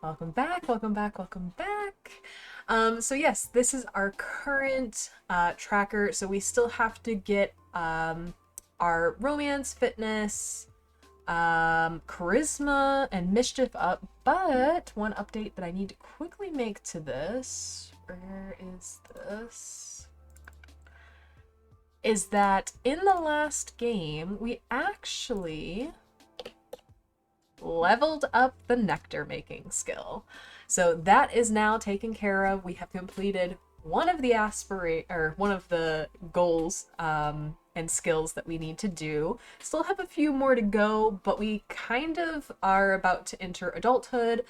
Welcome back, welcome back, welcome back. So yes, this is our current tracker. So we still have to get our romance, fitness, charisma, and mischief up. But one update that I need to quickly make to this, where is this? Is that in the last game, we actually leveled up the nectar making skill. So that is now taken care of. We have completed one of the one of the goals and skills that we need to do. Still have a few more to go, but we kind of are about to enter adulthood.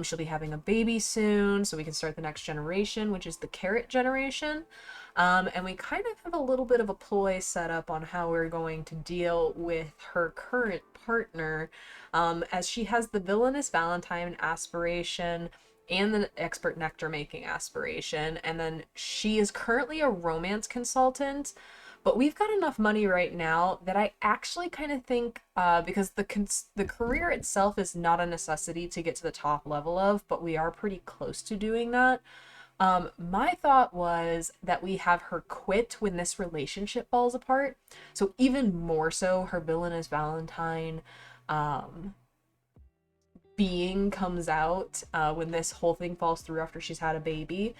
She'll be having a baby soon, so we can start the next generation, which is the carrot generation. And we kind of have a little bit of a ploy set up on how we're going to deal with her current partner, as she has the villainous Valentine aspiration and the expert nectar making aspiration. And then she is currently a romance consultant, but we've got enough money right now that I actually kind of think, because the career itself is not a necessity to get to the top level of, but we are pretty close to doing that. My thought was that we have her quit when this relationship falls apart. So even more so, her villainous Valentine um, being comes out when this whole thing falls through after she's had a baby.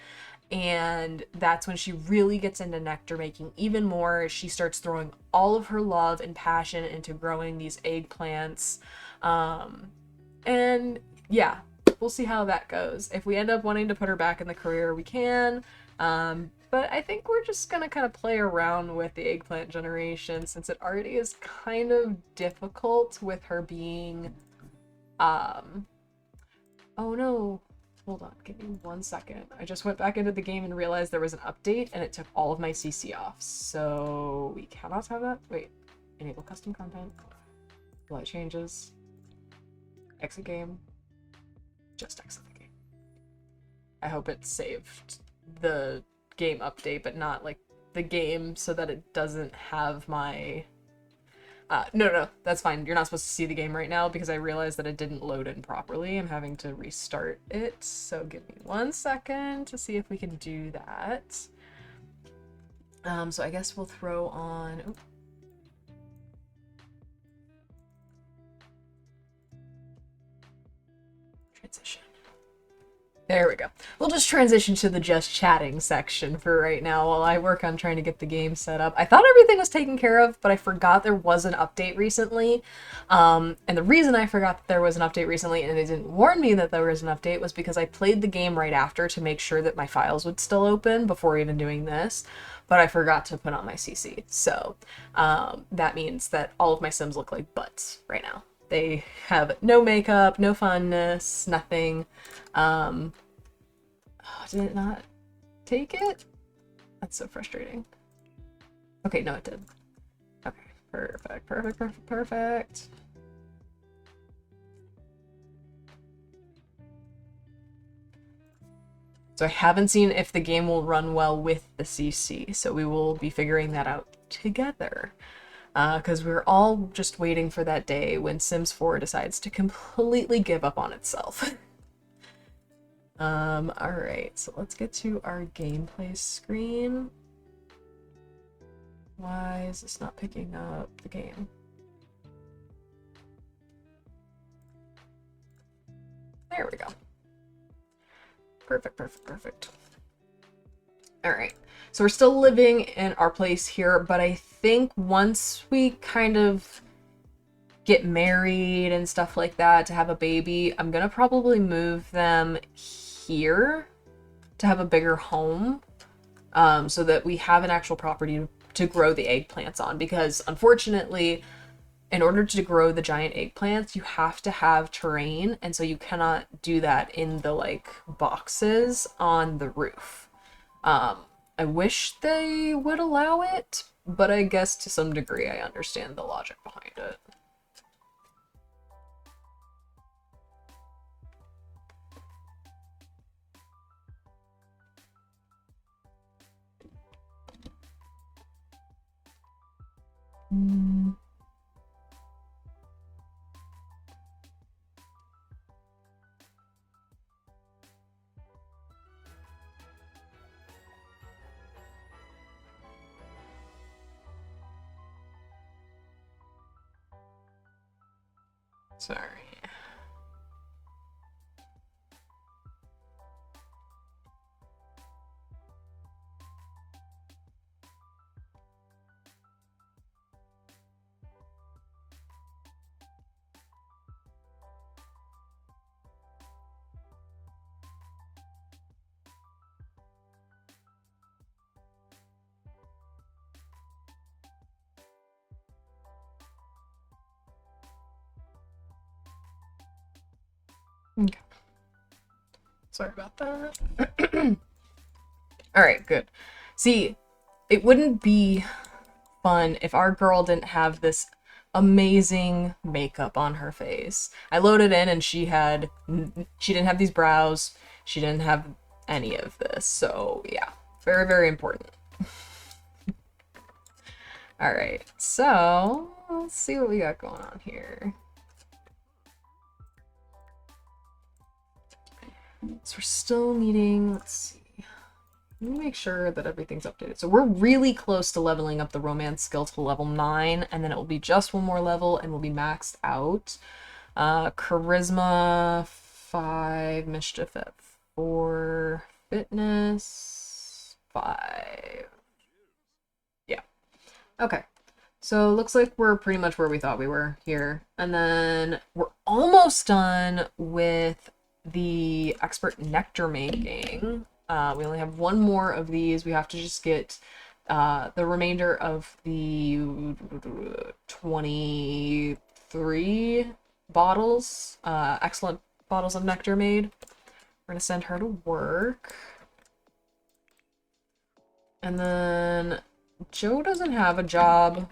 And that's when she really gets into nectar making even more. She starts throwing all of her love and passion into growing these eggplants. And yeah, we'll see how that goes. If we end up wanting to put her back in the career, we can. But I think we're just gonna kind of play around with the eggplant generation since it already is kind of difficult with her being um oh no, hold on, give me 1 second. I just went back into the game and realized there was an update and it took all of my CC off, so we cannot have that. Wait, enable custom content, apply changes, exit game, just exit the game. I hope it saved the game update but not like the game so that it doesn't have my no, that's fine. You're not supposed to see the game right now because I realized that it didn't load in properly. I'm having to restart it. So give me 1 second to see if we can do that. So I guess we'll throw on... Transition. There we go. We'll just transition to the just chatting section for right now while I work on trying to get the game set up. I thought everything was taken care of, but I forgot there was an update recently. And the reason I forgot that there was an update recently and they didn't warn me that there was an update was because I played the game right after to make sure that my files would still open before even doing this, but I forgot to put on my CC. So that means that all of my Sims look like butts right now. They have no makeup, no funness, nothing. Oh, did it not take it? That's so frustrating. Okay, no, it did. Okay, perfect, perfect, perfect, perfect. So I haven't seen if the game will run well with the CC, so we will be figuring that out together. Because we're all just waiting for that day when Sims 4 decides to completely give up on itself. Alright, so let's get to our gameplay screen. Why is this not picking up the game? There we go. Perfect, perfect, perfect. Alright, so we're still living in our place here, but I think once we kind of get married and stuff like that to have a baby, I'm gonna probably move them here to have a bigger home, so that we have an actual property to grow the eggplants on, because unfortunately in order to grow the giant eggplants you have to have terrain, and so you cannot do that in the like boxes on the roof. I wish they would allow it, but I guess to some degree I understand the logic behind it. Sorry. Okay. Sorry about that. Alright, good. See, it wouldn't be fun if our girl didn't have this amazing makeup on her face. I loaded in and she didn't have these brows. She didn't have any of this. So, yeah. Very, very important. Alright, so let's see what we got going on here. So we're still needing, let's see. Let me make sure that everything's updated. So we're really close to leveling up the romance skill to level 9, and then it will be just one more level and we'll be maxed out. Charisma 5, mischief at 4, fitness 5. Yeah. Okay. So it looks like we're pretty much where we thought we were here. And then we're almost done with the expert nectar making. We only have one more of these. We have to just get the remainder of the 23 bottles, excellent bottles of nectar made. We're gonna send her to work. And then Joe doesn't have a job.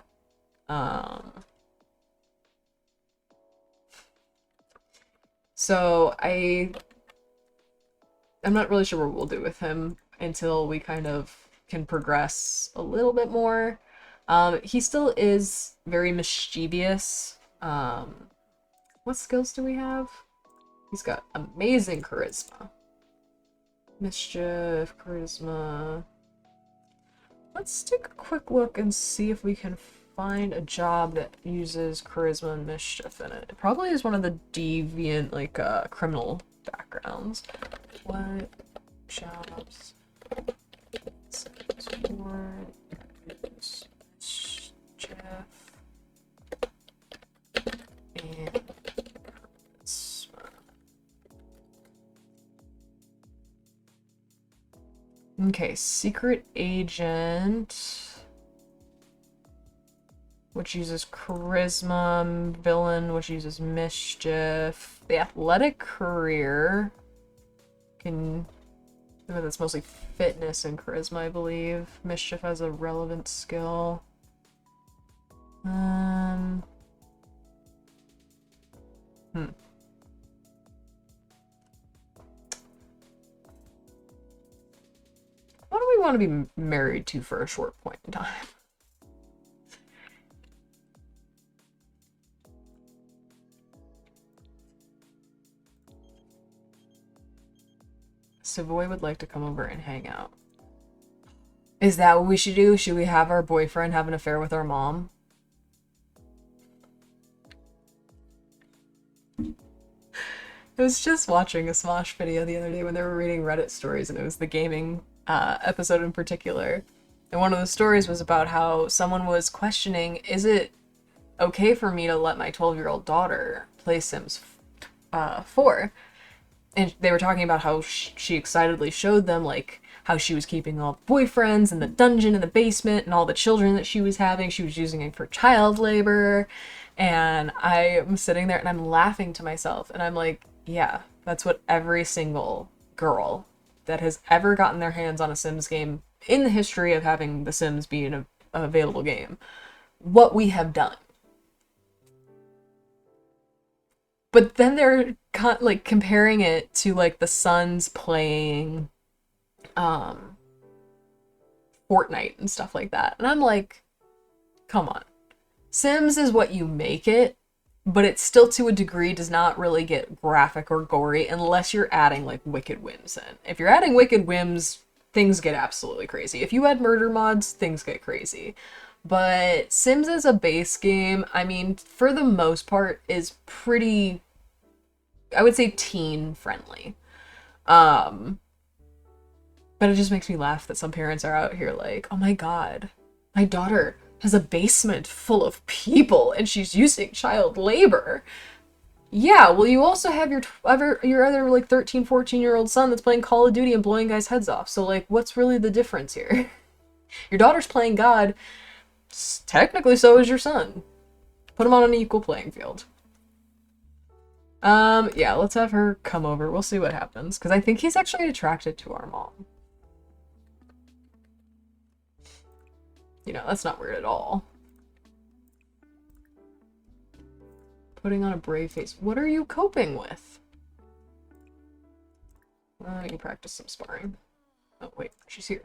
So I'm not really sure what we'll do with him until we kind of can progress a little bit more. He still is very mischievous. What skills do we have? He's got amazing charisma. Mischief, charisma. Let's take a quick look and see if we can find a job that uses charisma and mischief in it. It probably is one of the deviant, like, criminal backgrounds. What jobs for mischief and charisma? Okay, secret agent, which uses charisma, villain, which uses mischief. The athletic career can, that's mostly fitness and charisma, I believe. Mischief has a relevant skill. What do we want to be married to for a short point in time? Savoy would like to come over and hang out. Is that what we should do? Should we have our boyfriend have an affair with our mom? I was just watching a Smosh video the other day when they were reading Reddit stories, and it was the gaming episode in particular. And one of the stories was about how someone was questioning, is it okay for me to let my 12-year-old daughter play Sims 4? And they were talking about how she excitedly showed them, like, how she was keeping all the boyfriends in the dungeon in the basement and all the children that she was having. She was using it for child labor. And I am sitting there and I'm laughing to myself. And I'm like, yeah, that's what every single girl that has ever gotten their hands on a Sims game in the history of having the Sims be an available game, what we have done. But then they're like comparing it to like the sons playing Fortnite and stuff like that. And I'm like, come on. Sims is what you make it, but it still to a degree does not really get graphic or gory unless you're adding like wicked whims in. If you're adding wicked whims, things get absolutely crazy. If you add murder mods, things get crazy. But Sims as a base game, I mean, for the most part, is pretty, I would say, teen friendly. Um, but it just makes me laugh that some parents are out here like, oh my god, my daughter has a basement full of people and she's using child labor. Yeah, well, you also have your other like 13, 14-year-old son that's playing Call of Duty and blowing guys' heads off. So like, what's really the difference here? Your daughter's playing God. Technically, so is your son. Put them on an equal playing field. Yeah, let's have her come over. We'll see what happens. Because I think he's actually attracted to our mom. You know, that's not weird at all. Putting on a brave face. What are you coping with? I can practice some sparring. Oh, wait. She's here.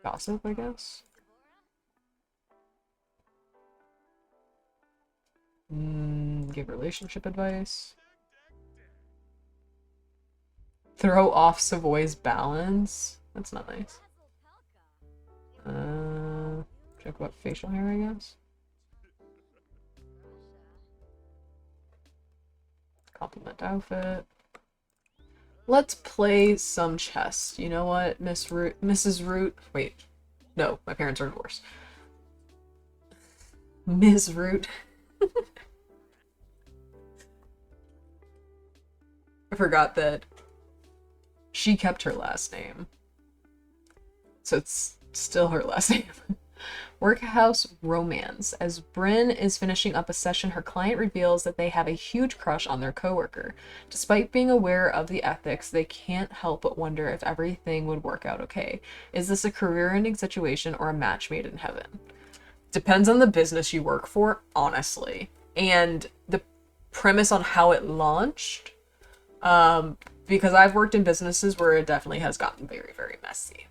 Gossip, I guess? Give relationship advice. Throw off Savoy's balance. That's not nice. Check about facial hair, I guess. Compliment outfit. Let's play some chess. You know what, Mrs. Root? Wait, no, my parents are divorced. Ms. Root. I forgot that she kept her last name. So it's still her last name. Workhouse romance. As Bryn is finishing up a session, her client reveals that they have a huge crush on their coworker. Despite being aware of the ethics, they can't help but wonder if everything would work out okay. Is this a career-ending situation or a match made in heaven? Depends on the business you work for, honestly. And the premise on how it launched. Because I've worked in businesses where it definitely has gotten very, very messy.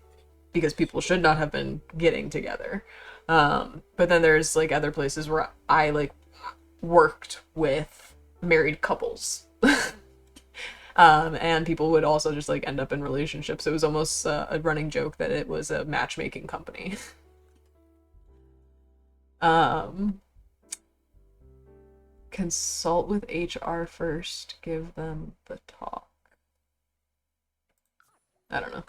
Because people should not have been getting together. But then there's like other places where I like worked with married couples. And people would also just like end up in relationships. It was almost a running joke that it was a matchmaking company. Consult with HR first. Give them the talk. I don't know.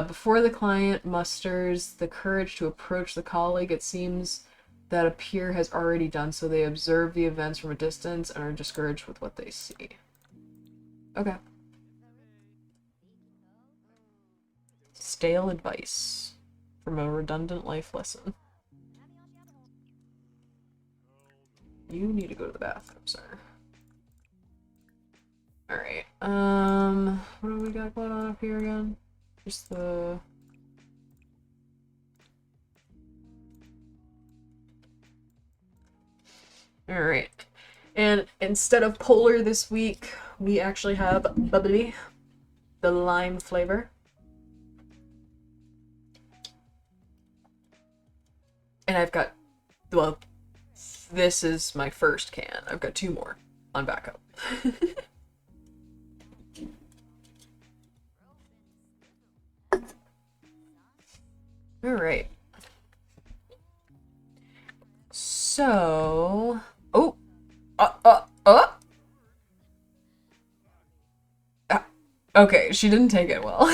Before the client musters the courage to approach the colleague, it seems that a peer has already done so. They observe the events from a distance and are discouraged with what they see. Okay. Stale advice from a redundant life lesson. You need to go to the bathroom, sir. Alright, what do we got going on up here again? Just the... Alright. And instead of polar this week, we actually have bubbly, the lime flavor. And I've got, well, this is my first can. I've got 2 more on backup. Alright. So... Oh! Okay, she didn't take it well.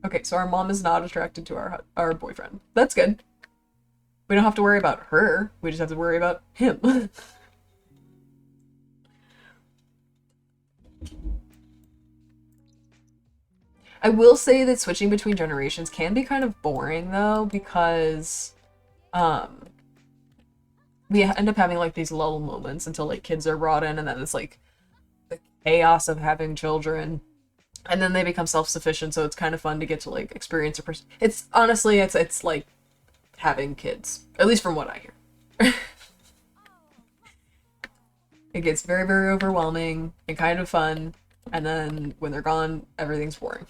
Okay, so our mom is not attracted to our boyfriend. That's good. We don't have to worry about her. We just have to worry about him. I will say that switching between generations can be kind of boring, though, because we end up having like these lull moments until like kids are brought in, and then it's like the chaos of having children, and then they become self-sufficient, so it's kind of fun to get to like experience it's honestly it's like having kids, at least from what I hear. It gets very, very overwhelming and kind of fun, and then when they're gone, everything's boring.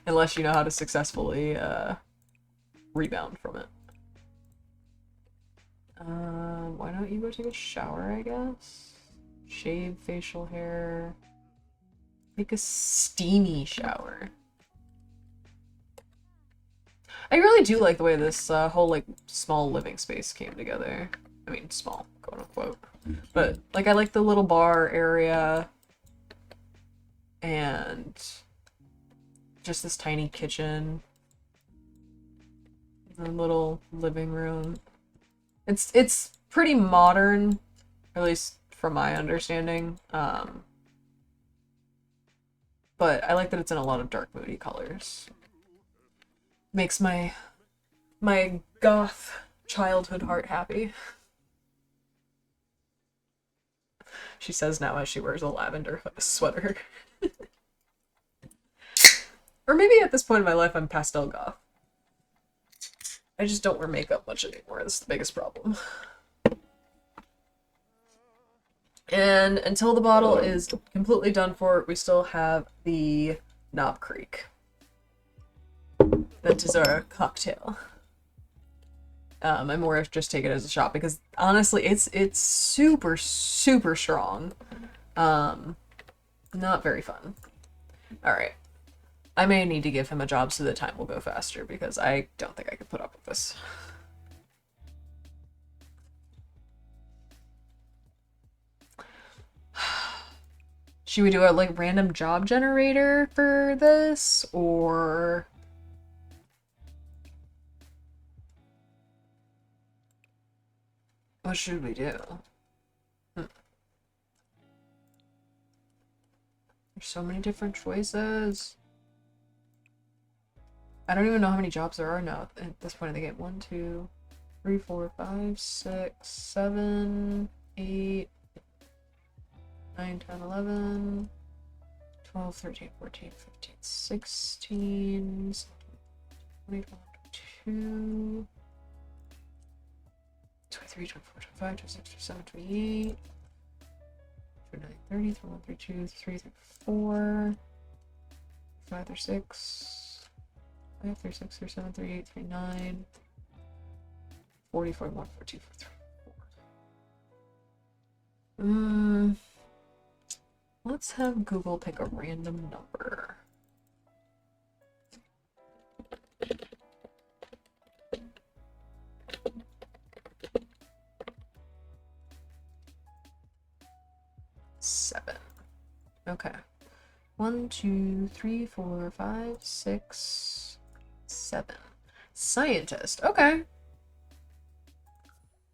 Unless you know how to successfully rebound from it. Why don't you go take a shower, I guess? Shave facial hair. Take a steamy shower. I really do like the way this whole like small living space came together. I mean, small, quote unquote. But like I like the little bar area and just this tiny kitchen. The little living room. It's pretty modern, at least from my understanding. But I like that it's in a lot of dark, moody colors. Makes my goth childhood heart happy. She says now as she wears a lavender sweater. Or maybe at this point in my life I'm pastel goth. I just don't wear makeup much anymore. That's the biggest problem. And until the bottle is completely done for, we still have the Knob Creek. That is our cocktail. I'm more just take it as a shot because honestly, it's super, super strong. Not very fun. All right. I may need to give him a job so the time will go faster because I don't think I could put up with this. Should we do a like random job generator for this or what should we do? There's so many different choices. I don't even know how many jobs there are now at this point in the game. 1, 2, 3, 4, 5, 6, 7, 8, 9, 10, 11, 12, 13, 14, 15, 16, 20, 22, 23, 24, 25, 26, 27, 28, 29, 30, 31, 32, 33, 34, 5, 36, 5, 36, 37, 38, 39, 40, 41, 42, 43. Let's have Google pick a random number. Seven. Okay. 1, 2, 3, 4, 5, 6, 7. Scientist. Okay.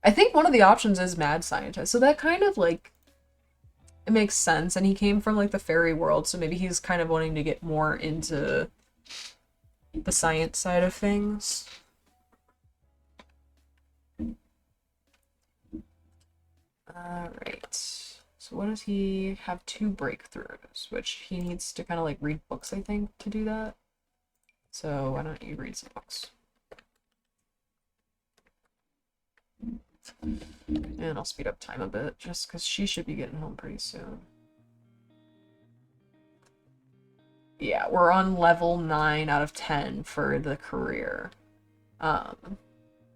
I think one of the options is mad scientist, so that kind of like it makes sense. And he came from like the fairy world, so maybe he's kind of wanting to get more into the science side of things. All right. So what does he have? 2 breakthroughs, which he needs to kind of like read books, I think, to do that. So why don't you read some books? And I'll speed up time a bit, just because she should be getting home pretty soon. Yeah, we're on level 9 out of 10 for the career.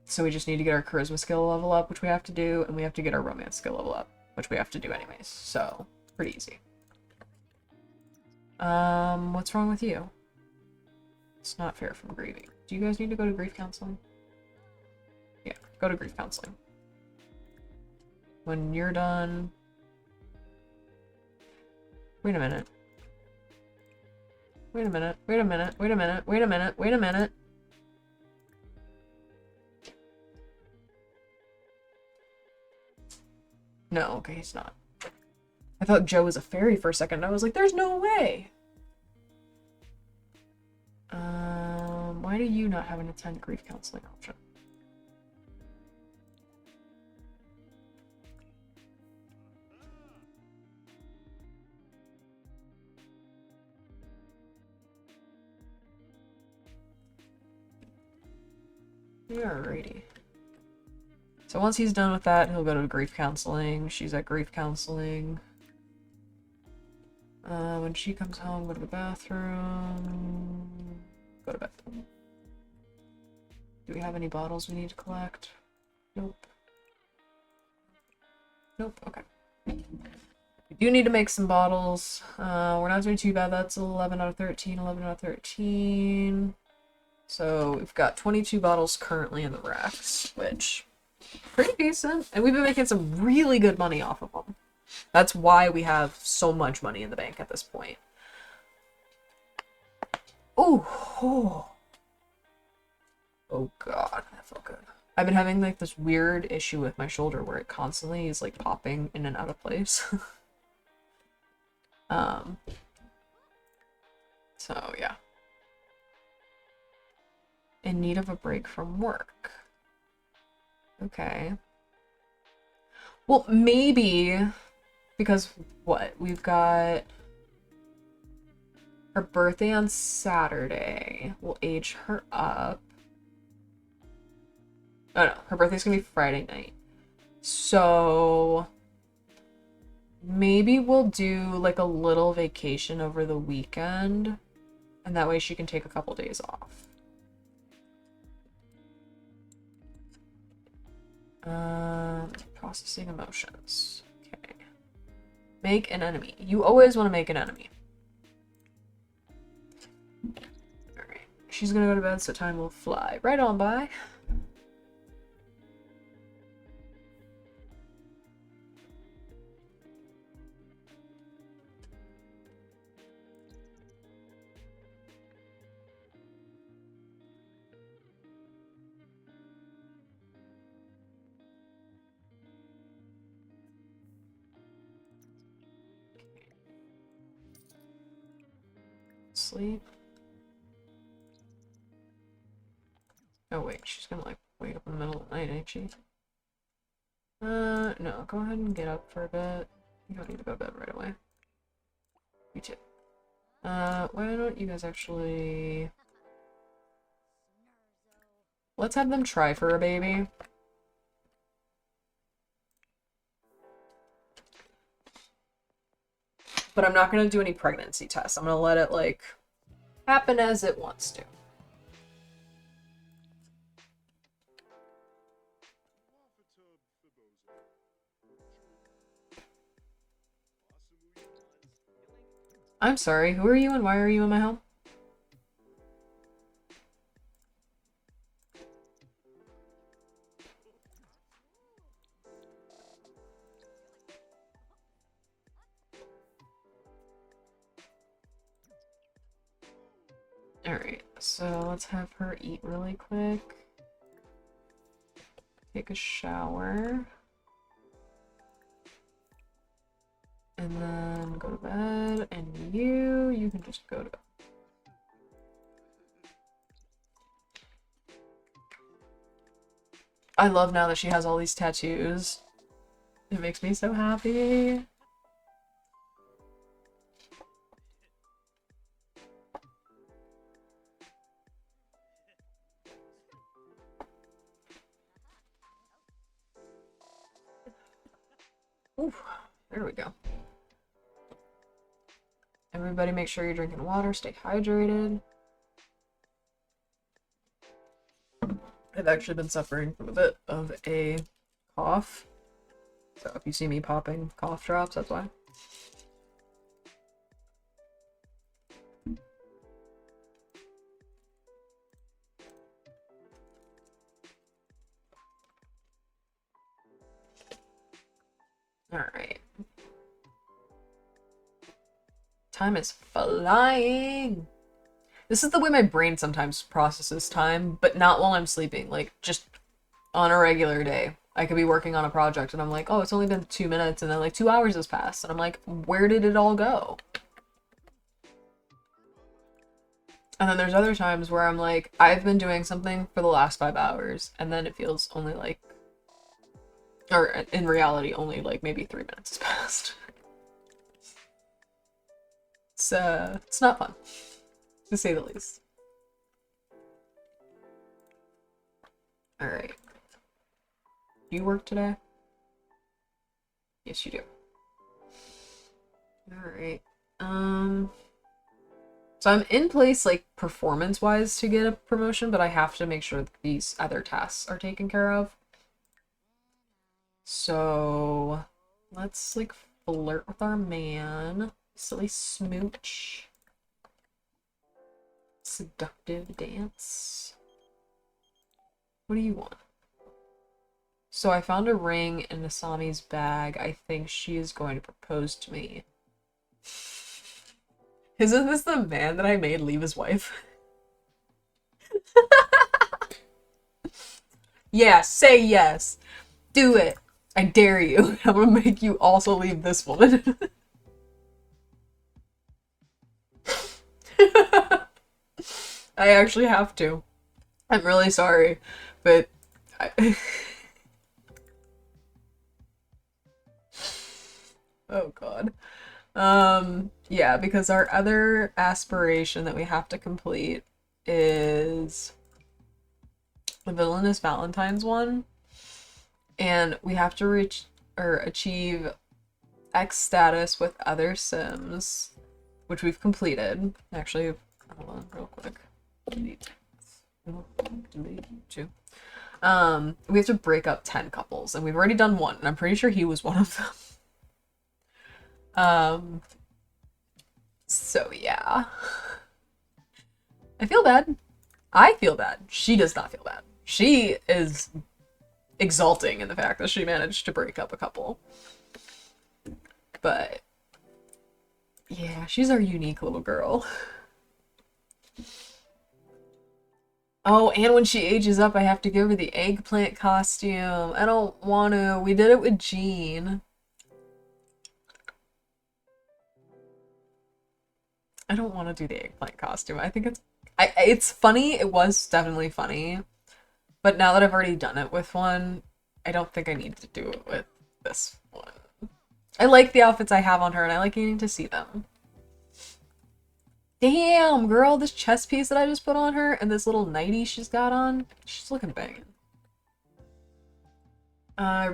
So we just need to get our charisma skill level up, which we have to do, and we have to get our romance skill level up, which we have to do anyways. So, pretty easy. What's wrong with you? It's not fair from grieving. Do you guys need to go to grief counseling? Yeah, go to grief counseling. When you're done... Wait a minute. Wait a minute, wait a minute, wait a minute, wait a minute, wait a minute. No, okay, he's not. I thought Joe was a fairy for a second. I was like, there's no way. Why do you not have an attend grief counseling option? Alrighty. So once he's done with that, he'll go to grief counseling. She's at grief counseling. When she comes home, go to the bathroom. Go to bed. Do we have any bottles we need to collect? Nope. Nope, okay. do need to make some bottles. We're not doing too bad. That's 11 out of 13, 11 out of 13. So we've got 22 bottles currently in the racks, which pretty decent. And we've been making some really good money off of them. That's why we have so much money in the bank at this point. Ooh, oh. Oh god, that felt good. I've been having like this weird issue with my shoulder where it constantly is like popping in and out of place. So yeah. In need of a break from work. Okay. Well, maybe because what? We've got her birthday on Saturday. We'll age her up. Oh no, her birthday's gonna be Friday night. So maybe we'll do like a little vacation over the weekend, and that way she can take a couple days off. Processing emotions. Okay. Make an enemy. You always want to make an enemy. Alright. She's gonna go to bed, so time will fly right on by. Sleep. Oh wait, she's gonna like wake up in the middle of the night, ain't she? No, go ahead and get up for a bit. You don't need to go to bed right away. You too. Why don't you guys actually... Let's have them try for a baby. But I'm not gonna do any pregnancy tests. I'm gonna let it, like, happen as it wants to. I'm sorry, who are you and why are you in my home? Alright, so let's have her eat really quick. Take a shower. And then go to bed, and you can just go to bed. I love now that she has all these tattoos. It makes me so happy. Ooh, there we go. Everybody make sure you're drinking water, stay hydrated. I've actually been suffering from a bit of a cough. So if you see me popping cough drops, that's why. Alright. Time is flying! This is the way my brain sometimes processes time, but not while I'm sleeping. Like, just on a regular day. I could be working on a project and I'm like, oh, it's only been 2 minutes, and then like 2 hours has passed, and I'm like, where did it all go? And then there's other times where I'm like, I've been doing something for the last 5 hours, and then it feels only like, or in reality, only like maybe 3 minutes has passed. It's not fun, to say the least. Alright. Do you work today? Yes, you do. Alright. So I'm in place, like, performance-wise to get a promotion, but I have to make sure that these other tasks are taken care of. So let's, like, flirt with our man. Silly smooch. Seductive dance. What do you want? So I found a ring in Asami's bag. I think she is going to propose to me. Isn't this the man that I made leave his wife? Yeah, say yes. Do it. I dare you. I'm gonna make you also leave this woman. I actually have to. I'm really sorry, but I... Oh god. Yeah, because our other aspiration that we have to complete is the Villainous Valentine's one. And we have to reach or achieve X status with other Sims, which we've completed. Actually, hold on real quick. Delete two. We have to break up 10 couples, and we've already done one, and I'm pretty sure he was one of them. So yeah. I feel bad. I feel bad. She does not feel bad. She is exulting in the fact that she managed to break up a couple. But yeah, she's our unique little girl. Oh, and when she ages up, I have to give her the eggplant costume. I don't want to. We did it with Jean. I don't want to do the eggplant costume. I think it's funny. It was definitely funny. But now that I've already done it with one, I don't think I need to do it with this one. I like the outfits I have on her, and I like getting to see them. Damn, girl, this chest piece that I just put on her, and this little nightie she's got on, she's looking banging.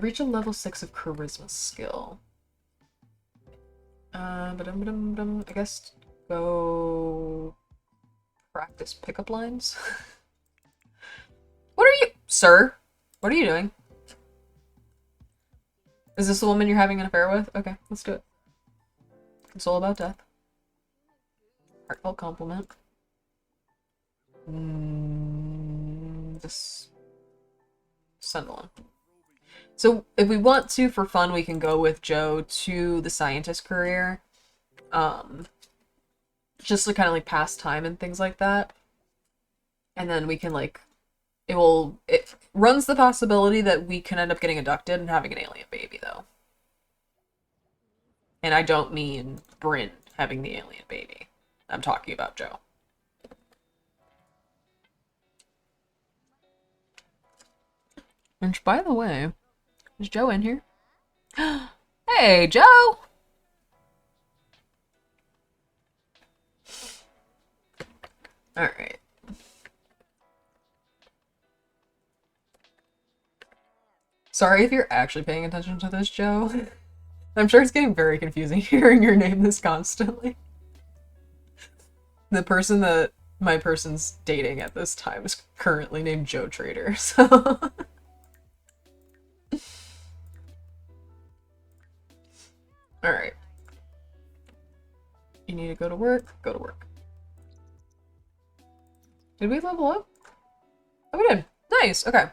Reach a level 6 of charisma skill. I guess go practice pickup lines. What are you, sir? What are you doing? Is this the woman you're having an affair with? Okay, let's do it. Console about death. Heartfelt compliment. Just send one. So if we want to, for fun, we can go with Joe to the scientist career. Just to kind of like pass time and things like that. And then we can like, it runs the possibility that we can end up getting abducted and having an alien baby though. And I don't mean Bryn having the alien baby. I'm talking about Joe. Which, by the way, is Joe in here? Hey, Joe! Alright. Sorry if you're actually paying attention to this, Joe. I'm sure it's getting very confusing hearing your name this constantly. The person that my person's dating at this time is currently named Joe Trader, so... Alright. You need to go to work? Go to work. Did we level up? Oh, we did. Nice, okay.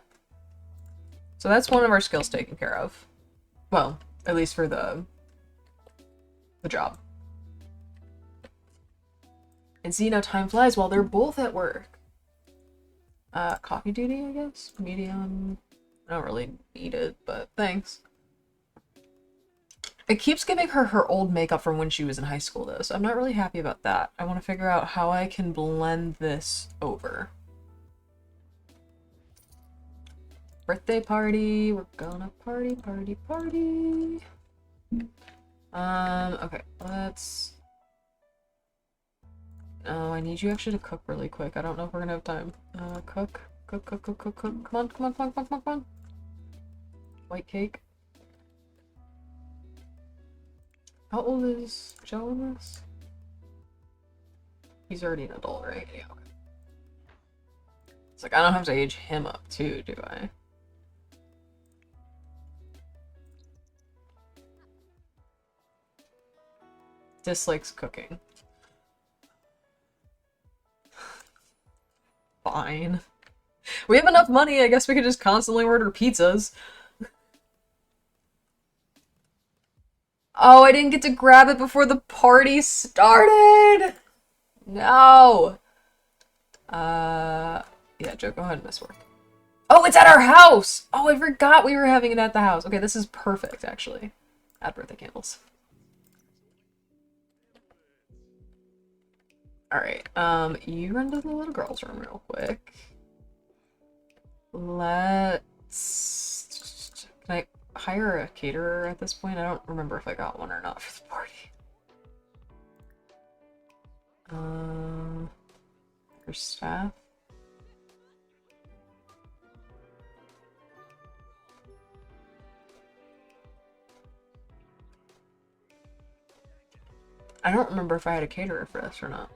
So that's one of our skills taken care of. Well, at least for the job. And see, now time flies while they're both at work. Coffee duty, I guess? Medium. I don't really need it, but thanks. It keeps giving her her old makeup from when she was in high school, though, so I'm not really happy about that. I want to figure out how I can blend this over. Birthday party. We're gonna party, party, party. Okay, let's... Oh, I need you actually to cook really quick. I don't know if we're gonna have time. Cook. Cook, cook, cook, cook, cook. Come on, come on, come on, come on, come on, come on. White cake. How old is Joe in this? He's already an adult, right? Yeah, okay. It's like, I don't have to age him up too, do I? Dislikes cooking. Fine. We have enough money, I guess we could just constantly order pizzas. Oh, I didn't get to grab it before the party started! No! Yeah, Joe, go ahead and miss work. Oh, it's at our house! Oh, I forgot we were having it at the house. Okay, this is perfect, actually. Add birthday candles. Alright, you run to the little girl's room real quick. Let's... Can I hire a caterer at this point? I don't remember if I got one or not for the party. Her staff? I don't remember if I had a caterer for this or not.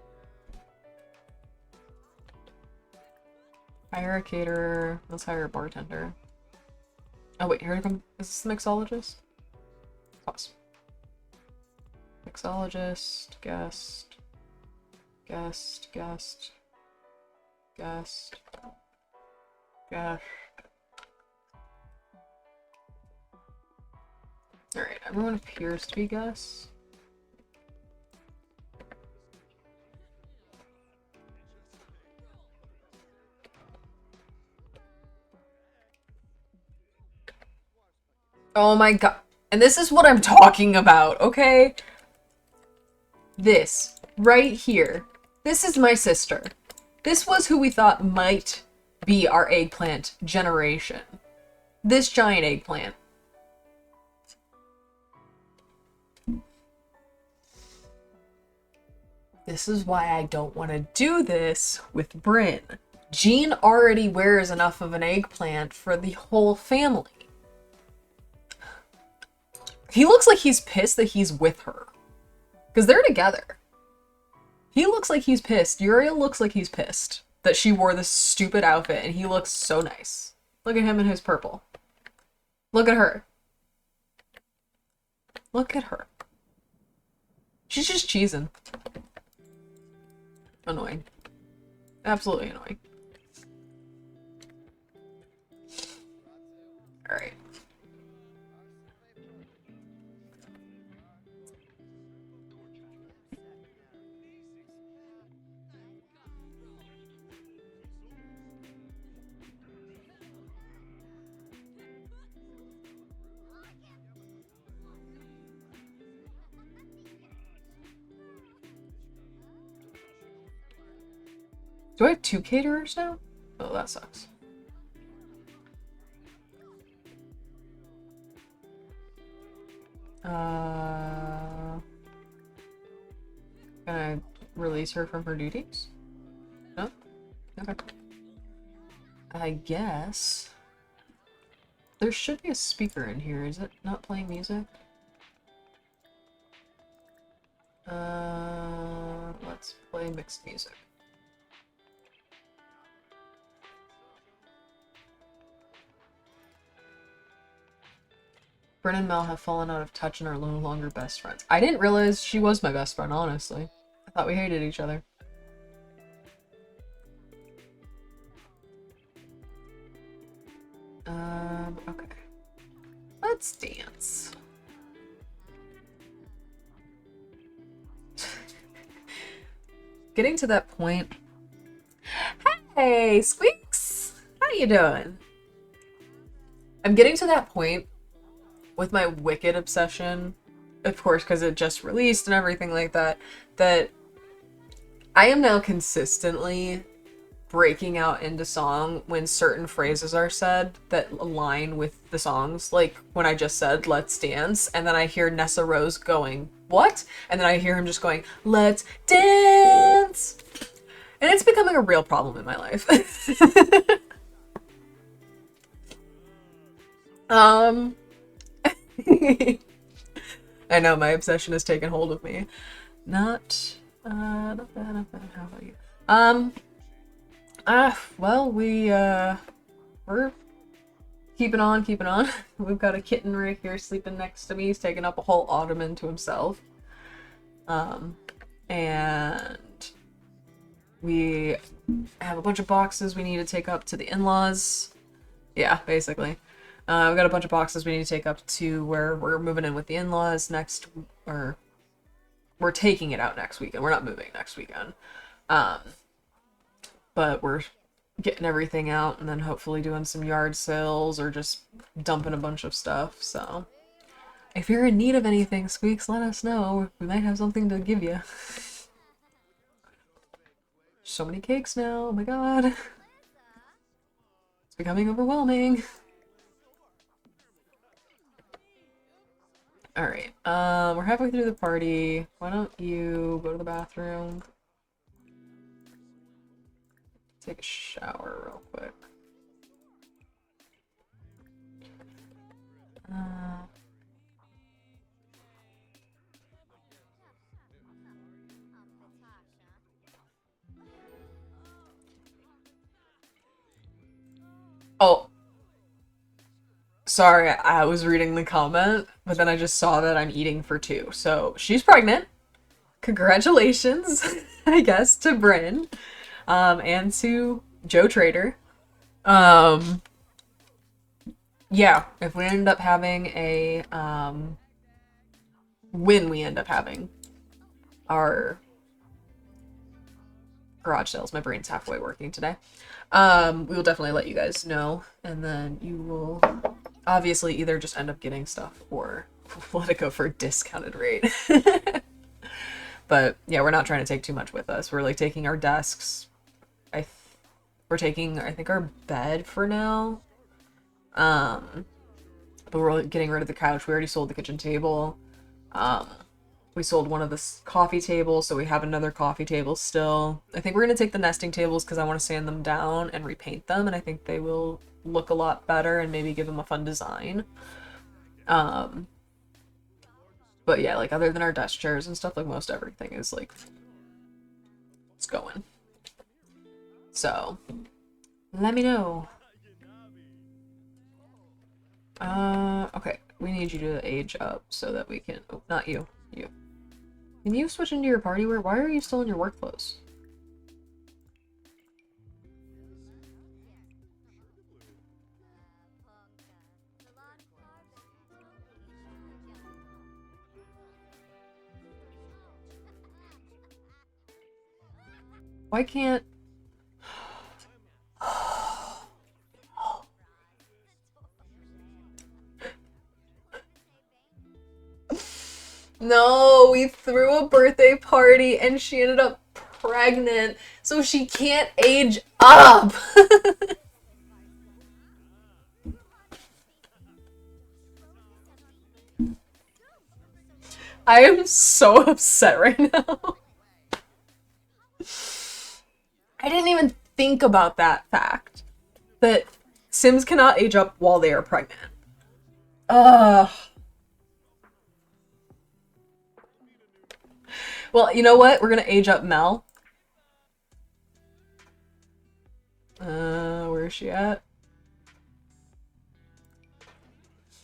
Hire a caterer. Let's hire a bartender. Oh wait, here it comes. Is this the mixologist? Pause. Mixologist, guest, guest, guest, guest, guest. Alright, everyone appears to be guests. Oh my god. And this is what I'm talking about, okay? This, right here. This is my sister. This was who we thought might be our eggplant generation. This giant eggplant. This is why I don't want to do this with Bryn. Jean already wears enough of an eggplant for the whole family. He looks like he's pissed that he's with her. Because they're together. He looks like he's pissed. Uriel looks like he's pissed that she wore this stupid outfit and he looks so nice. Look at him in his purple. Look at her. Look at her. She's just cheesing. Annoying. Absolutely annoying. Alright. Do I have 2 caterers now? Oh, that sucks. Can I release her from her duties? No? Okay. I guess... There should be a speaker in here. Is it not playing music? Let's play mixed music. Bryn and Mel have fallen out of touch and are no longer best friends. I didn't realize she was my best friend, honestly. I thought we hated each other. Okay. Let's dance. Getting to that point. Hey, Squeaks! How you doing? I'm getting to that point with my Wicked obsession, of course, because it just released and everything like that, that I am now consistently breaking out into song when certain phrases are said that align with the songs. Like when I just said, let's dance, and then I hear Nessa Rose going, what? And then I hear him just going, let's dance! And it's becoming a real problem in my life. I know, my obsession has taken hold of me. Not bad, not bad. How about you? Well, we're keeping on. We've got a kitten right here sleeping next to me. He's taking up a whole ottoman to himself. And we have a bunch of boxes we need to take up to the in-laws. Yeah, basically. We've got a bunch of boxes we need to take up to where we're moving in with the in-laws next, or we're taking it out next weekend. We're not moving next weekend. But we're getting everything out and then hopefully doing some yard sales or just dumping a bunch of stuff. So if you're in need of anything, Squeaks, let us know. We might have something to give you. So many cakes now. Oh my god. It's becoming overwhelming. Alright, we're halfway through the party. Why don't you go to the bathroom? Take a shower real quick. Oh. Sorry, I was reading the comment, but then I just saw that I'm eating for two. So, she's pregnant. Congratulations, I guess, to Bryn. And to Joe Trader. Yeah, if we end up having a, when we end up having our garage sales, my brain's halfway working today, we will definitely let you guys know, and then you will obviously either just end up getting stuff or let it go for a discounted rate. But yeah, we're not trying to take too much with us. We're like taking our desks. We're taking, I think, our bed for now. But we're getting rid of the couch. We already sold the kitchen table. We sold one of the coffee tables, so we have another coffee table still. I think we're going to take the nesting tables because I want to sand them down and repaint them, and I think they will look a lot better and maybe give them a fun design. But yeah, like other than our desk chairs and stuff, like most everything is like, it's going. So, let me know. Okay, we need you to age up so that we can, oh, not you, you. Can you switch into your party wear? Why are you still in your work clothes? Why can't... No, we threw a birthday party and she ended up pregnant, so she can't age up! I am so upset right now. I didn't even think about that fact. That Sims cannot age up while they are pregnant. Ugh. Well, you know what? We're gonna age up Mel. Where is she at?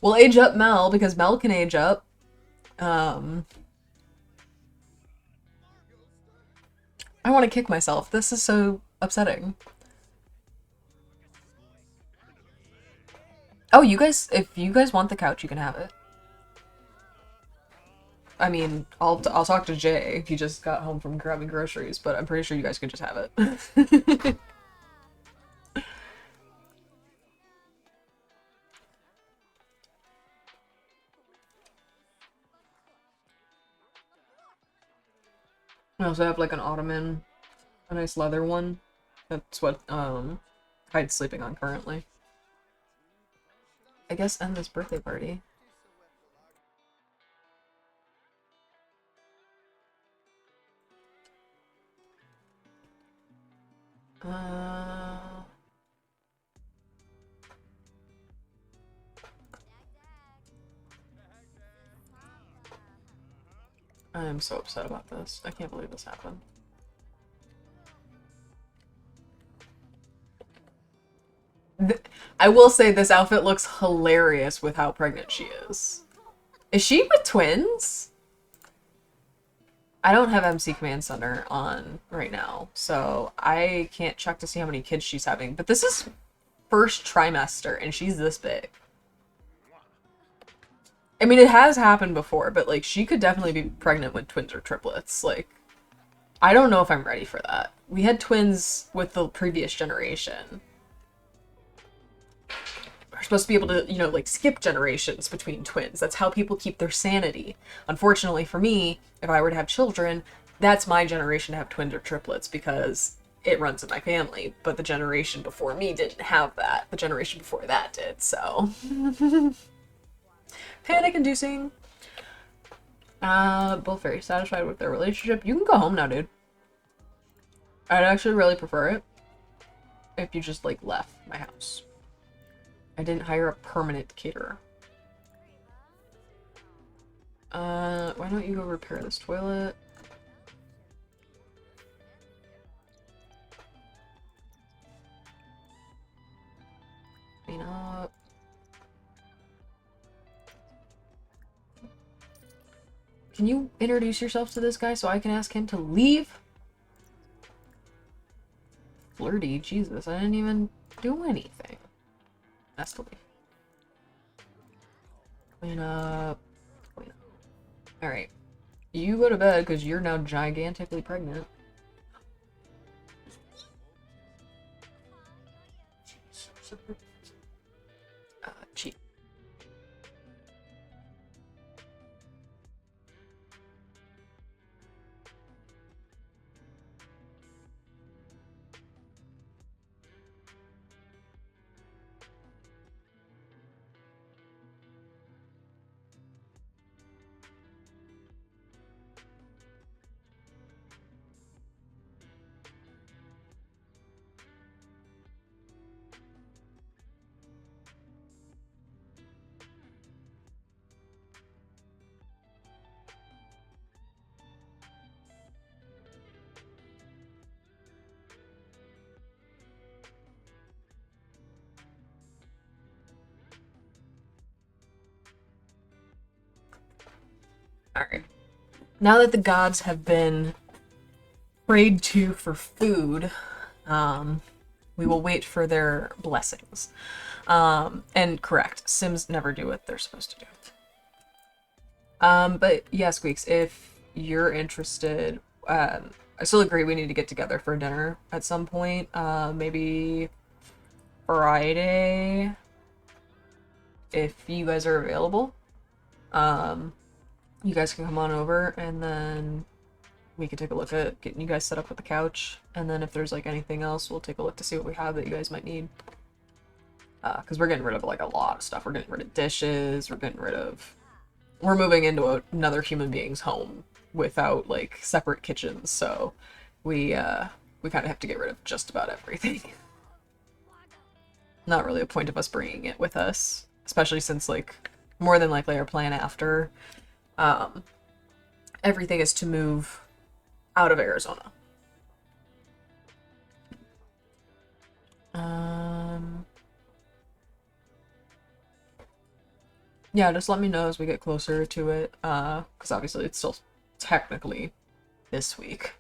We'll age up Mel because Mel can age up. I want to kick myself. This is so upsetting. Oh, you guys, if you guys want the couch, you can have it. I mean, I'll talk to Jay. He just got home from grabbing groceries, but I'm pretty sure you guys can just have it. I also have like an ottoman, a nice leather one. That's what Hyde's sleeping on currently. I guess end this birthday party. I am so upset about this. I can't believe this happened. I will say this outfit looks hilarious with how pregnant she is. Is she with twins? I don't have MC Command Center on right now, so I can't check to see how many kids she's having. But this is first trimester, and she's this big. I mean, it has happened before, but like she could definitely be pregnant with twins or triplets. Like, I don't know if I'm ready for that. We had twins with the previous generation. We're supposed to be able to, you know, like skip generations between twins. That's how people keep their sanity. Unfortunately for me, if I were to have children, that's my generation to have twins or triplets because it runs in my family. But the generation before me didn't have that. The generation before that did, so. Panic inducing. Both very satisfied with their relationship. You can go home now, dude. I'd actually really prefer it if you just, like, left my house. I didn't hire a permanent caterer. Why don't you go repair this toilet? Clean up. Can you introduce yourself to this guy so I can ask him to leave? Flirty, Jesus, I didn't even do anything. That's the leave. Clean up. Clean up. Alright. You go to bed because you're now gigantically pregnant. Cheap. Alright. Now that the gods have been prayed to for food, we will wait for their blessings. And correct, Sims never do what they're supposed to do. But yeah, Squeaks, if you're interested, I still agree we need to get together for dinner at some point. Maybe Friday, if you guys are available. You guys can come on over and then we can take a look at getting you guys set up with the couch. And then if there's like anything else, we'll take a look to see what we have that you guys might need. Because we're getting rid of like a lot of stuff. We're getting rid of dishes. We're moving into another human being's home without like separate kitchens. So we kind of have to get rid of just about everything. Not really a point of us bringing it with us, especially since like more than likely our plan after everything is to move out of Arizona. Yeah, just let me know as we get closer to it, because obviously it's still technically this week,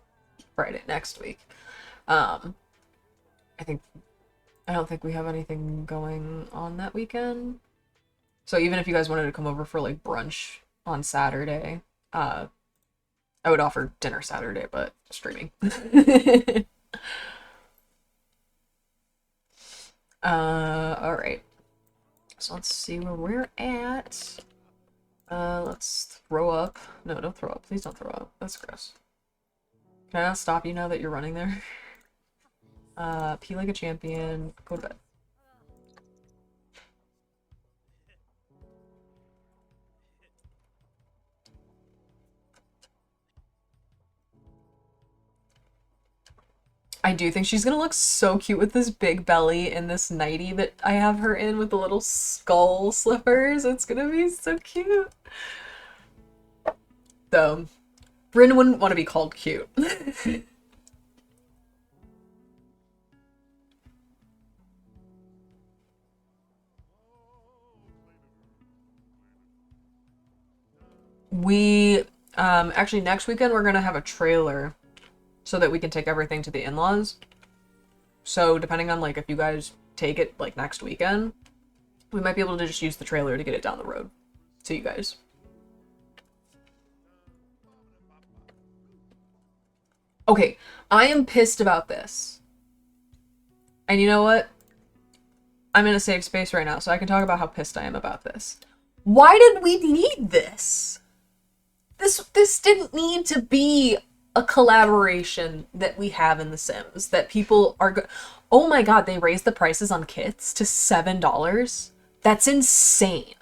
Friday next week. I don't think we have anything going on that weekend. So even if you guys wanted to come over for like brunch on Saturday, I would offer dinner Saturday, but streaming. Alright. So let's see where we're at. Let's throw up. No, don't throw up. Please don't throw up. That's gross. Can I not stop you now that you're running there? Pee like a champion. Go to bed. I do think she's gonna look so cute with this big belly and this nightie that I have her in with the little skull slippers. It's gonna be so cute. Though, Bryn wouldn't want to be called cute. Actually, next weekend we're gonna have a trailer so that we can take everything to the in-laws. So depending on like if you guys take it like next weekend, we might be able to just use the trailer to get it down the road to you guys. Okay, I am pissed about this. And you know what? I'm in a safe space right now, so I can talk about how pissed I am about this. Why did we need this? This didn't need to be a collaboration that we have in The Sims that people are oh my god, they raised the prices on kits to $7? That's insane.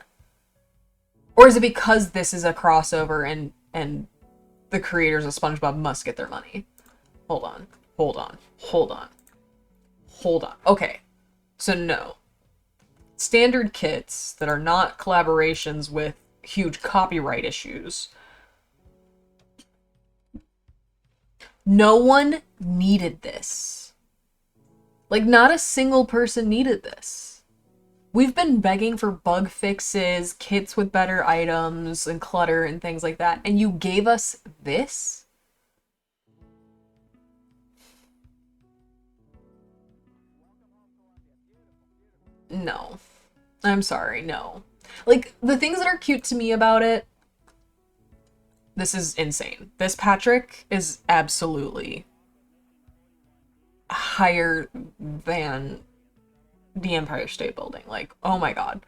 Or is it because this is a crossover and the creators of SpongeBob must get their money? Hold on. Hold on. Hold on. Hold on. Okay. So no. Standard kits that are not collaborations with huge copyright issues. No one needed this. Like, not a single person needed this. We've been begging for bug fixes, kits with better items and clutter and things like that, and you gave us this? No. I'm sorry, no. Like, the things that are cute to me about it, this is insane. This Patrick is absolutely higher than the Empire State Building. Like, oh my god.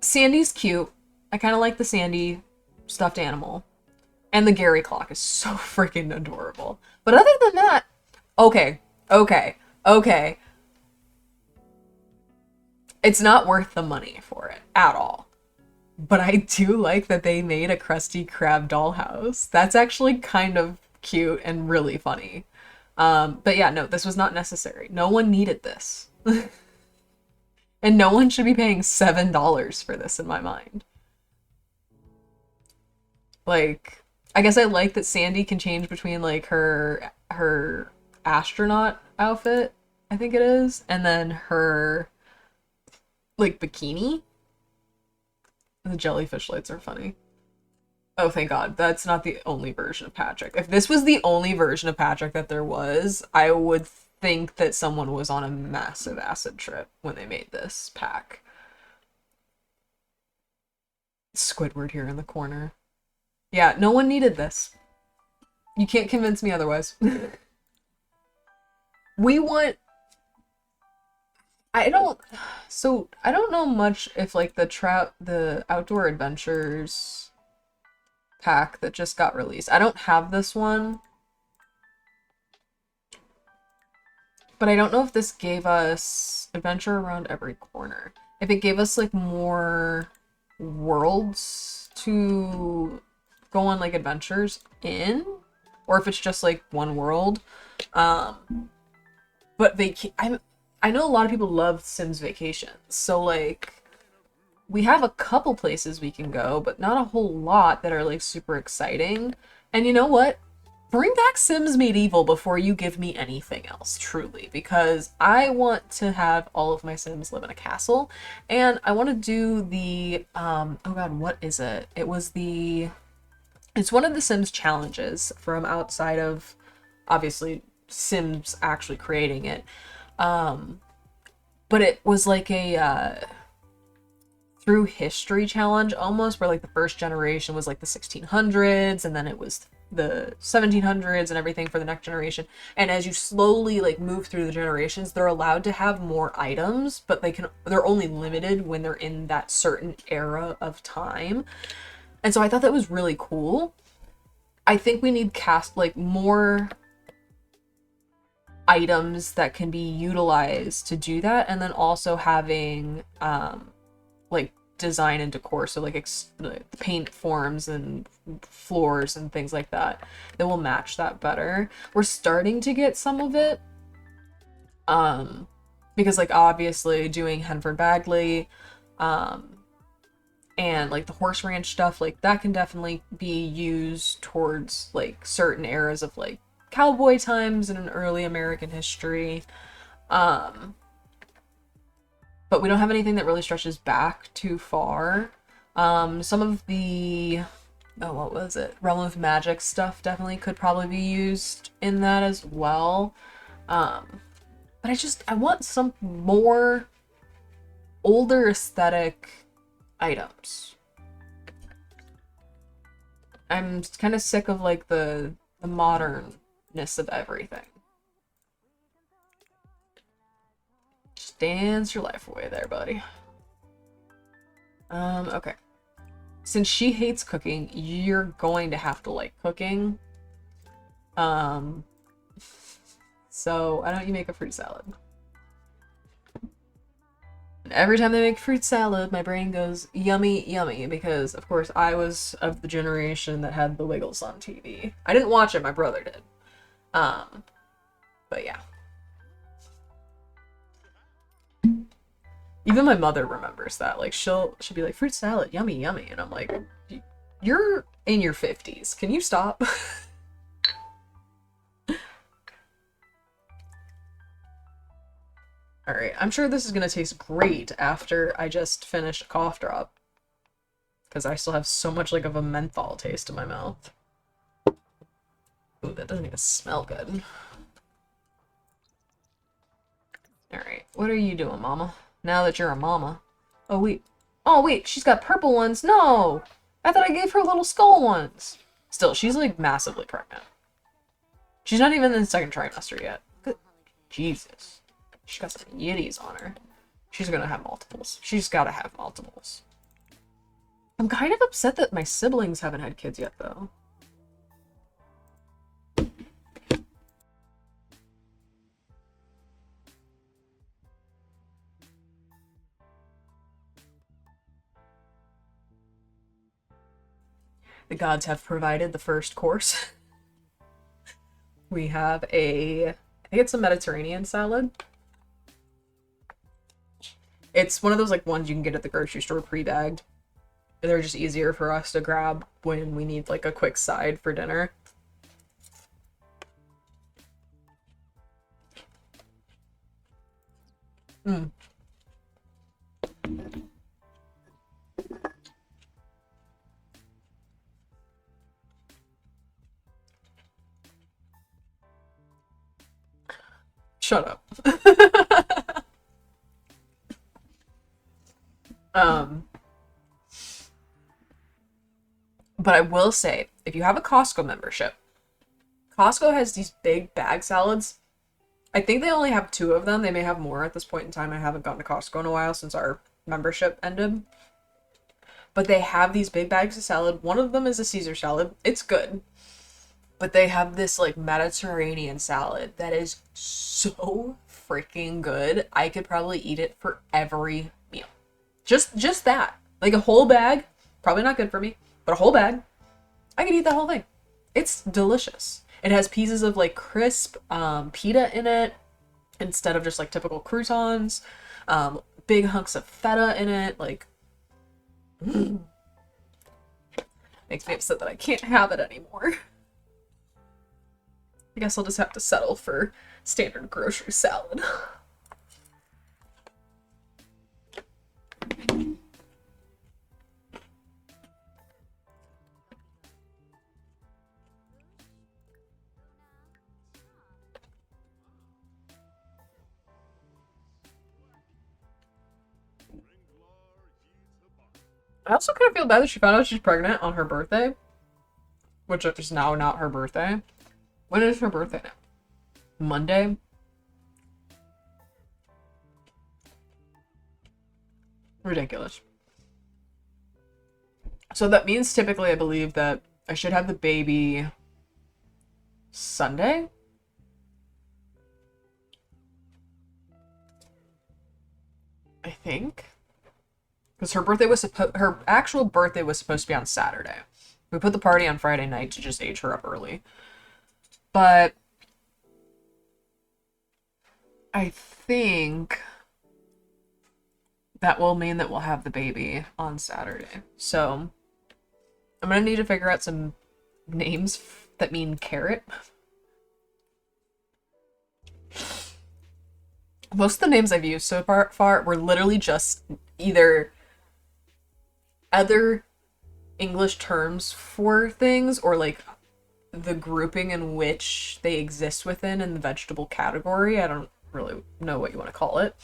Sandy's cute. I kind of like the Sandy stuffed animal. And the Gary clock is so freaking adorable. But other than that, okay. It's not worth the money for it at all. But I do like that they made a Krusty Krab dollhouse. That's actually kind of cute and really funny. But yeah, no, this was not necessary. No one needed this. And no one should be paying $7 for this in my mind. Like, I guess I like that Sandy can change between like her astronaut outfit, I think it is, and then her like bikini. The jellyfish lights are funny. Oh, thank God. That's not the only version of Patrick. If this was the only version of Patrick that there was, I would think that someone was on a massive acid trip when they made this pack. Squidward here in the corner. Yeah, no one needed this. You can't convince me otherwise. We want... I don't know much if like the Outdoor Adventures pack that just got released. I don't have this one. But I don't know if this gave us adventure around every corner. If it gave us like more worlds to go on like adventures in, or if it's just like one world. But I know a lot of people love Sims Vacations, so like we have a couple places we can go, but not a whole lot that are like super exciting. And you know what? Bring back Sims Medieval before you give me anything else, truly, because I want to have all of my Sims live in a castle, and I want to do the oh god, what is it? It's one of the Sims challenges from outside of obviously Sims actually creating it. But it was like a through history challenge almost, where like the first generation was like the 1600s, and then it was the 1700s and everything for the next generation. And as you slowly like move through the generations, they're allowed to have more items, but they're only limited when they're in that certain era of time. And so I thought that was really cool. I think we need like more items that can be utilized to do that, and then also having like design and decor, so like paint forms and floors and things like that will match that better. We're starting to get some of it because like obviously doing Henford Bagley and like the horse ranch stuff, like that can definitely be used towards like certain eras of like cowboy times in an early American history. But we don't have anything that really stretches back too far. Some of the, oh, what was it? Realm of Magic stuff definitely could probably be used in that as well. But I want some more older aesthetic items. I'm kind of sick of like the modernness of everything. Just dance your life away there, buddy. Okay. Since she hates cooking, you're going to have to like cooking. So why don't you make a fruit salad? And every time they make fruit salad, my brain goes, yummy, yummy, because of course I was of the generation that had the Wiggles on TV. I didn't watch it, my brother did. But yeah. Even my mother remembers that. Like she'll be like, fruit salad, yummy, yummy. And I'm like, you're in your 50s. Can you stop? Alright, I'm sure this is gonna taste great after I just finish a cough drop. Because I still have so much like of a menthol taste in my mouth. Ooh, that doesn't even smell good. Alright, what are you doing, mama? Now that you're a mama. Oh, wait. Oh, wait, she's got purple ones. No! I thought I gave her little skull ones. Still, she's like massively pregnant. She's not even in the second trimester yet. Good. Jesus. She's got some yitties on her. She's gonna have multiples. She's gotta have multiples. I'm kind of upset that my siblings haven't had kids yet, though. The gods have provided the first course. We have I think it's a Mediterranean salad. It's one of those like ones you can get at the grocery store pre-bagged. They're just easier for us to grab when we need like a quick side for dinner. Mm. Shut up. But I will say, if you have a Costco membership, Costco has these big bag salads. I think they only have 2 of them. They may have more at this point in time. I haven't gone to Costco in a while since our membership ended. But they have these big bags of salad. One of them is a Caesar salad. It's good. But they have this like Mediterranean salad that is so freaking good. I could probably eat it for every meal. Just that. Like a whole bag. Probably not good for me, but a whole bag. I could eat the whole thing. It's delicious. It has pieces of like crisp pita in it instead of just like typical croutons. Big hunks of feta in it. Like, makes me upset that I can't have it anymore. I guess I'll just have to settle for standard grocery salad. I also kind of feel bad that she found out she's pregnant on her birthday, which is now not her birthday. When is her birthday now? Monday? Ridiculous. So that means typically I believe that I should have the baby Sunday? I think. Because her actual birthday was supposed to be on Saturday. We put the party on Friday night to just age her up early. But I think that will mean that we'll have the baby on Saturday. So I'm gonna need to figure out some names that mean carrot. Most of the names I've used so far were literally just either other English terms for things, or like the grouping in which they exist within in the vegetable category. I don't really know what you want to call it.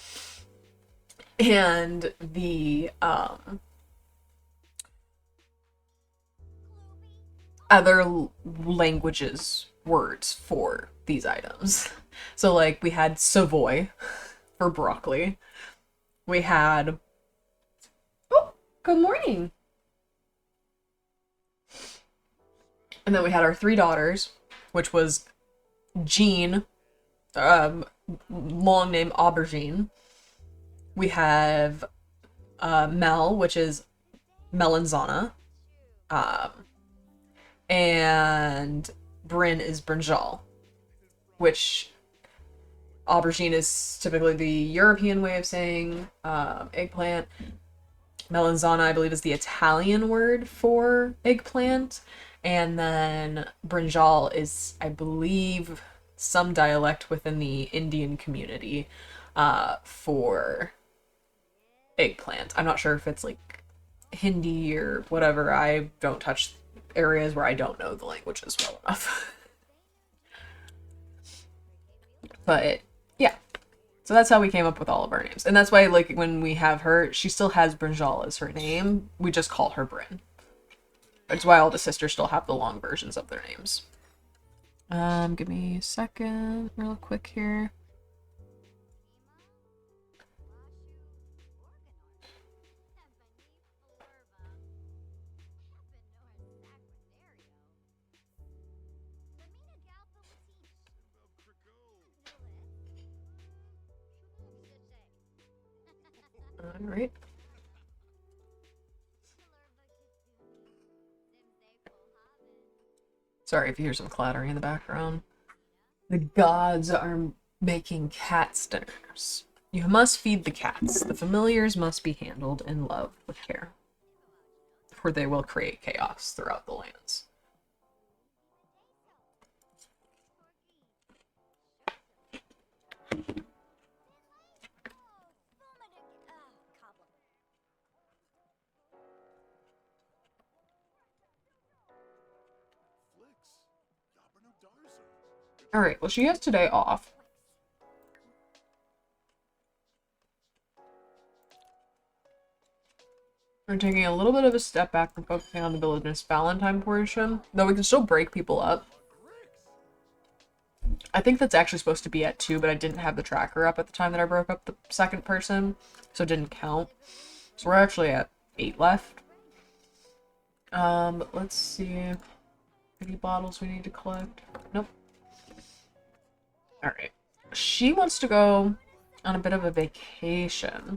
And the other languages words for these items. So like we had Savoy for broccoli. We had, oh, good morning. And then we had our three daughters, which was Jean, long name Aubergine. We have Mel, which is Melanzana. Um, and Bryn is Brinjal, which aubergine is typically the European way of saying eggplant. Melanzana, I believe, is the Italian word for eggplant. And then Brinjal is, I believe, some dialect within the Indian community for eggplant. I'm not sure if it's like Hindi or whatever. I don't touch areas where I don't know the languages well enough. But yeah, so that's how we came up with all of our names. And that's why, like, when we have her, she still has Brinjal as her name. We just call her Bryn. That's why all the sisters still have the long versions of their names. Give me a second, real quick here. All right. Sorry if you hear some clattering in the background. The gods are making cats dinners. You must feed the cats. The familiars must be handled and loved with care, for they will create chaos throughout the lands. Alright, well, she has today off. We're taking a little bit of a step back from focusing on the villainous Valentine portion, though we can still break people up. I think that's actually supposed to be at 2, but I didn't have the tracker up at the time that I broke up the second person, so it didn't count. So we're actually at 8 left. Let's see. Any bottles we need to collect? Nope. Alright. She wants to go on a bit of a vacation.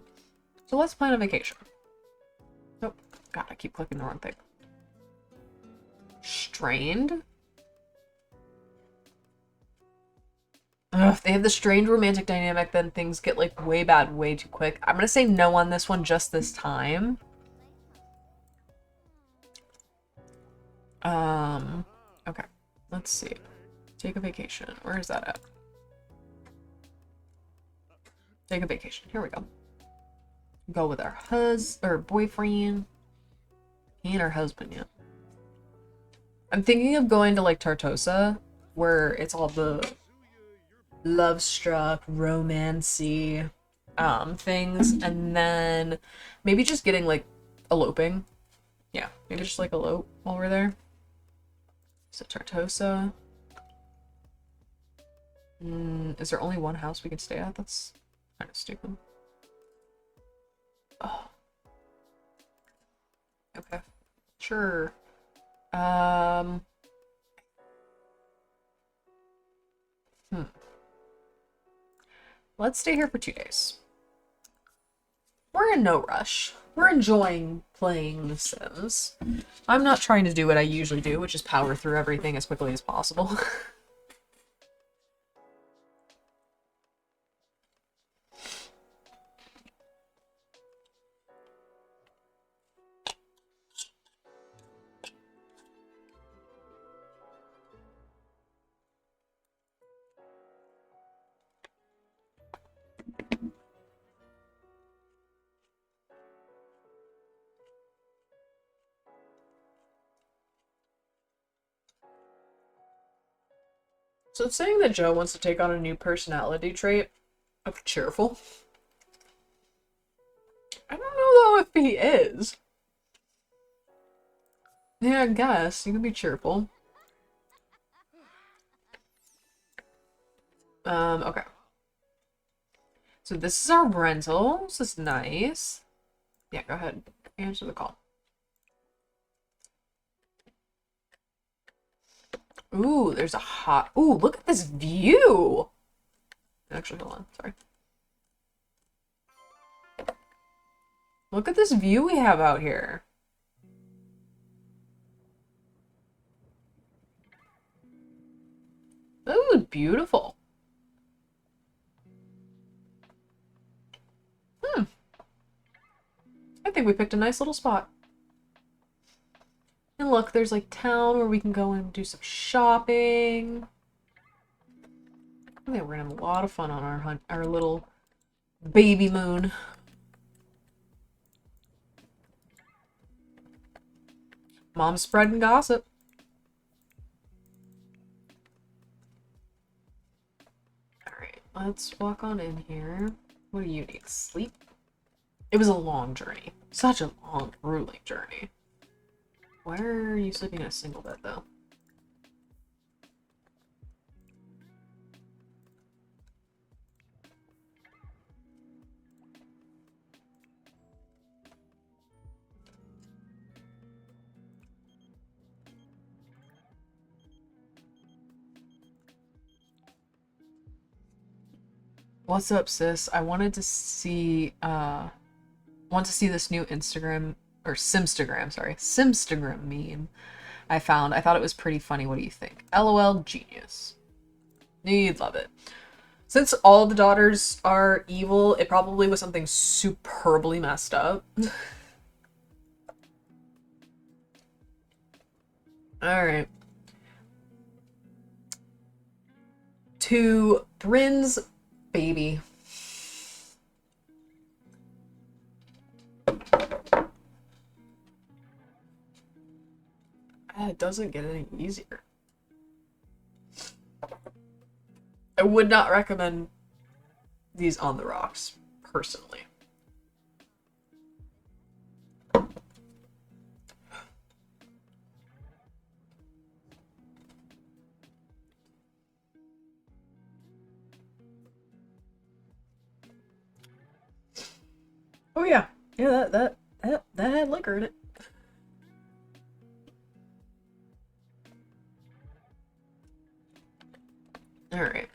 So let's plan a vacation. Nope. God, I keep clicking the wrong thing. Strained? Ugh, if they have the strained romantic dynamic, then things get, like, way bad way too quick. I'm gonna say no on this one just this time. Okay. Let's see. Take a vacation. Where is that at? Take a vacation. Here we go. Go with our boyfriend. He and her husband, yeah. I'm thinking of going to, like, Tartosa, where it's all the love-struck, romancy things, and then maybe just getting, like, eloping. Yeah, maybe just, like, elope while we're there. So Tartosa. Is there only one house we can stay at? That's kind of stupid. Oh. Okay. Sure. Let's stay here for 2 days. We're in no rush. We're enjoying playing The Sims. I'm not trying to do what I usually do, which is power through everything as quickly as possible. So it's saying that Joe wants to take on a new personality trait of cheerful. I don't know though if he is. Yeah, I guess. You can be cheerful. Okay. So this is our rental. This is nice. Yeah, go ahead. Answer the call. Ooh, there's a hot... Ooh, look at this view! Actually, hold on. Sorry. Look at this view we have out here. Ooh, beautiful. I think we picked a nice little spot. And look, there's like town where we can go and do some shopping. I think we're gonna have a lot of fun on our hunt, our little baby moon. Mom's spreading gossip. Alright, let's walk on in here. What do you need? Sleep? It was a long journey. Such a long, grueling journey. Why are you sleeping in a single bed, though? What's up, sis? I wanted to see, this new Instagram, or Simstagram, sorry. Simstagram meme I found. I thought it was pretty funny. What do you think? LOL, genius. You'd love it. Since all the daughters are evil, it probably was something superbly messed up. Alright. To Bryn's baby. It doesn't get any easier. I would not recommend these on the rocks, personally. Oh yeah, yeah, that had liquor in it. All right.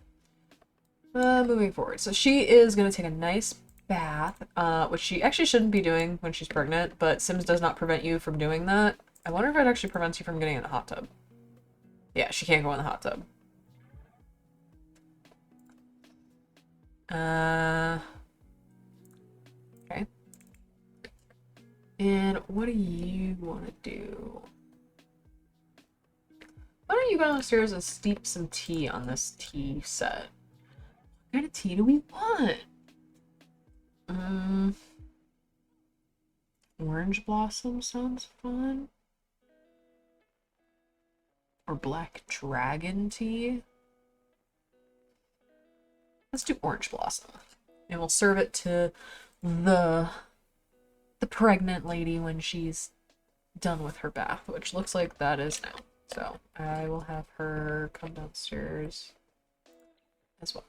Moving forward. So she is gonna take a nice bath, which she actually shouldn't be doing when she's pregnant, but Sims does not prevent you from doing that. I wonder if it actually prevents you from getting in the hot tub. Yeah, she can't go in the hot tub. Okay. And what do you want to do? Why don't you go downstairs and steep some tea on this tea set? What kind of tea do we want? Orange blossom sounds fun. Or black dragon tea. Let's do orange blossom. And we'll serve it to the pregnant lady when she's done with her bath, which looks like that is now. So I will have her come downstairs as well.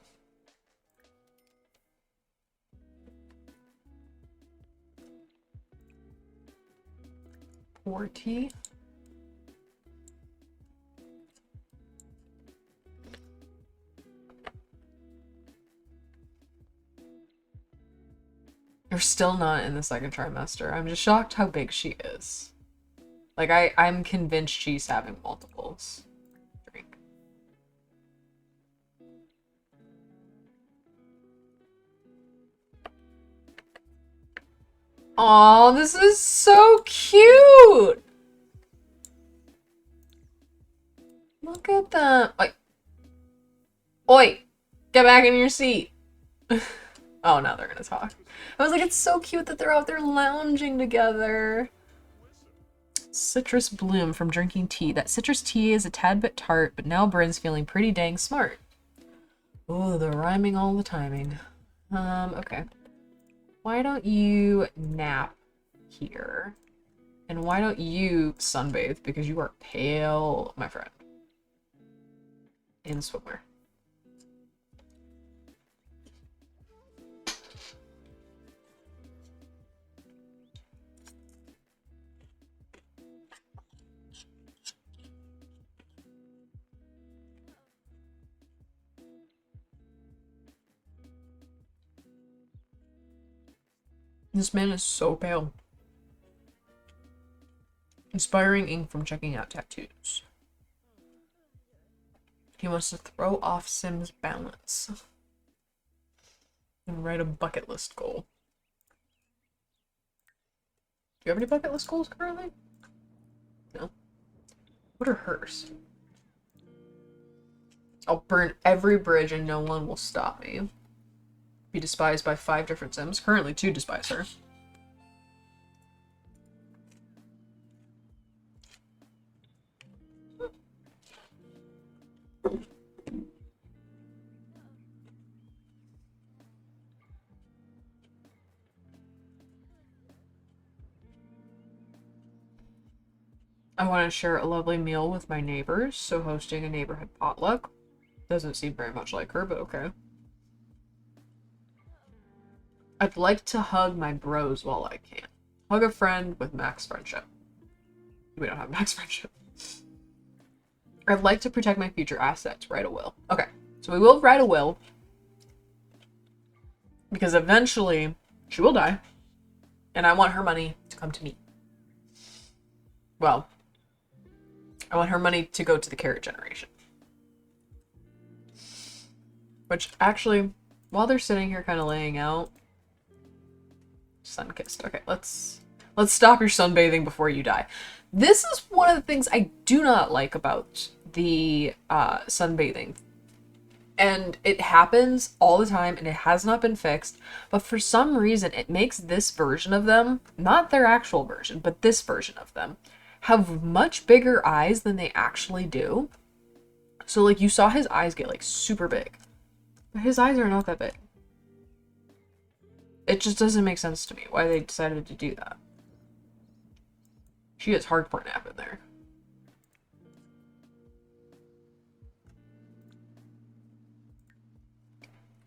Pour tea. You're still not in the second trimester. I'm just shocked how big she is. Like, I'm convinced she's having multiples. Drink. Aw, this is so cute! Look at that. Like, oi! Get back in your seat! Oh, now they're gonna talk. I was like, it's so cute that they're out there lounging together. Citrus bloom from drinking tea. That citrus tea is a tad bit tart, but now Bryn's feeling pretty dang smart. Oh, the rhyming all the timing. Okay. Why don't you nap here? And why don't you sunbathe? Because you are pale, my friend. In swimwear. This man is so pale. Inspiring ink from checking out tattoos. He wants to throw off Sim's balance. And write a bucket list goal. Do you have any bucket list goals currently? No. What are hers? I'll burn every bridge and no one will stop me. Be despised by 5 different Sims. Currently 2 despise her. I want to share a lovely meal with my neighbors, so hosting a neighborhood potluck. Doesn't seem very much like her, but okay. I'd like to hug my bros while I can. Hug a friend with max friendship. We don't have max friendship. I'd like to protect my future assets. Write a will. Okay, so we will write a will. Because eventually she will die. And I want her money to come to me. Well, I want her money to go to the carrot generation. Which actually, while they're sitting here kind of laying out, sun-kissed. Okay, let's stop your sunbathing before you die. This is one of the things I do not like about the sunbathing. And it happens all the time and it has not been fixed. But for some reason, it makes this version of them, not their actual version, but this version of them, have much bigger eyes than they actually do. So like you saw his eyes get like super big. But his eyes are not that big. It just doesn't make sense to me why they decided to do that. She has hardcore nap in there.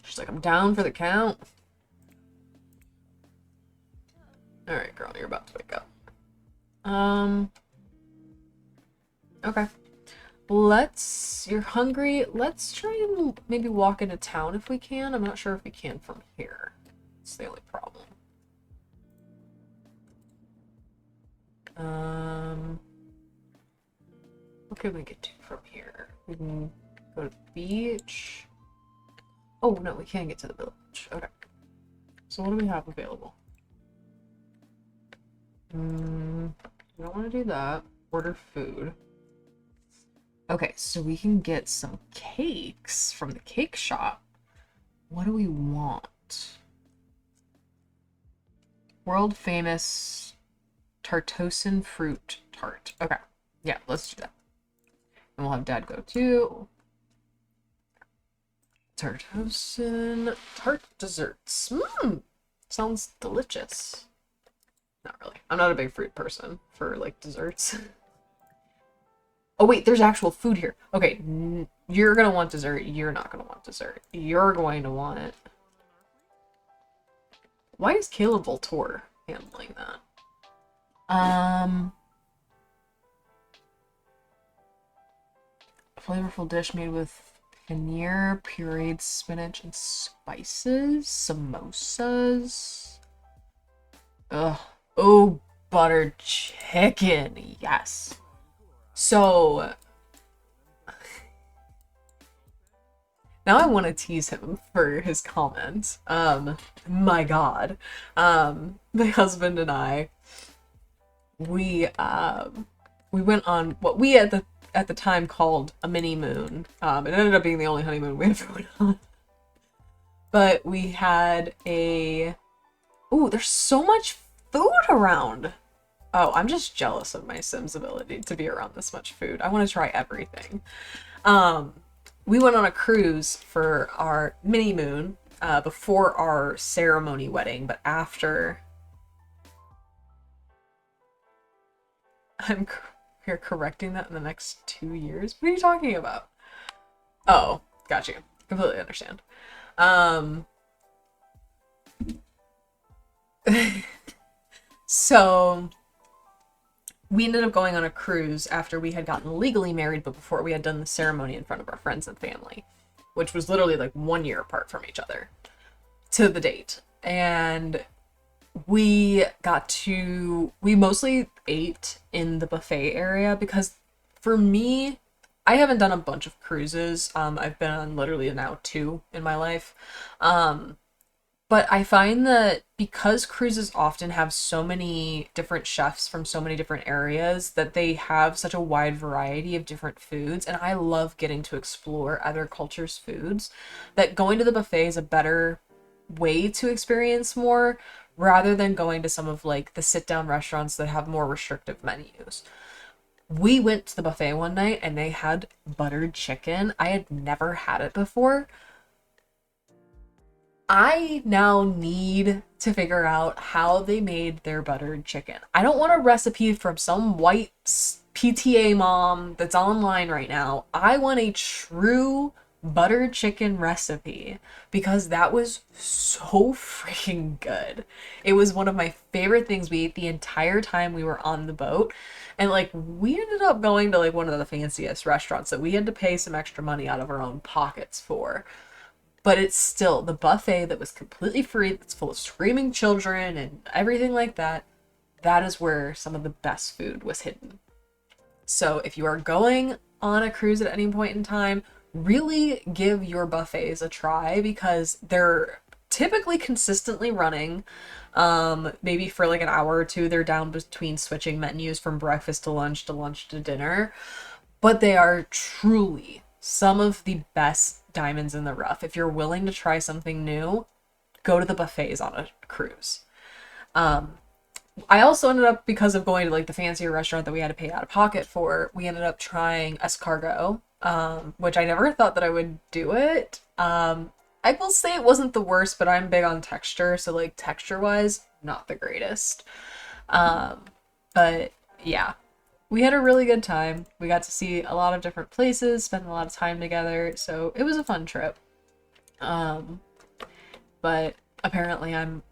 She's like, I'm down for the count. Alright, girl, you're about to wake up. Okay. You're hungry. Let's try and maybe walk into town if we can. I'm not sure if we can from here. It's the only problem. What can we get to from here? We can go to the beach. Oh, no, we can't get to the village. Okay. So what do we have available? We don't want to do that. Order food. Okay, so we can get some cakes from the cake shop. What do we want? World famous Tartosan fruit tart. Okay. Yeah, let's do that. And we'll have Dad go too. Tartosan tart desserts. Sounds delicious. Not really. I'm not a big fruit person for like desserts. Oh wait, there's actual food here. Okay, you're gonna want dessert. You're not gonna want dessert. You're going to want it. Why is Caleb Voltor handling that? Flavorful dish made with paneer, pureed spinach, and spices. Samosas. Ugh. Oh, buttered chicken. Yes. So now I want to tease him for his comment. My God. My husband and I, we went on what we at the time called a mini moon. It ended up being the only honeymoon we ever went on. But we had a... Ooh, there's so much food around. Oh, I'm just jealous of my Sims' ability to be around this much food. I want to try everything. Um, we went on a cruise for our mini moon before our ceremony wedding, but after. I'm You're correcting that in the next 2 years? What are you talking about? Oh, got you. Completely understand. Um, so we ended up going on a cruise after we had gotten legally married, but before we had done the ceremony in front of our friends and family, which was literally like 1 year apart from each other to the date. And we mostly ate in the buffet area because for me, I haven't done a bunch of cruises. I've been on literally now two in my life. Um, but I find that because cruises often have so many different chefs from so many different areas, that they have such a wide variety of different foods, and I love getting to explore other cultures' foods, that going to the buffet is a better way to experience more rather than going to some of like the sit down restaurants that have more restrictive menus. We went to the buffet one night and they had buttered chicken. I had never had it before. I now need to figure out how they made their buttered chicken. I don't want a recipe from some white PTA mom that's online right now. I want a true buttered chicken recipe because that was so freaking good. It was one of my favorite things we ate the entire time we were on the boat. And like we ended up going to like one of the fanciest restaurants that we had to pay some extra money out of our own pockets for, but it's still the buffet that was completely free, that's full of screaming children and everything like that. That is where some of the best food was hidden. So if you are going on a cruise at any point in time, really give your buffets a try because they're typically consistently running. Maybe for like an hour or two, they're down between switching menus from breakfast to lunch to dinner, but they are truly some of the best diamonds in the rough. If you're willing to try something new, go to the buffets on a cruise. Um, I also ended up, because of going to like the fancier restaurant that we had to pay out of pocket for, we ended up trying escargot, which I never thought that I would do it. I will say it wasn't the worst, but I'm big on texture, so like texture wise, not the greatest. Um, but yeah, we had a really good time. We got to see a lot of different places, spend a lot of time together, so it was a fun trip. Um, but apparently I'm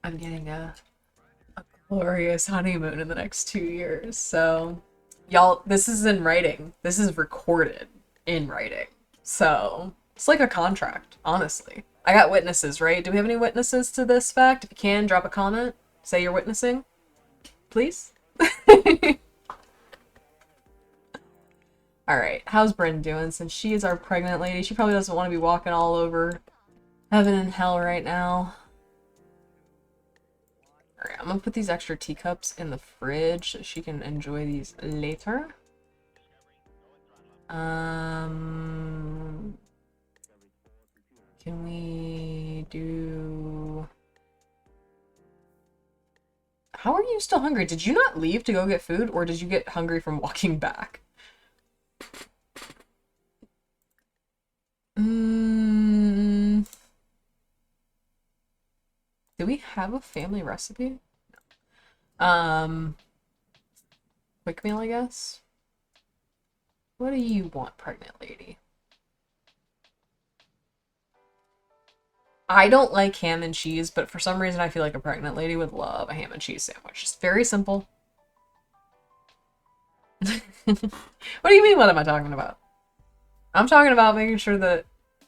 getting a glorious honeymoon in the next 2 years. So y'all, this is in writing. This is recorded in writing. So it's like a contract, honestly. I got witnesses, right? Do we have any witnesses to this fact? If you can, drop a comment. Say you're witnessing, please. All right, how's Bryn doing? Since she is our pregnant lady, she probably doesn't want to be walking all over heaven and hell right now. All right, I'm gonna put these extra teacups in the fridge so she can enjoy these later. Can we do... How are you still hungry? Did you not leave to go get food, or did you get hungry from walking back? Do we have a family recipe? Quick meal, I guess. What do you want, pregnant lady? I don't like ham and cheese, but for some reason I feel like a pregnant lady would love a ham and cheese sandwich. It's very simple. What do you mean, what am I talking about? I'm talking about making sure that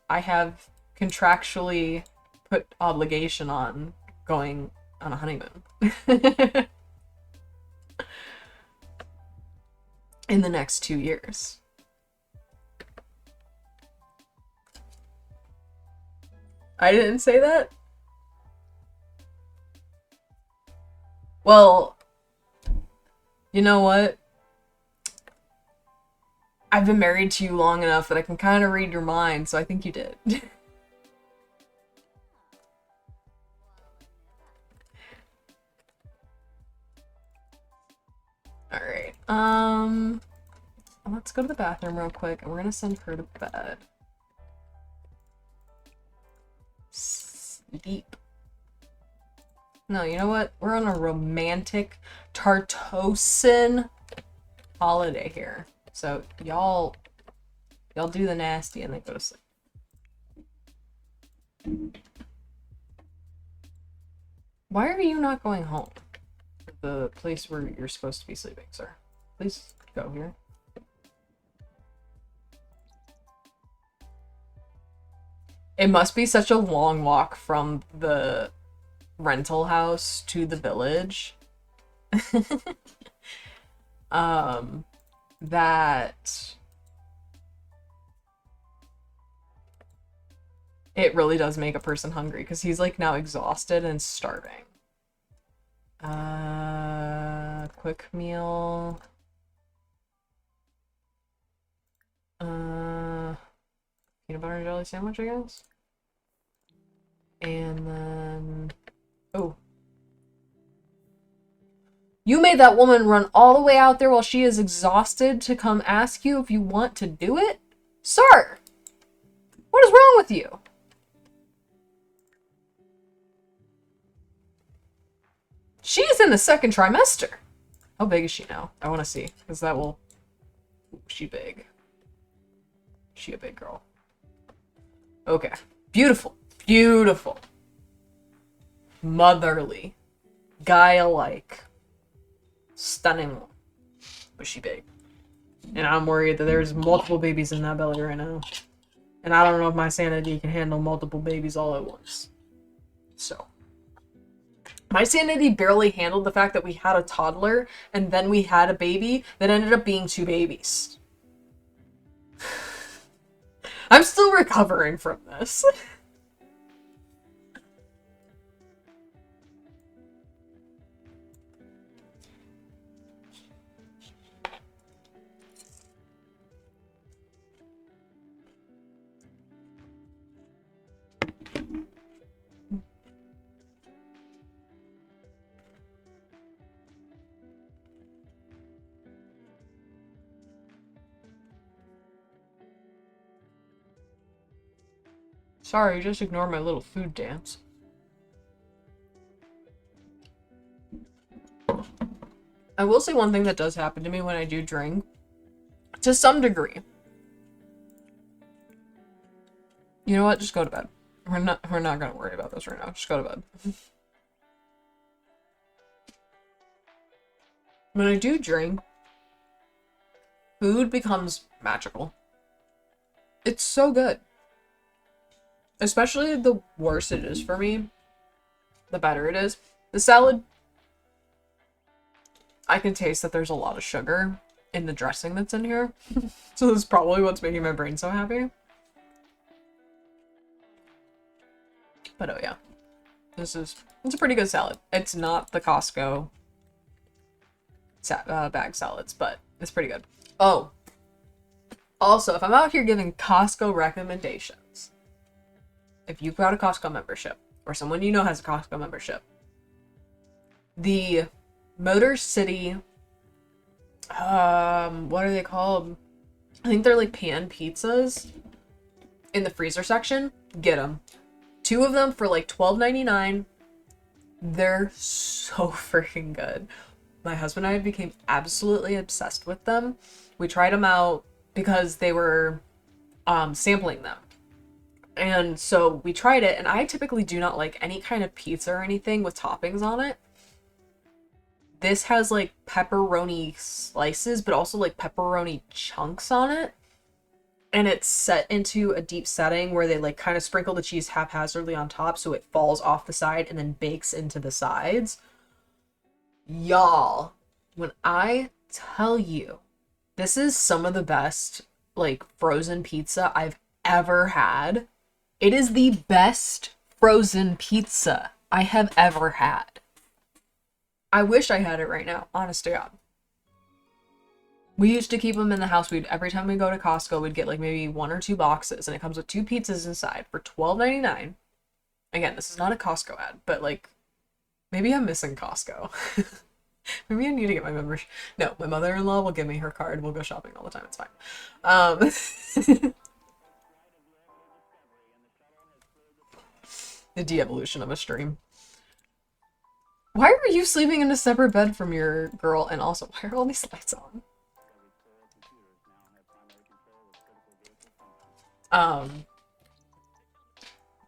I have contractually put obligation on going on a honeymoon. In the next 2 years. I didn't say that? Well, you know what? I've been married to you long enough that I can kind of read your mind, so I think you did. Um, let's go to the bathroom real quick, and we're gonna send her to bed. Sleep. No, you know what? We're on a romantic Tartosan holiday here. So y'all do the nasty and then go to sleep. Why are you not going home? The place where you're supposed to be sleeping, sir. Please go here. It must be such a long walk from the rental house to the village. That it really does make a person hungry because he's like now exhausted and starving. Quick meal. Peanut butter and jelly sandwich, I guess. And then, oh. You made that woman run all the way out there while she is exhausted to come ask you if you want to do it? Sir! What is wrong with you? She is in the second trimester. How big is she now? I want to see, because that will... Ooh, she big. She a big girl. Okay. Beautiful. Beautiful. Motherly. Gaia-like. Stunning. But she big. And I'm worried that there's multiple babies in that belly right now. And I don't know if my sanity can handle multiple babies all at once. So. My sanity barely handled the fact that we had a toddler and then we had a baby that ended up being 2 babies. I'm still recovering from this. Sorry, just ignore my little food dance. I will say one thing that does happen to me when I do drink, to some degree. You know what? Just go to bed. We're not gonna worry about this right now. Just go to bed. When I do drink, food becomes magical. It's so good. Especially the worse it is for me, the better it is. The salad, I can taste that there's a lot of sugar in the dressing that's in here. So that's probably what's making my brain so happy. But oh yeah, it's a pretty good salad. It's not the Costco bag salads, but it's pretty good. Oh, also, if I'm out here giving Costco recommendations, if you've got a Costco membership, or someone you know has a Costco membership, the Motor City, what are they called? I think they're like pan pizzas in the freezer section. Get them. 2 of them for like $12.99. They're so freaking good. My husband and I became absolutely obsessed with them. We tried them out because they were sampling them. And so we tried it, and I typically do not like any kind of pizza or anything with toppings on it. This has like pepperoni slices, but also like pepperoni chunks on it. And it's set into a deep setting where they like kind of sprinkle the cheese haphazardly on top so it falls off the side and then bakes into the sides. Y'all, when I tell you, this is some of the best like frozen pizza I've ever had. It is the best frozen pizza I have ever had. I wish I had it right now, honest to God. We used to keep them in the house. Every time we go to Costco, we'd get like maybe 1 or 2 boxes, and it comes with 2 pizzas inside for $12.99. Again, this is not a Costco ad, but like, maybe I'm missing Costco. Maybe I need to get my membership. No, my mother-in-law will give me her card. We'll go shopping all the time. It's fine. The de-evolution of a stream. Why are you sleeping in a separate bed from your girl? And also, why are all these lights on?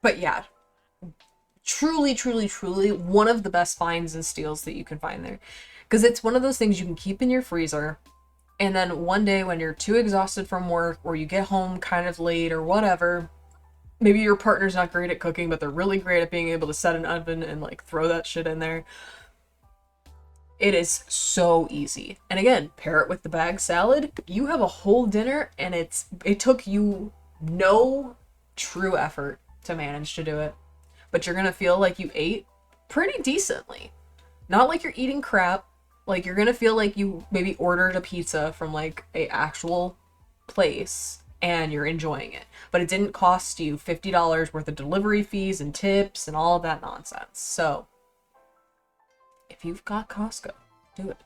But yeah, truly, truly, truly one of the best finds and steals that you can find there. Because it's one of those things you can keep in your freezer, and then one day when you're too exhausted from work, or you get home kind of late or whatever, maybe your partner's not great at cooking, but they're really great at being able to set an oven and like throw that shit in there. It is so easy. And again, pair it with the bag salad. You have a whole dinner, and it took you no true effort to manage to do it. But you're gonna feel like you ate pretty decently. Not like you're eating crap. Like, you're gonna feel like you maybe ordered a pizza from like a actual place and you're enjoying it. But it didn't cost you $50 worth of delivery fees and tips and all of that nonsense. So if you've got Costco, do it.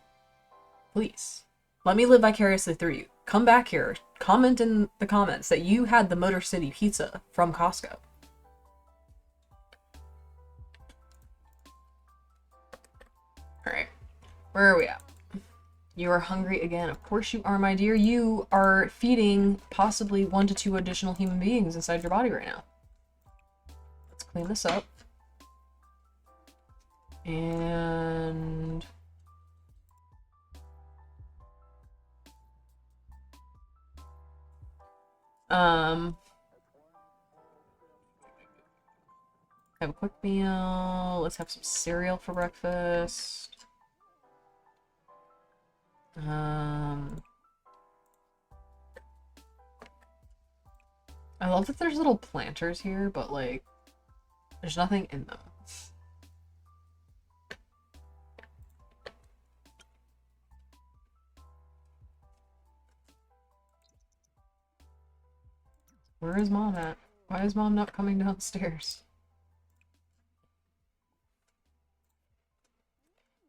Please. Let me live vicariously through you. Come back here. Comment in the comments that you had the Motor City pizza from Costco. Alright. Where are we at? You are hungry again. Of course you are, my dear. You are feeding possibly 1 to 2 additional human beings inside your body right now. Let's clean this up. And have a quick meal. Let's have some cereal for breakfast. I love that there's little planters here, but like there's nothing in them. Where is Mom at? Why is Mom not coming downstairs?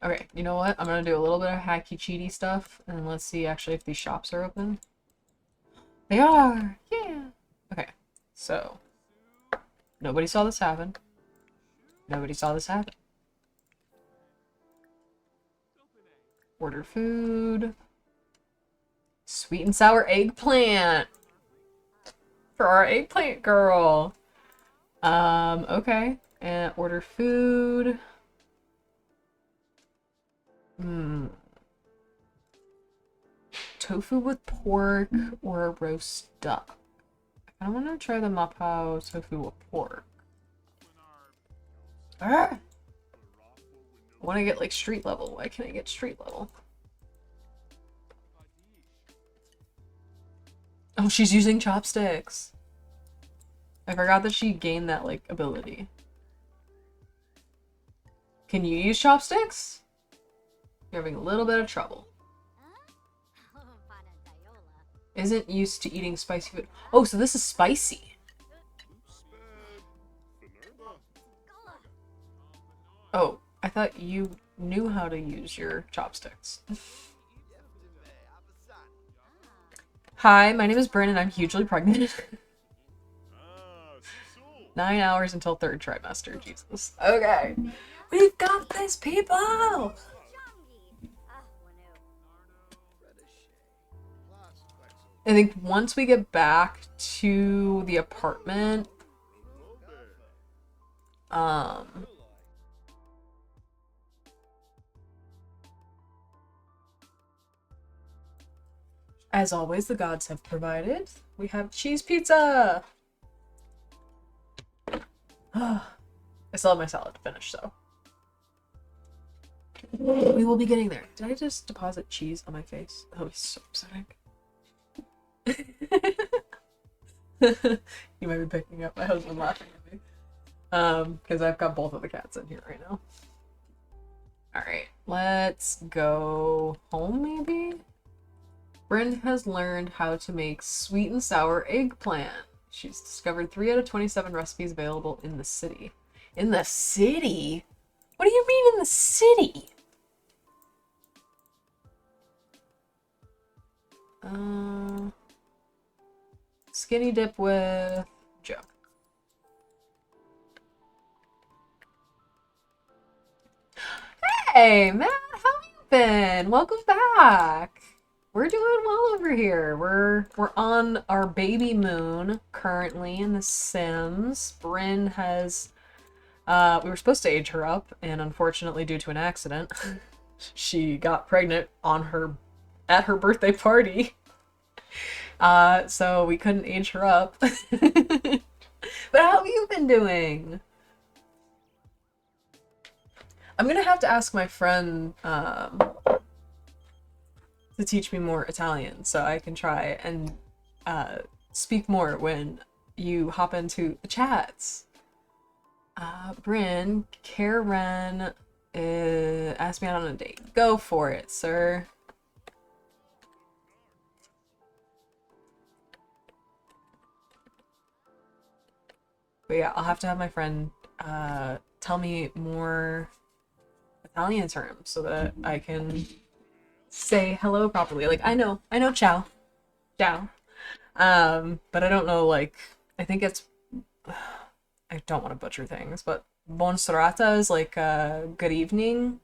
Okay, you know what? I'm gonna do a little bit of hacky cheaty stuff, and let's see actually if these shops are open. They are! Yeah! Okay, so nobody saw this happen. Nobody saw this happen. Order food. Sweet and sour eggplant! For our eggplant girl! Okay. And order food. Tofu with pork or a roast duck. I want to try the mapo tofu with pork. Ah! I want to get like street level. Why can't I get street level? Oh, she's using chopsticks. I forgot that she gained that like ability. Can you use chopsticks? You're having a little bit of trouble. Isn't used to eating spicy food. Oh, so this is spicy. Oh, I thought you knew how to use your chopsticks. Hi, my name is Bryn and I'm hugely pregnant. 9 hours until 3rd trimester, Jesus. Okay. We've got this, people! I think once we get back to the apartment, as always, the gods have provided. We have cheese pizza! I still have my salad to finish, so. We will be getting there. Did I just deposit cheese on my face? That was so upsetting. You might be picking up my husband laughing at me. Because I've got both of the cats in here right now. Alright, let's go home maybe? Bryn has learned how to make sweet and sour eggplant. She's discovered 3 out of 27 recipes available in the city. In the city? What do you mean in the city? Skinny dip with Joe. Hey, Matt, how have you been? Welcome back. We're doing well over here. We're on our baby moon currently in The Sims. Bryn has we were supposed to age her up, and unfortunately, due to an accident, she got pregnant at her birthday party. So we couldn't age her up. But how have you been doing? I'm gonna have to ask my friend to teach me more Italian so I can try and speak more when you hop into the chats. Bryn, Karen asked me out on a date. Go for it, sir. But yeah, I'll have to have my friend tell me more Italian terms so that I can say hello properly. Like I know ciao. Ciao. But I don't know, like, I think it's I don't want to butcher things, but buon serata is like good evening.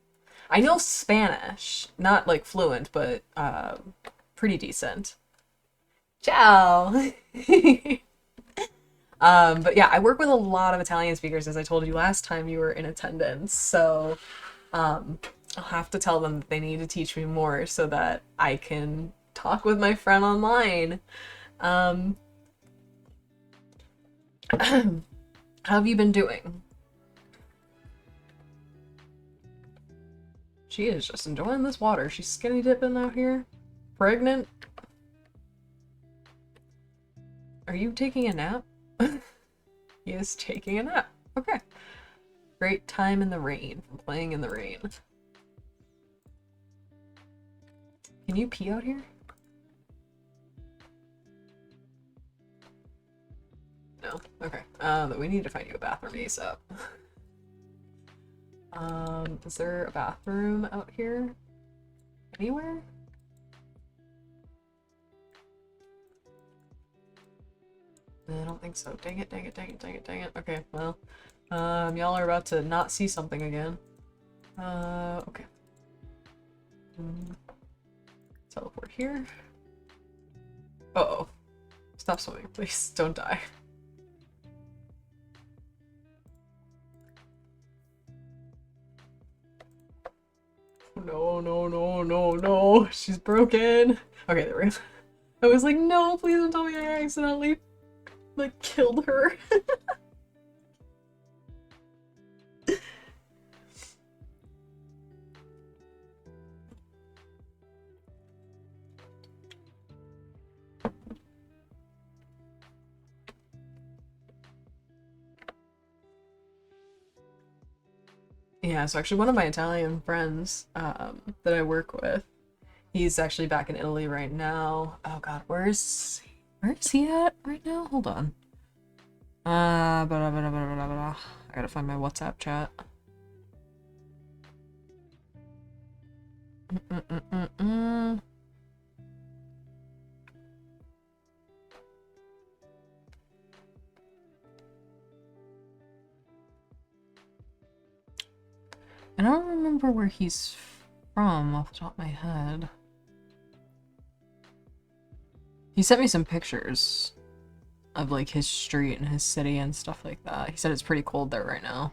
I know Spanish, not like fluent, but pretty decent. Ciao. But yeah, I work with a lot of Italian speakers, as I told you last time you were in attendance. So I'll have to tell them that they need to teach me more so that I can talk with my friend online. How have you been doing? She is just enjoying this water. She's skinny dipping out here. Pregnant. Are you taking a nap? He is taking a nap. Okay. Great time in the rain. From playing in the rain. Can you pee out here? No. Okay. But we need to find you a bathroom ASAP. Is there a bathroom out here? Anywhere? I don't think so. Dang it, dang it, dang it, dang it, dang it. Okay, well, y'all are about to not see something again. Okay. Teleport here. Uh-oh. Stop swimming, please. Don't die. No, no, no, no, no. She's broken. Okay, there we go. I was like, no, please don't tell me I accidentally, like, killed her. Yeah, so actually one of my Italian friends that I work with, he's actually back in Italy right now. Oh god, where is he at right now? Hold on. I gotta find my WhatsApp chat. I don't remember where he's from off the top of my head. He sent me some pictures of like his street and his city and stuff like that. He said it's pretty cold there right now.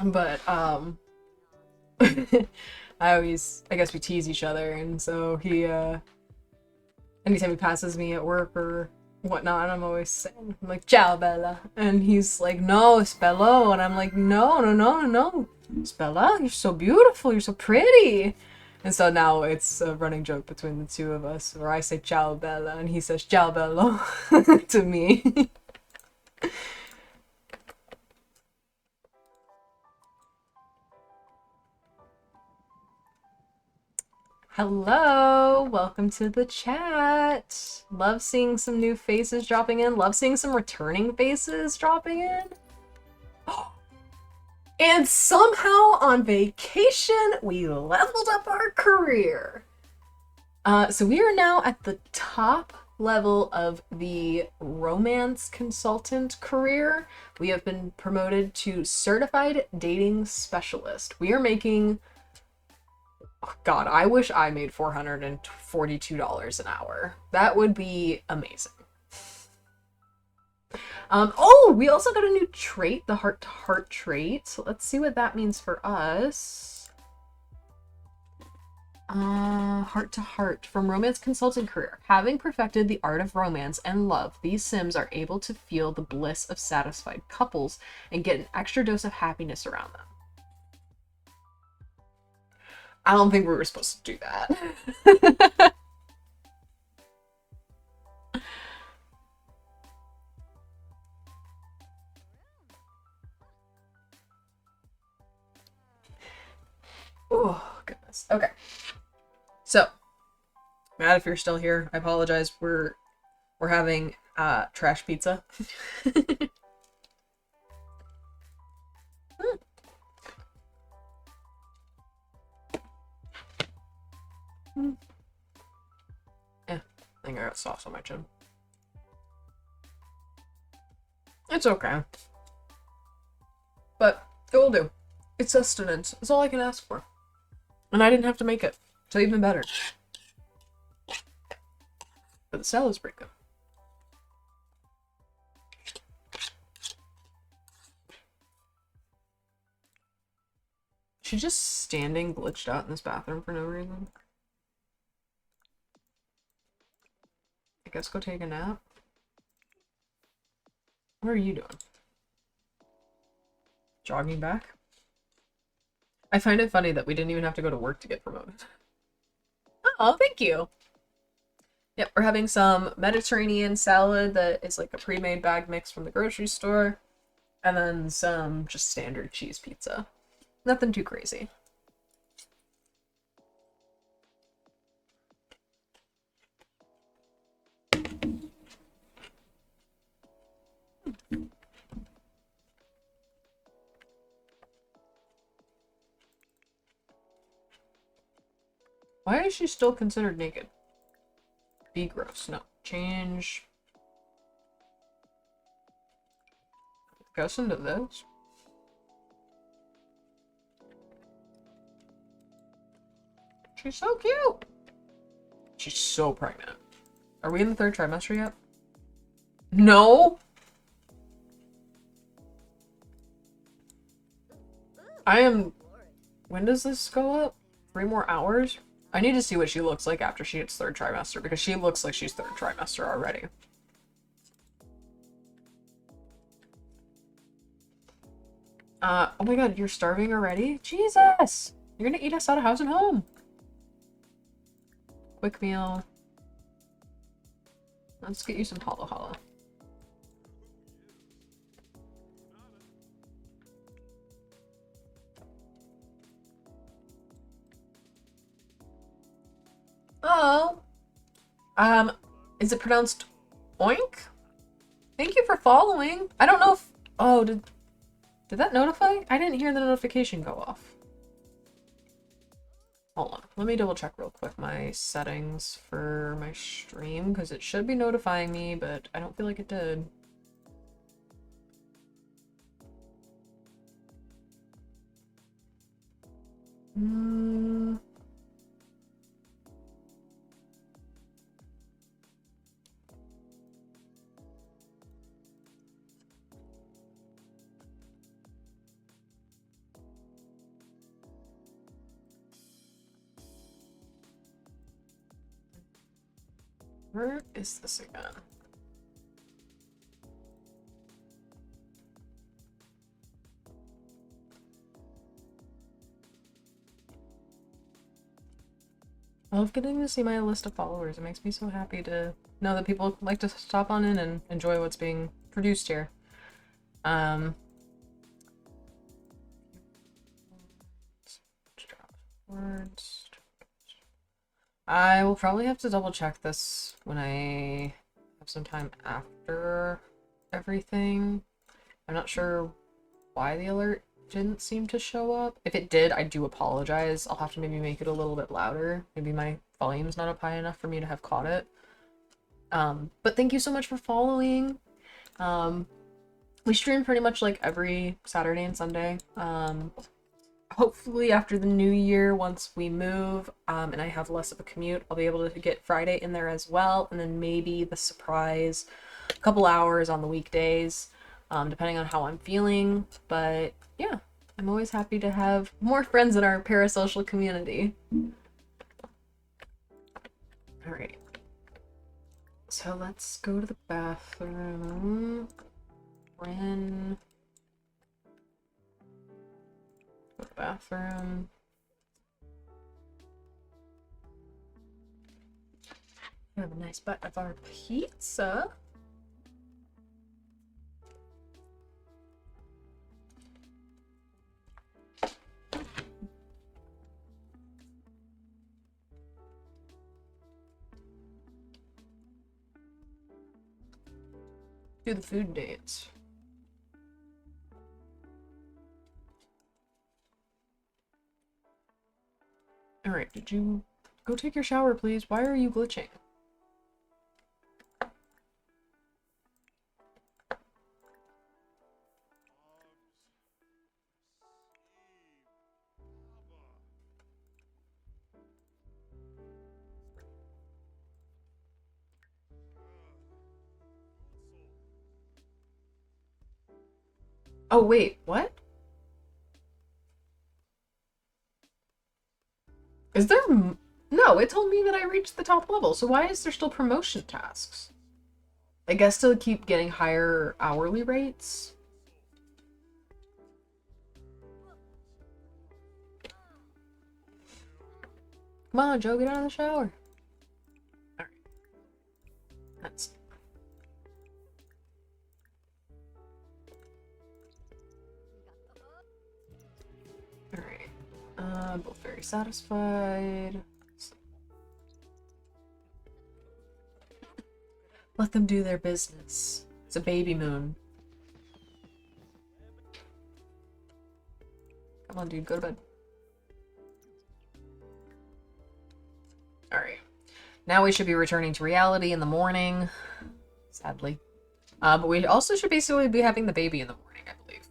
But I guess we tease each other, and so he anytime he passes me at work or whatnot, I'm always saying, I'm like, ciao Bella, and he's like, no, it's Bello, and I'm like, no, no, no, no, no, it's Bella, you're so beautiful, you're so pretty. And so now it's a running joke between the two of us, where I say ciao Bella and he says ciao Bello to me. Hello, welcome to the chat. Love seeing some new faces dropping in. Love seeing some returning faces dropping in. And somehow on vacation, we leveled up our career. So we are now at the top level of the romance consultant career. We have been promoted to certified dating specialist. We are making, oh God, I wish I made $442 an hour. That would be amazing. Oh, we also got a new trait, the heart-to-heart trait. So let's see what that means for us. Heart to heart from romance consultant career. Having perfected the art of romance and love, these Sims are able to feel the bliss of satisfied couples and get an extra dose of happiness around them. I don't think we were supposed to do that. Oh, goodness. Okay. So, Matt, if you're still here, I apologize. We're having trash pizza. I think I got sauce on my chin. It's okay. But it will do. It's sustenance. It's all I can ask for. And I didn't have to make it. So even better. But the salad's pretty good. She's just standing glitched out in this bathroom for no reason. I guess go take a nap. What are you doing? Jogging back? I find it funny that we didn't even have to go to work to get promoted. Oh, thank you. Yep, we're having some Mediterranean salad that is like a pre-made bag mix from the grocery store. And then some just standard cheese pizza. Nothing too crazy. Why is she still considered naked? Be gross. No. Change. Goes into this. She's so cute. She's so pregnant. Are we in the 3rd trimester yet? No. I am... When does this go up? 3 more hours? I need to see what she looks like after she hits 3rd trimester, because she looks like she's 3rd trimester already. Oh my god, you're starving already? Jesus! You're gonna eat us out of house and home! Quick meal. Let's get you some halo halo. Oh. Is it pronounced oink? Thank you for following. I don't know if... Oh, did that notify? I didn't hear the notification go off. Hold on. Let me double check real quick my settings for my stream, because it should be notifying me, but I don't feel like it did. Where is this again? I love getting to see my list of followers. It makes me so happy to know that people like to stop on in and enjoy what's being produced here. Words. I will probably have to double check this when I have some time after everything. I'm not sure why the alert didn't seem to show up. If it did, I do apologize. I'll have to maybe make it a little bit louder. Maybe my volume's not up high enough for me to have caught it. But thank you so much for following. We stream pretty much like every Saturday and Sunday. Hopefully after the new year, once we move, and I have less of a commute, I'll be able to get Friday in there as well, and then maybe the surprise a couple hours on the weekdays, depending on how I'm feeling. But yeah, I'm always happy to have more friends in our parasocial community. All right. So let's go to the bathroom. Ren. Go to the bathroom. Have a nice bite of our pizza. Do the food dates. Alright, did you go take your shower, please? Why are you glitching? Oh, wait, what? Is there... No, it told me that I reached the top level, so why is there still promotion tasks? I guess to keep getting higher hourly rates? Come on, Joe, get out of the shower. Alright. That's... Alright. Both very satisfied. Let them do their business. It's a baby moon. Come on, dude, go to bed. Alright. Now we should be returning to reality in the morning. Sadly. But we also should basically be having the baby in the morning, I believe.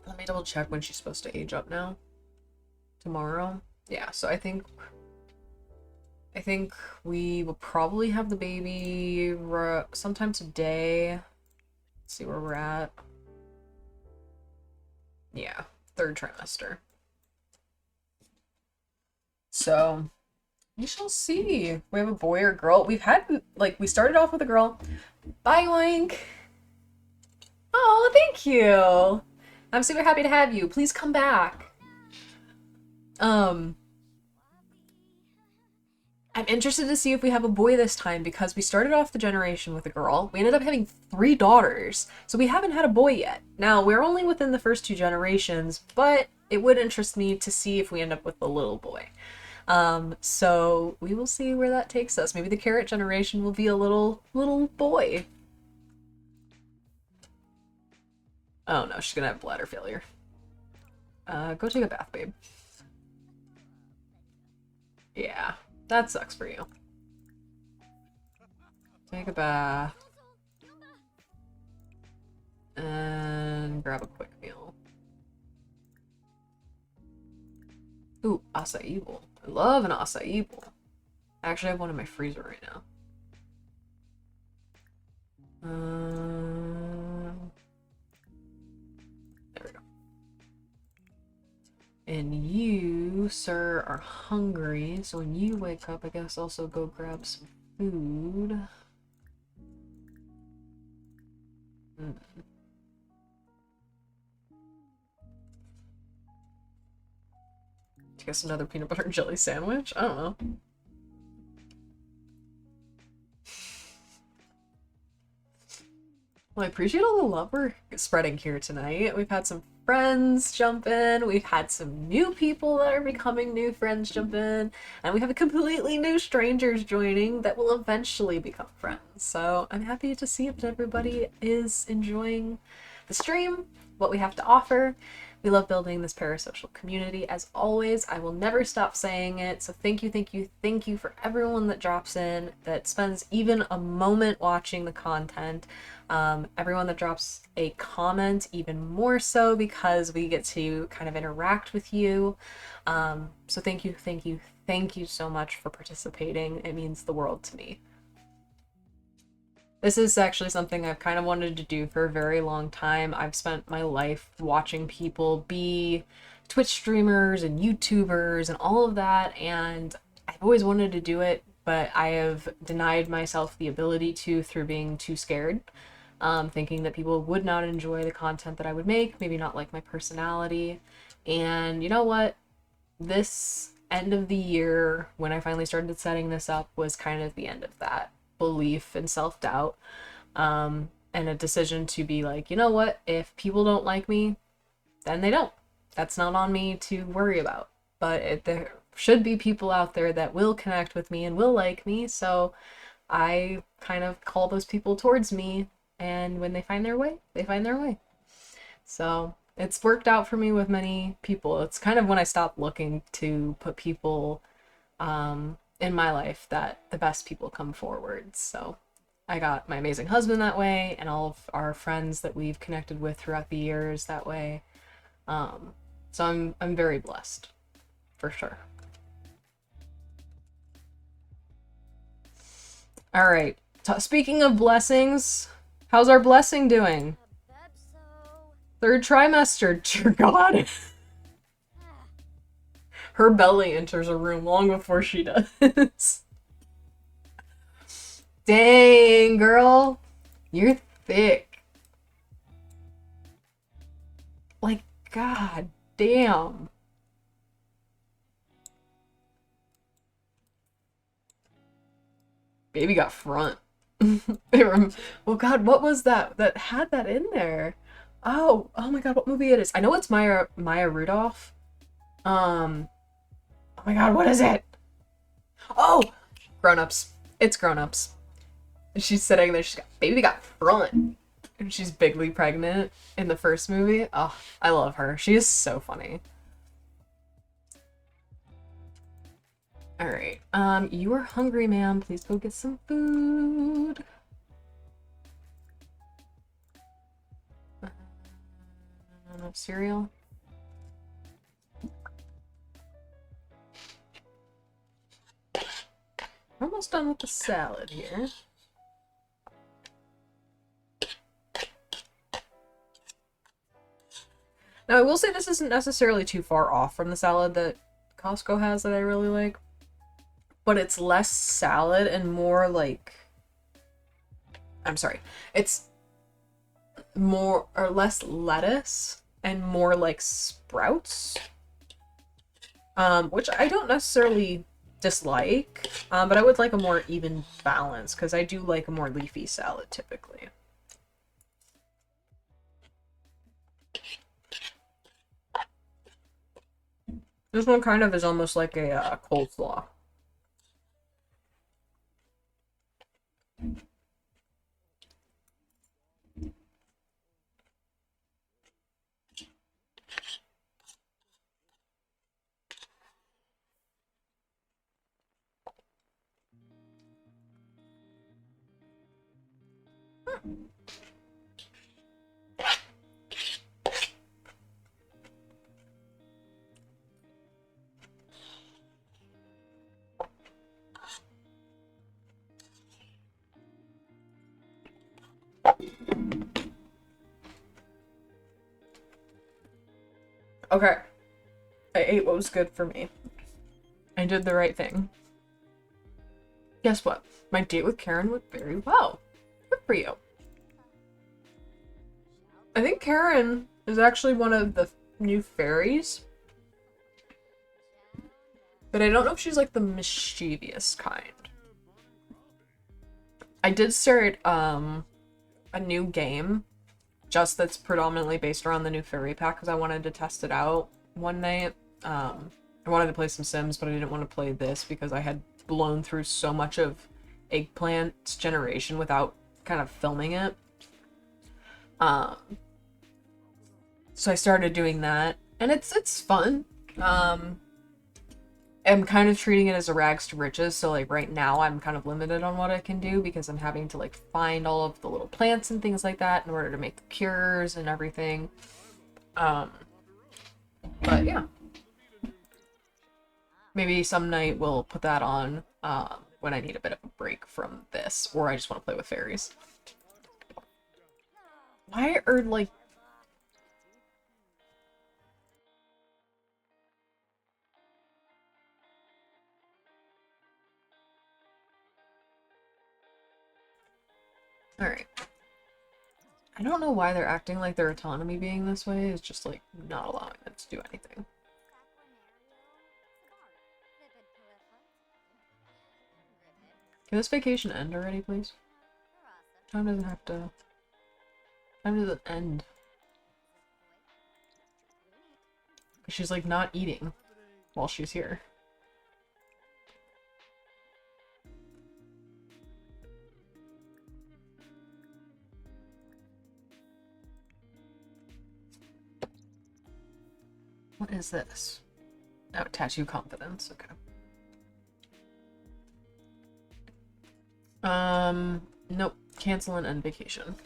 Let me double check when she's supposed to age up now. Tomorrow? Yeah, so I think we will probably have the baby sometime today. Let's see where we're at. Yeah, 3rd trimester. So, we shall see. We have a boy or girl. We've had, like, we started off with a girl. Bye, Oink! Oh, thank you! I'm super happy to have you. Please come back. I'm interested to see if we have a boy this time, because we started off the generation with a girl. We ended up having 3 daughters, so we haven't had a boy yet. Now, we're only within the first 2 generations, but it would interest me to see if we end up with a little boy. So we will see where that takes us. Maybe the carrot generation will be a little boy. Oh no, she's gonna have bladder failure. Go take a bath, babe. Yeah, that sucks for you. Take a bath. And grab a quick meal. Ooh, acai bowl. I love an acai bowl. I actually have one in my freezer right now. There we go. And you, sir, are hungry, so when you wake up, I guess also go grab some food. I guess another peanut butter and jelly sandwich? I don't know. Well, I appreciate all the love we're spreading here tonight. We've had some friends jump in, we've had some new people that are becoming new friends jump in, and we have completely new strangers joining that will eventually become friends. So I'm happy to see that everybody is enjoying the stream, what we have to offer. We love building this parasocial community. As always, I will never stop saying it. So thank you, thank you, thank you for everyone that drops in, that spends even a moment watching the content. Everyone that drops a comment, even more so, because we get to kind of interact with you. So thank you, thank you, thank you so much for participating. It means the world to me. This is actually something I've kind of wanted to do for a very long time. I've spent my life watching people be Twitch streamers and YouTubers and all of that, and I've always wanted to do it, but I have denied myself the ability to through being too scared, thinking that people would not enjoy the content that I would make, maybe not like my personality. And you know what? This end of the year, when I finally started setting this up, was kind of the end of that belief and self-doubt, and a decision to be like, you know what, if people don't like me, then they don't. That's not on me to worry about. But there should be people out there that will connect with me and will like me, so I kind of call those people towards me, and when they find their way, they find their way. So it's worked out for me with many people. It's kind of when I stopped looking to put people in my life that the best people come forward. So I got my amazing husband that way, and all of our friends that we've connected with throughout the years that way. So I'm very blessed, for sure. All right. Speaking of blessings, how's our blessing doing? Third trimester, dear God. Her belly enters a room long before she does. Dang, girl. You're thick. Like, god damn. Baby got front. Well, god, what was that that had that in there? Oh my god, what movie it is? I know it's Maya Rudolph. Oh my god, what is it? Oh! Grown Ups. It's Grown Ups. She's sitting there, baby got front. And she's bigly pregnant in the first movie. Oh, I love her. She is so funny. Alright, you are hungry, ma'am. Please go get some food. No cereal? We're almost done with the salad here. Now, I will say this isn't necessarily too far off from the salad that Costco has that I really like. But it's less salad and more like... I'm sorry. It's more or less lettuce and more like sprouts. Which I don't necessarily dislike, but I would like a more even balance, because I do like a more leafy salad typically. This one kind of is almost like a coleslaw. Okay. I ate what was good for me. I did the right thing. Guess what? My date with Karen went very well. Good for you. I think Karen is actually one of the new fairies. But I don't know if she's like the mischievous kind. I did start a new game just that's predominantly based around the new fairy pack because I wanted to test it out one night. I wanted to play some Sims, but I didn't want to play this because I had blown through so much of Eggplant's generation without kind of filming it. So I started doing that, and it's fun. I'm kind of treating it as a rags to riches, so like right now I'm kind of limited on what I can do because I'm having to like find all of the little plants and things like that in order to make cures and everything. But yeah. Maybe some night we'll put that on when I need a bit of a break from this, or I just want to play with fairies. Why are like... Alright. I don't know why they're acting like their autonomy being this way is just like not allowing them to do anything. Can this vacation end already, please? Time doesn't have to... Time doesn't end. She's like not eating while she's here. What is this? Oh, tattoo confidence. Okay. Nope. Cancel and end vacation.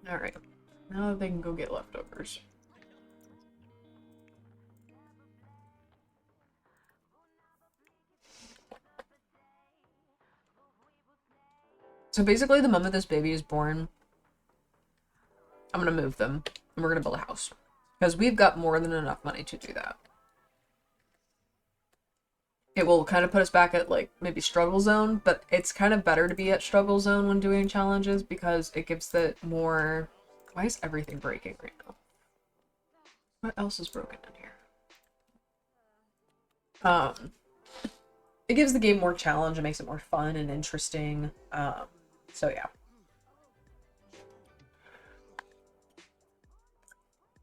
Alright. Now that they can go get leftovers. So basically, the moment this baby is born, I'm gonna move them, and we're gonna build a house. Because we've got more than enough money to do that. It will kind of put us back at, like, maybe struggle zone, but it's kind of better to be at struggle zone when doing challenges because it gives the more... Why is everything breaking right now? What else is broken in here? It gives the game more challenge, it makes it more fun and interesting. So yeah.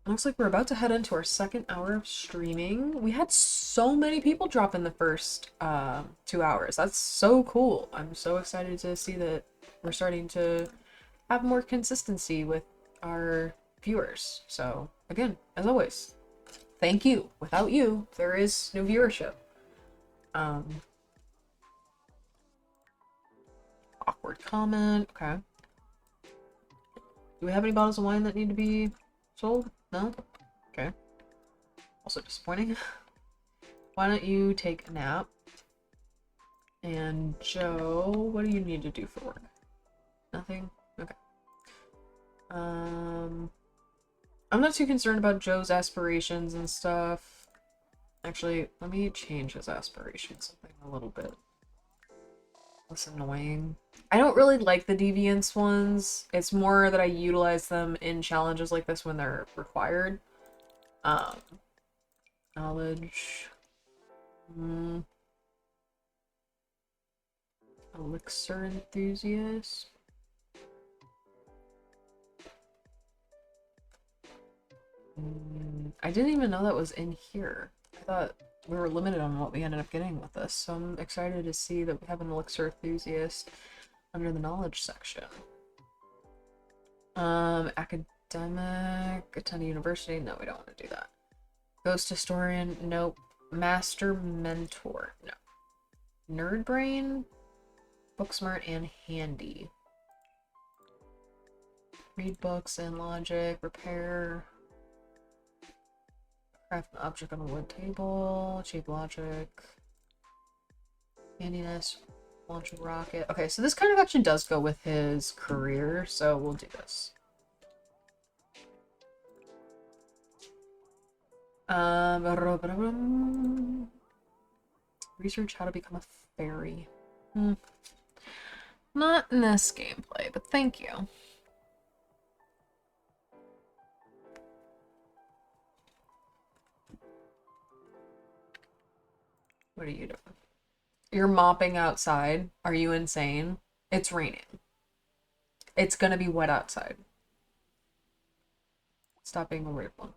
Looks like we're about to head into our second hour of streaming. We had so many people drop in the first 2 hours. That's so cool. I'm so excited to see that we're starting to have more consistency with our viewers. So again, as always, thank you. Without you, there is no viewership. Awkward comment. Okay. Do we have any bottles of wine that need to be sold? No? Okay. Also disappointing. Why don't you take a nap? And Joe, what do you need to do for work? Nothing? Okay. I'm not too concerned about Joe's aspirations and stuff. Actually, let me change his aspirations something a little bit less annoying. I don't really like the deviance ones. It's more that I utilize them in challenges like this when they're required. Knowledge. Elixir enthusiast. I didn't even know that was in here. I thought we were limited on what we ended up getting with this, so I'm excited to see that we have an elixir enthusiast under the knowledge section. Academic, attend a university. No, we don't want to do that. Ghost historian. Nope. Master mentor. No. Nerd brain. Book smart and handy. Read books and logic. Repair. Craft an object on a wood table. Achieve logic. Handiness. Launch a rocket. Okay, so this kind of actually does go with his career, so we'll do this. Research how to become a fairy. Not in this gameplay, but thank you. What are you doing? You're mopping outside. Are you insane? It's raining. It's gonna be wet outside. Stop being a weird one.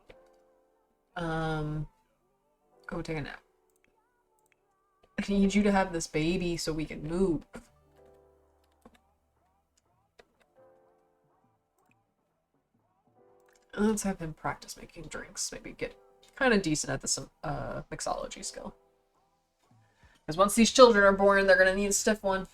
Go take a nap. I need you to have this baby so we can move. Let's have him practice making drinks. Maybe get kind of decent at this mixology skill. Because once these children are born, they're gonna need a stiff one.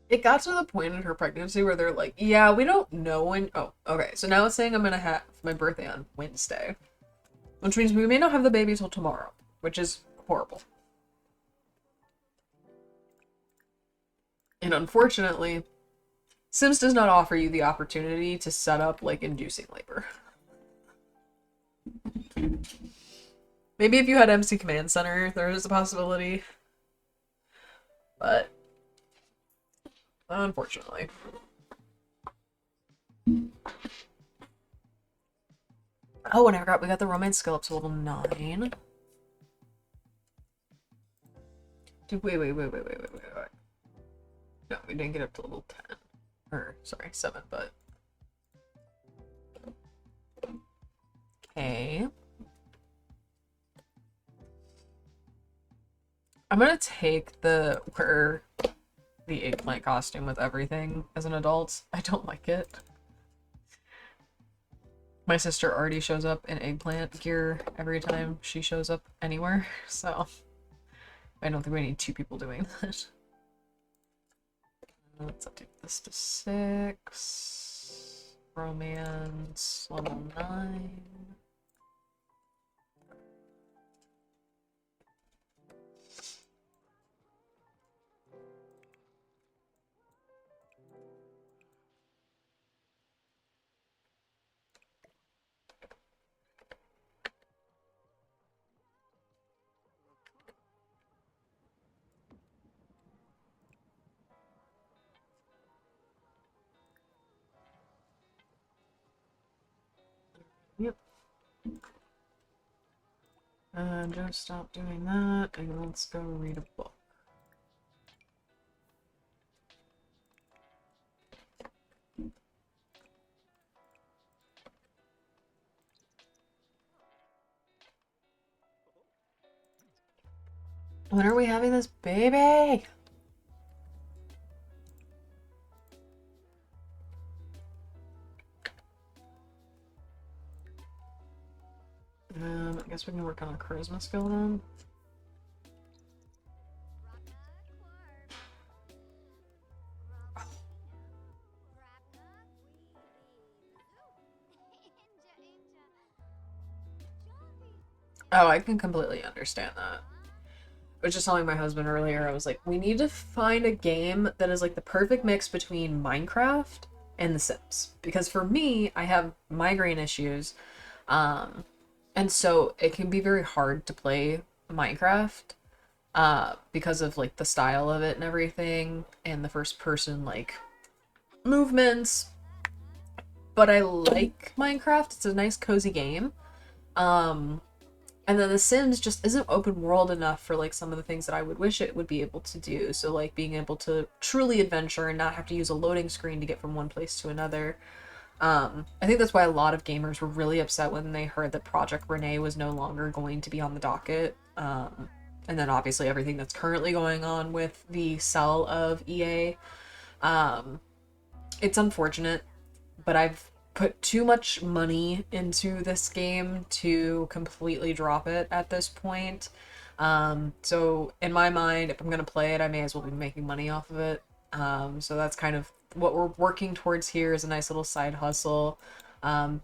It got to the point in her pregnancy where they're like, yeah, we don't know when. Oh, okay. So now it's saying I'm gonna have my birthday on Wednesday, which means we may not have the baby till tomorrow, which is horrible. And unfortunately, Sims does not offer you the opportunity to set up like inducing labor. Maybe if you had MC Command Center, there is a possibility. But unfortunately. Oh, and I forgot we got the romance skill up to level 9. Wait. No, we didn't get up to level 10. Or, sorry, 7, but... Okay. I'm gonna take the eggplant costume with everything as an adult. I don't like it. My sister already shows up in eggplant gear every time she shows up anywhere, so I don't think we need 2 people doing that. Let's update this to 6. Romance, level 9. Yep. Just stop doing that, and let's go read a book. When are we having this baby? I guess we can work on a charisma skill then. Oh, I can completely understand that. I was just telling my husband earlier, I was like, we need to find a game that is like the perfect mix between Minecraft and The Sims. Because for me, I have migraine issues. And so it can be very hard to play Minecraft because of like the style of it and everything and the first person like movements. But I like Minecraft. It's a nice cozy game. And then The Sims just isn't open world enough for like some of the things that I would wish it would be able to do. So like being able to truly adventure and not have to use a loading screen to get from one place to another. I think that's why a lot of gamers were really upset when they heard that Project Renee was no longer going to be on the docket. And then obviously everything that's currently going on with the sell of EA. It's unfortunate, but I've put too much money into this game to completely drop it at this point. So in my mind, if I'm gonna play it, I may as well be making money off of it. So that's kind of what we're working towards here, is a nice little side hustle.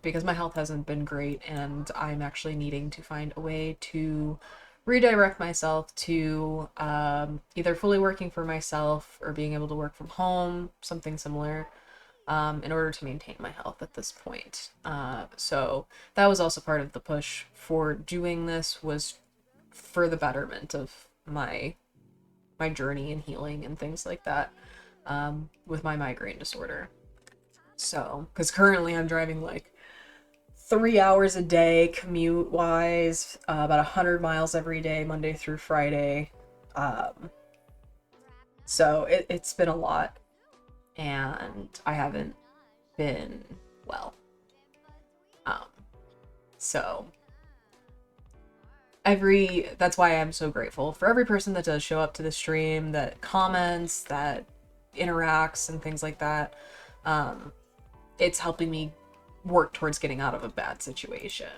Because my health hasn't been great and I'm actually needing to find a way to redirect myself to either fully working for myself or being able to work from home, something similar, in order to maintain my health at this point. So that was also part of the push for doing this, was for the betterment of my journey and healing and things like that, with my migraine disorder. So, because currently I'm driving like 3 hours a day commute wise, about 100 miles every day, Monday through Friday. So it's been a lot, and I haven't been well. Um, so that's why I'm so grateful for every person that does show up to the stream, that comments, that interacts and things like that. It's helping me work towards getting out of a bad situation,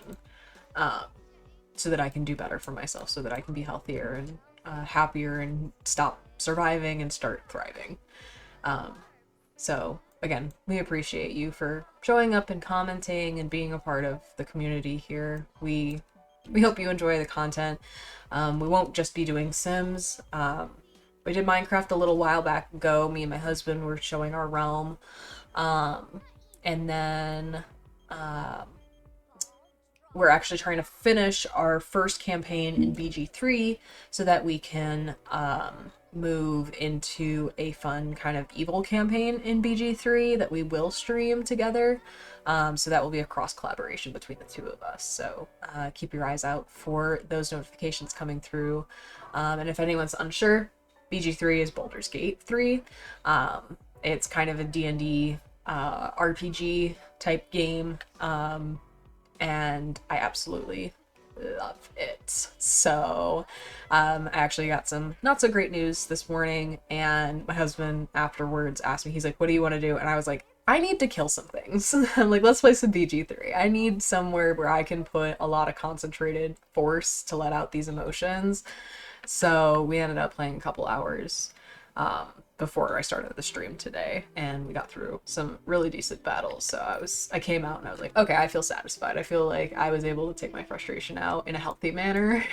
so that I can do better for myself, so that I can be healthier and happier and stop surviving and start thriving. So again, we appreciate you for showing up and commenting and being a part of the community here. We hope you enjoy the content. We won't just be doing Sims. We did Minecraft a little while back ago. Me and my husband were showing our realm. And then we're actually trying to finish our first campaign in BG3 so that we can move into a fun kind of evil campaign in BG3 that we will stream together. So that will be a cross collaboration between the two of us. So keep your eyes out for those notifications coming through. And if anyone's unsure, BG3 is Baldur's Gate 3. It's kind of a D&D RPG type game, and I absolutely love it. So I actually got some not so great news this morning, and my husband afterwards asked me, he's like, what do you want to do? And I was like, I need to kill some things. I'm like, let's play some BG3. I need somewhere where I can put a lot of concentrated force to let out these emotions. So we ended up playing a couple hours before I started the stream today, and we got through some really decent battles. So I came out and I was like, okay, I feel satisfied. I feel like I was able to take my frustration out in a healthy manner.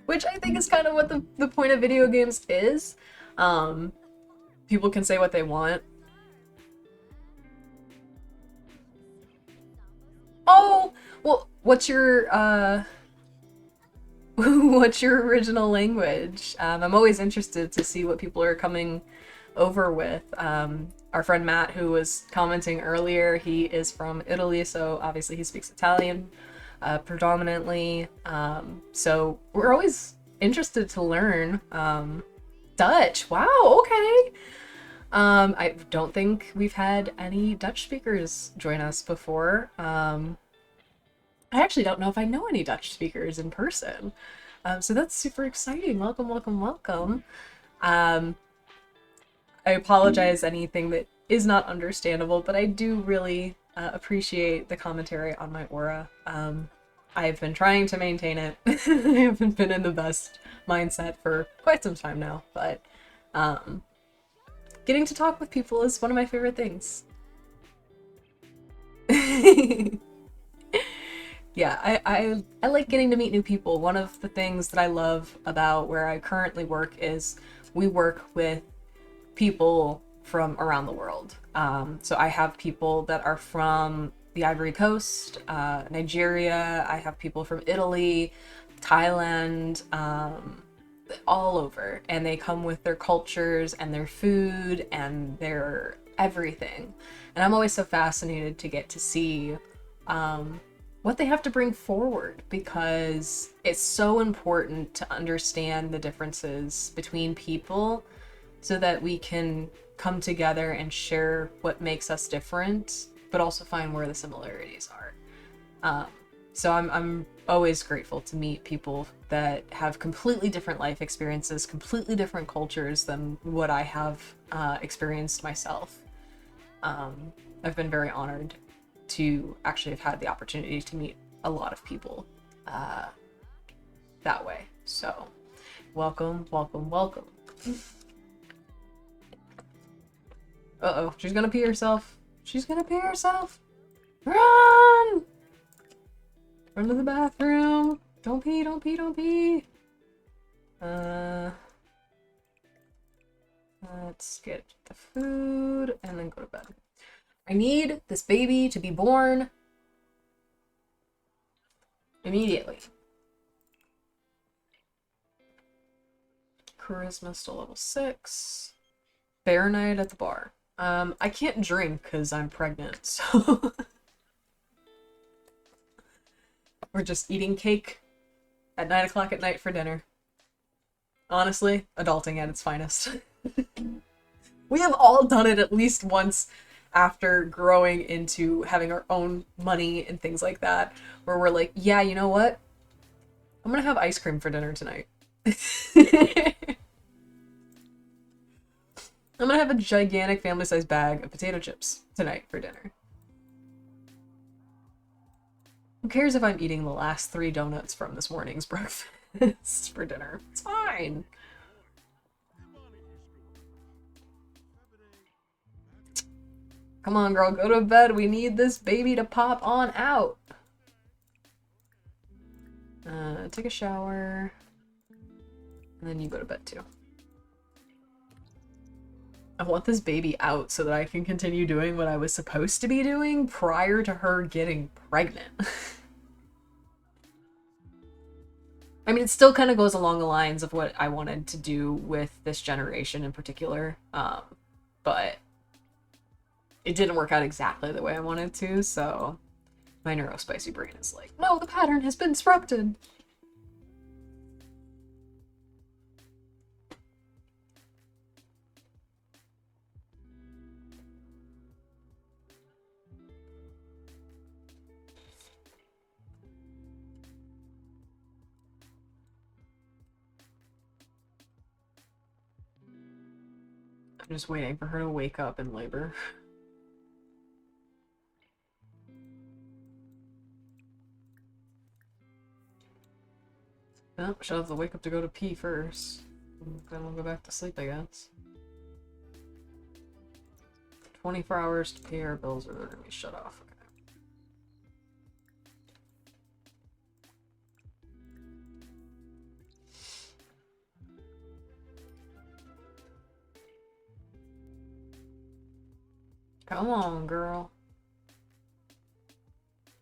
Which I think is kind of what the point of video games is. People can say what they want. Oh, well, what's your what's your original language? I'm always interested to see what people are coming over with. Our friend Matt, who was commenting earlier, he is from Italy, so obviously he speaks Italian predominantly. So we're always interested to learn. Dutch, wow, okay. I don't think we've had any Dutch speakers join us before. I actually don't know if I know any Dutch speakers in person. So that's super exciting. Welcome, welcome, welcome. I apologize anything that is not understandable, but I do really appreciate the commentary on my aura. I've been trying to maintain it. I haven't been in the best mindset for quite some time now, but getting to talk with people is one of my favorite things. Yeah, I like getting to meet new people. One of the things that I love about where I currently work is we work with people from around the world. So I have people that are from the Ivory Coast, Nigeria. I have people from Italy, Thailand, all over. And they come with their cultures and their food and their everything. And I'm always so fascinated to get to see what they have to bring forward, because it's so important to understand the differences between people so that we can come together and share what makes us different, but also find where the similarities are. So I'm always grateful to meet people that have completely different life experiences, completely different cultures than what I have experienced myself. I've been very honored to actually have had the opportunity to meet a lot of people that way. So welcome, welcome, welcome. Uh-oh, she's gonna pee herself. She's gonna pee herself. Run! Run to the bathroom. Don't pee, don't pee, don't pee. Let's get the food and then go to bed. I need this baby to be born immediately. Charisma still level 6. Bear night at the bar. I can't drink because I'm pregnant, so we're just eating cake at 9 o'clock at night for dinner. Honestly, adulting at its finest. We have all done it at least once after growing into having our own money and things like that, where we're like, yeah, you know what? I'm gonna have ice cream for dinner tonight. I'm gonna have a gigantic family-sized bag of potato chips tonight for dinner. Who cares if I'm eating the last 3 donuts from this morning's breakfast for dinner? It's fine. Come on, girl, go to bed. We need this baby to pop on out. Take a shower. And then you go to bed too. I want this baby out so that I can continue doing what I was supposed to be doing prior to her getting pregnant. I mean, it still kind of goes along the lines of what I wanted to do with this generation in particular, but it didn't work out exactly the way I wanted to, so my neurospicy brain is like, no, the pattern has been disrupted. I'm just waiting for her to wake up in labor. Well, she'll have to wake up to go to pee first. Then we'll go back to sleep, I guess. 24 hours to pay our bills or they're gonna be shut off. Okay. Come on, girl.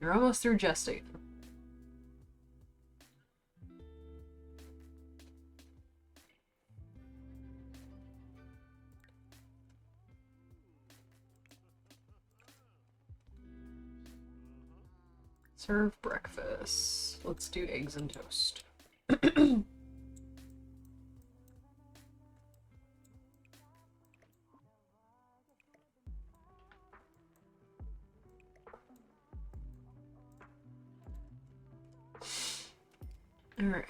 You're almost through gestating. Serve breakfast. Let's do eggs and toast. Alright.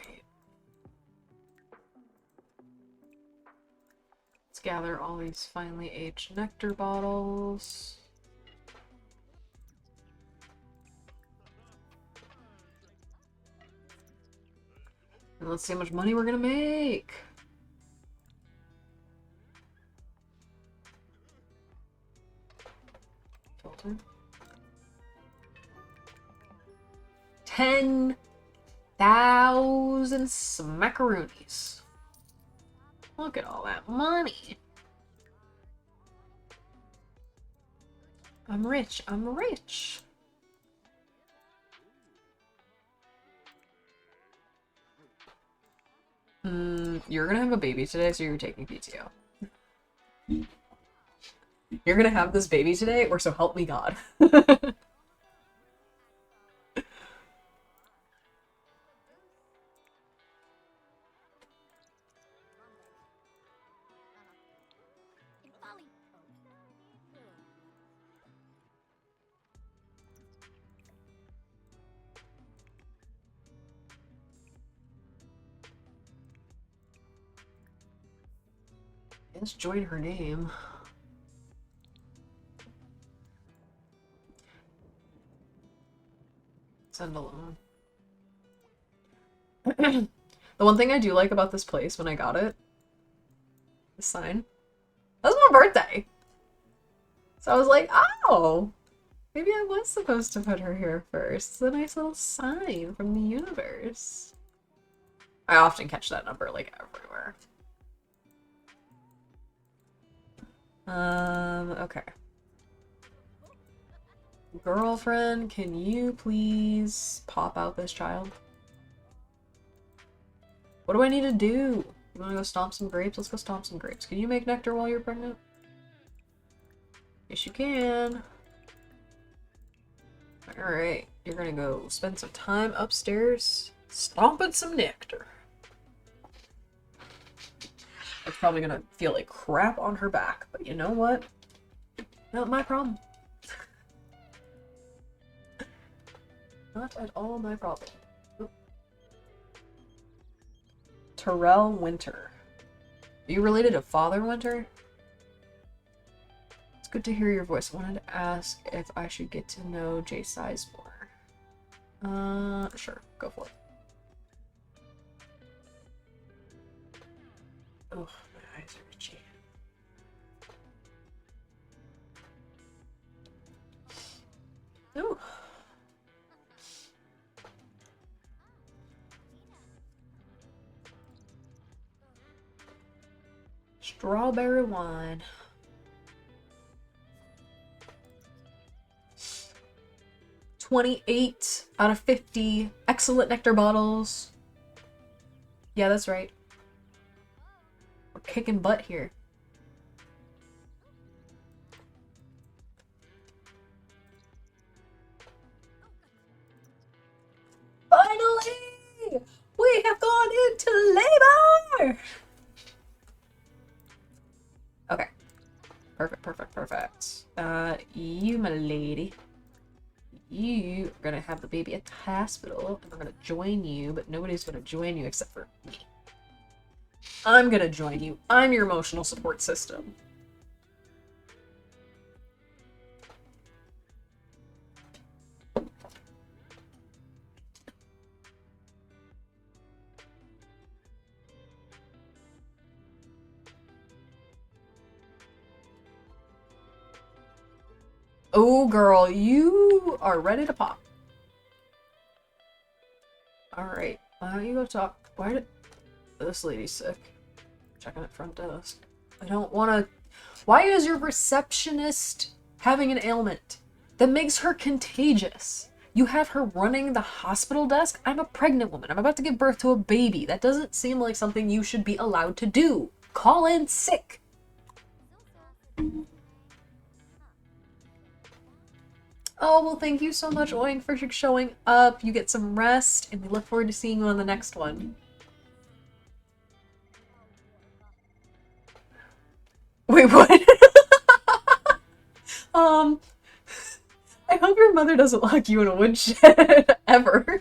Let's gather all these finely aged nectar bottles. And let's see how much money we're gonna make. Filter. 10,000 smackaroonies. Look at all that money. I'm rich. I'm rich. You're gonna have a baby today, so you're taking PTO. You're gonna have this baby today, or so help me God. Let's join her game. Send alone. The one thing I do like about this place when I got it, the sign, that was my birthday. So I was like, oh, maybe I was supposed to put her here first. It's a nice little sign from the universe. I often catch that number like everywhere. Okay. Girlfriend, can you please pop out this child? What do I need to do? You wanna go stomp some grapes? Let's go stomp some grapes. Can you make nectar while you're pregnant? Yes, you can. Alright, you're gonna go spend some time upstairs stomping some nectar. It's probably gonna feel like crap on her back, but you know what? Not my problem. Not at all my problem. Oop. Terrell Winter. Are you related to Father Winter? It's good to hear your voice. I wanted to ask if I should get to know Jay Sizemore. Sure. Go for it. Oh, my eyes are itchy. Ooh. Strawberry wine. 28 out of 50. Excellent nectar bottles. Yeah, that's right. We're kicking butt here. Finally! We have gone into labor! Okay. Perfect, perfect, perfect. You, my lady. You are gonna have the baby at the hospital, and we're gonna join you, but nobody's gonna join you except for me. I'm gonna join you. I'm your emotional support system. Oh, girl, you are ready to pop. Alright, why don't you go talk? Why did... This lady's sick. Checking at front desk. I don't want to... Why is your receptionist having an ailment that makes her contagious? You have her running the hospital desk? I'm a pregnant woman. I'm about to give birth to a baby. That doesn't seem like something you should be allowed to do. Call in sick. Oh, well, thank you so much, Oink, for showing up. You get some rest, and we look forward to seeing you on the next one. Wait, what? I hope your mother doesn't lock you in a woodshed, ever.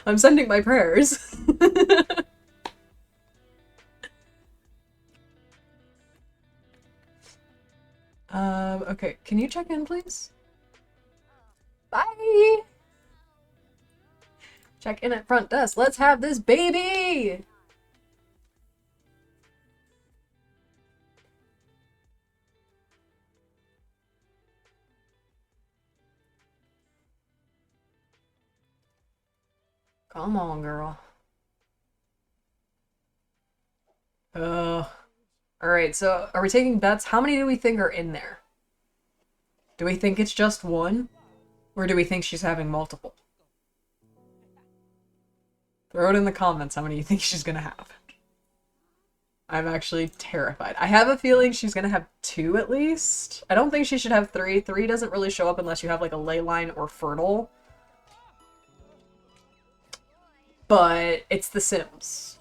I'm sending my prayers. Okay, can you check in, please? Bye! Check in at front desk. Let's have this baby! Come on, girl. Alright, so are we taking bets? How many do we think are in there? Do we think it's just one? Or do we think she's having multiple? Throw it in the comments how many you think she's gonna have. I'm actually terrified. I have a feeling she's gonna have 2 at least. I don't think she should have 3. 3 doesn't really show up unless you have like a ley line or fertile. But it's The Sims.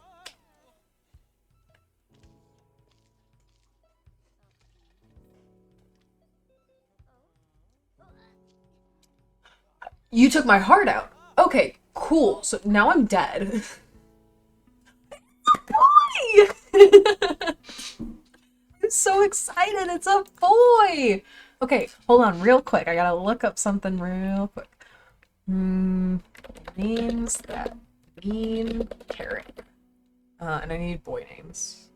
You took my heart out. Okay, cool. So now I'm dead. Why? I'm so excited. It's a boy. Okay, hold on real quick. I gotta look up something real quick. Names that mean carrot. And I need boy names.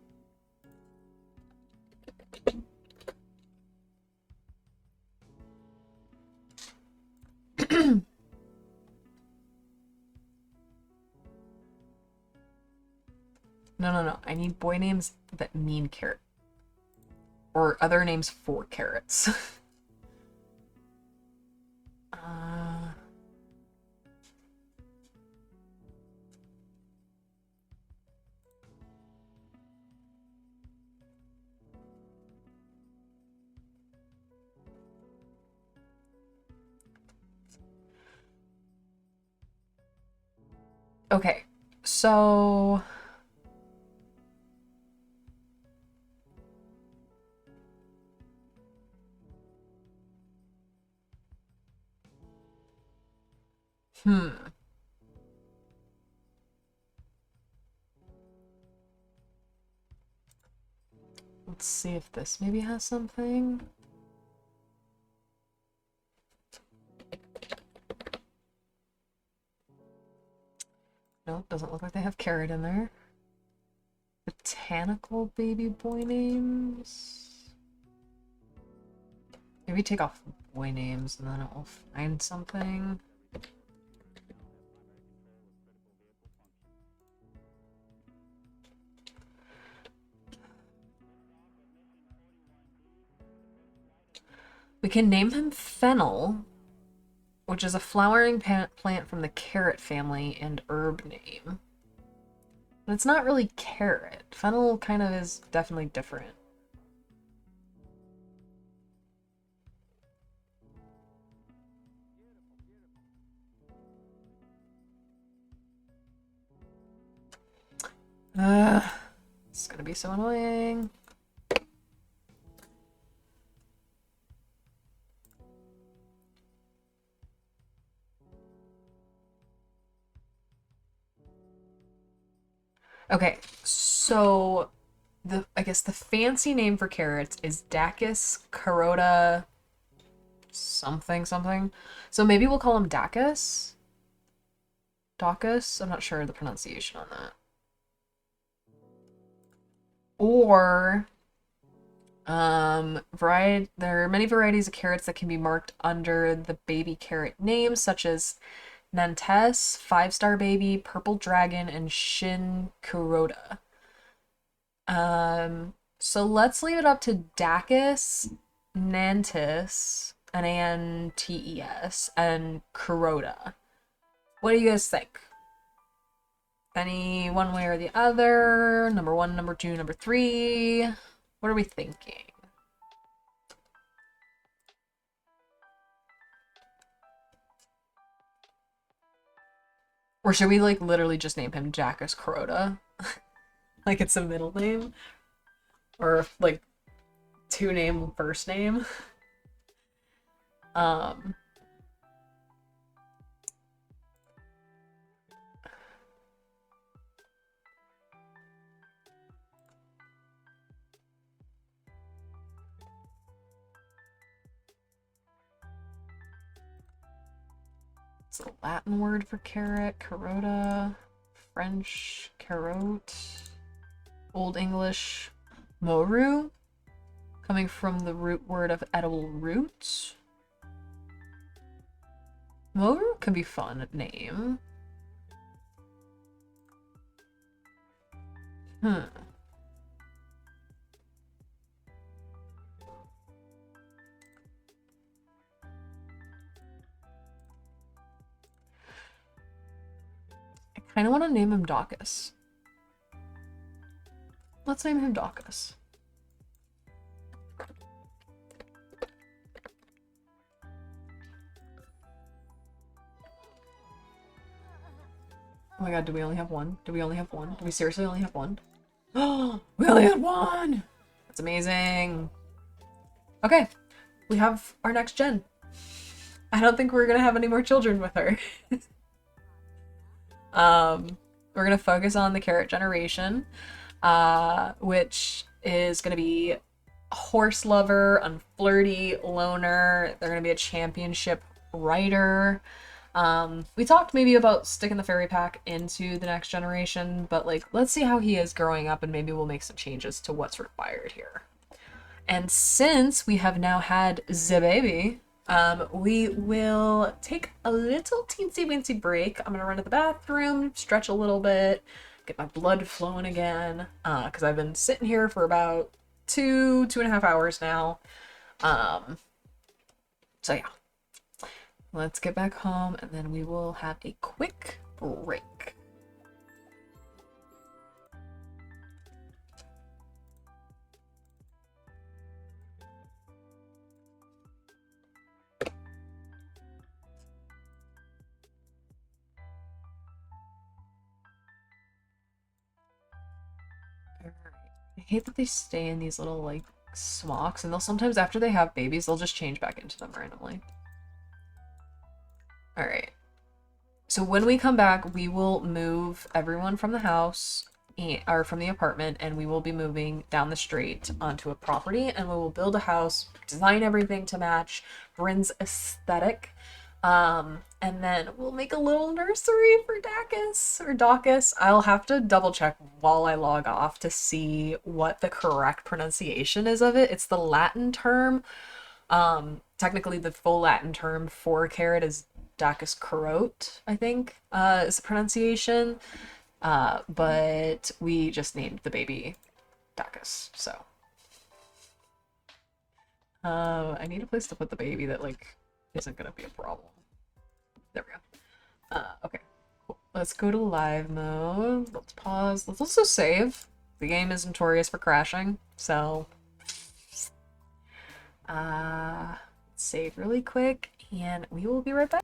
No. I need boy names that mean carrot. Or other names for carrots. Okay, so... Let's see if this maybe has something. Nope, doesn't look like they have carrot in there. Botanical baby boy names. Maybe take off boy names and then it will find something. We can name him Fennel, which is a flowering plant from the carrot family and herb name. But it's not really carrot. Fennel kind of is definitely different. It's gonna be so annoying. Okay, so I guess the fancy name for carrots is Daucus, Carota, something. So maybe we'll call him Daucus. Daucus? I'm not sure the pronunciation on that. Or there are many varieties of carrots that can be marked under the baby carrot names, such as Nantes, 5-Star Baby, Purple Dragon, and Shin Carota. So let's leave it up to Daucus, Nantes, Nantes, and Carota. What do you guys think? Any one way or the other? Number 1, number 2, number 3? What are we thinking? Or should we like literally just name him Daucus Carota? Like it's a middle name? Or like 2-name first name? It's a Latin word for carrot, carota, French, carotte, Old English, moru, coming from the root word of edible root. Moru can be fun name. I kind of want to name him Daucus. Let's name him Daucus. Oh my god, do we only have one? Do we only have one? Do we seriously only have one? Oh, we only had one! That's amazing. Okay, we have our next gen. I don't think we're gonna have any more children with her. We're gonna focus on the carrot generation, which is gonna be horse lover, unflirty, loner. They're gonna be a championship rider. We talked maybe about sticking the fairy pack into the next generation, but like, let's see how he is growing up and maybe we'll make some changes to what's required here. And since we have now had the baby, we will take a little teensy weensy break. I'm gonna run to the bathroom, stretch a little bit, get my blood flowing again, because I've been sitting here for about 2.5 hours now. So yeah, let's get back home and then we will have a quick break. I hate that they stay in these little like smocks, and they'll sometimes after they have babies, they'll just change back into them randomly. All right. So when we come back, we will move everyone from the house or from the apartment, and we will be moving down the street onto a property, and we will build a house, design everything to match Bryn's aesthetic. And then we'll make a little nursery for Daucus. I'll have to double check while I log off to see what the correct pronunciation is of it. It's the Latin term. Technically the full Latin term for carrot is Daucus Carota, I think, is the pronunciation. But we just named the baby Daucus, so. I need a place to put the baby that, like, isn't gonna be a problem. There we go. Okay. Cool. Let's go to live mode. Let's pause. Let's also save. The game is notorious for crashing, so... save really quick, and we will be right back.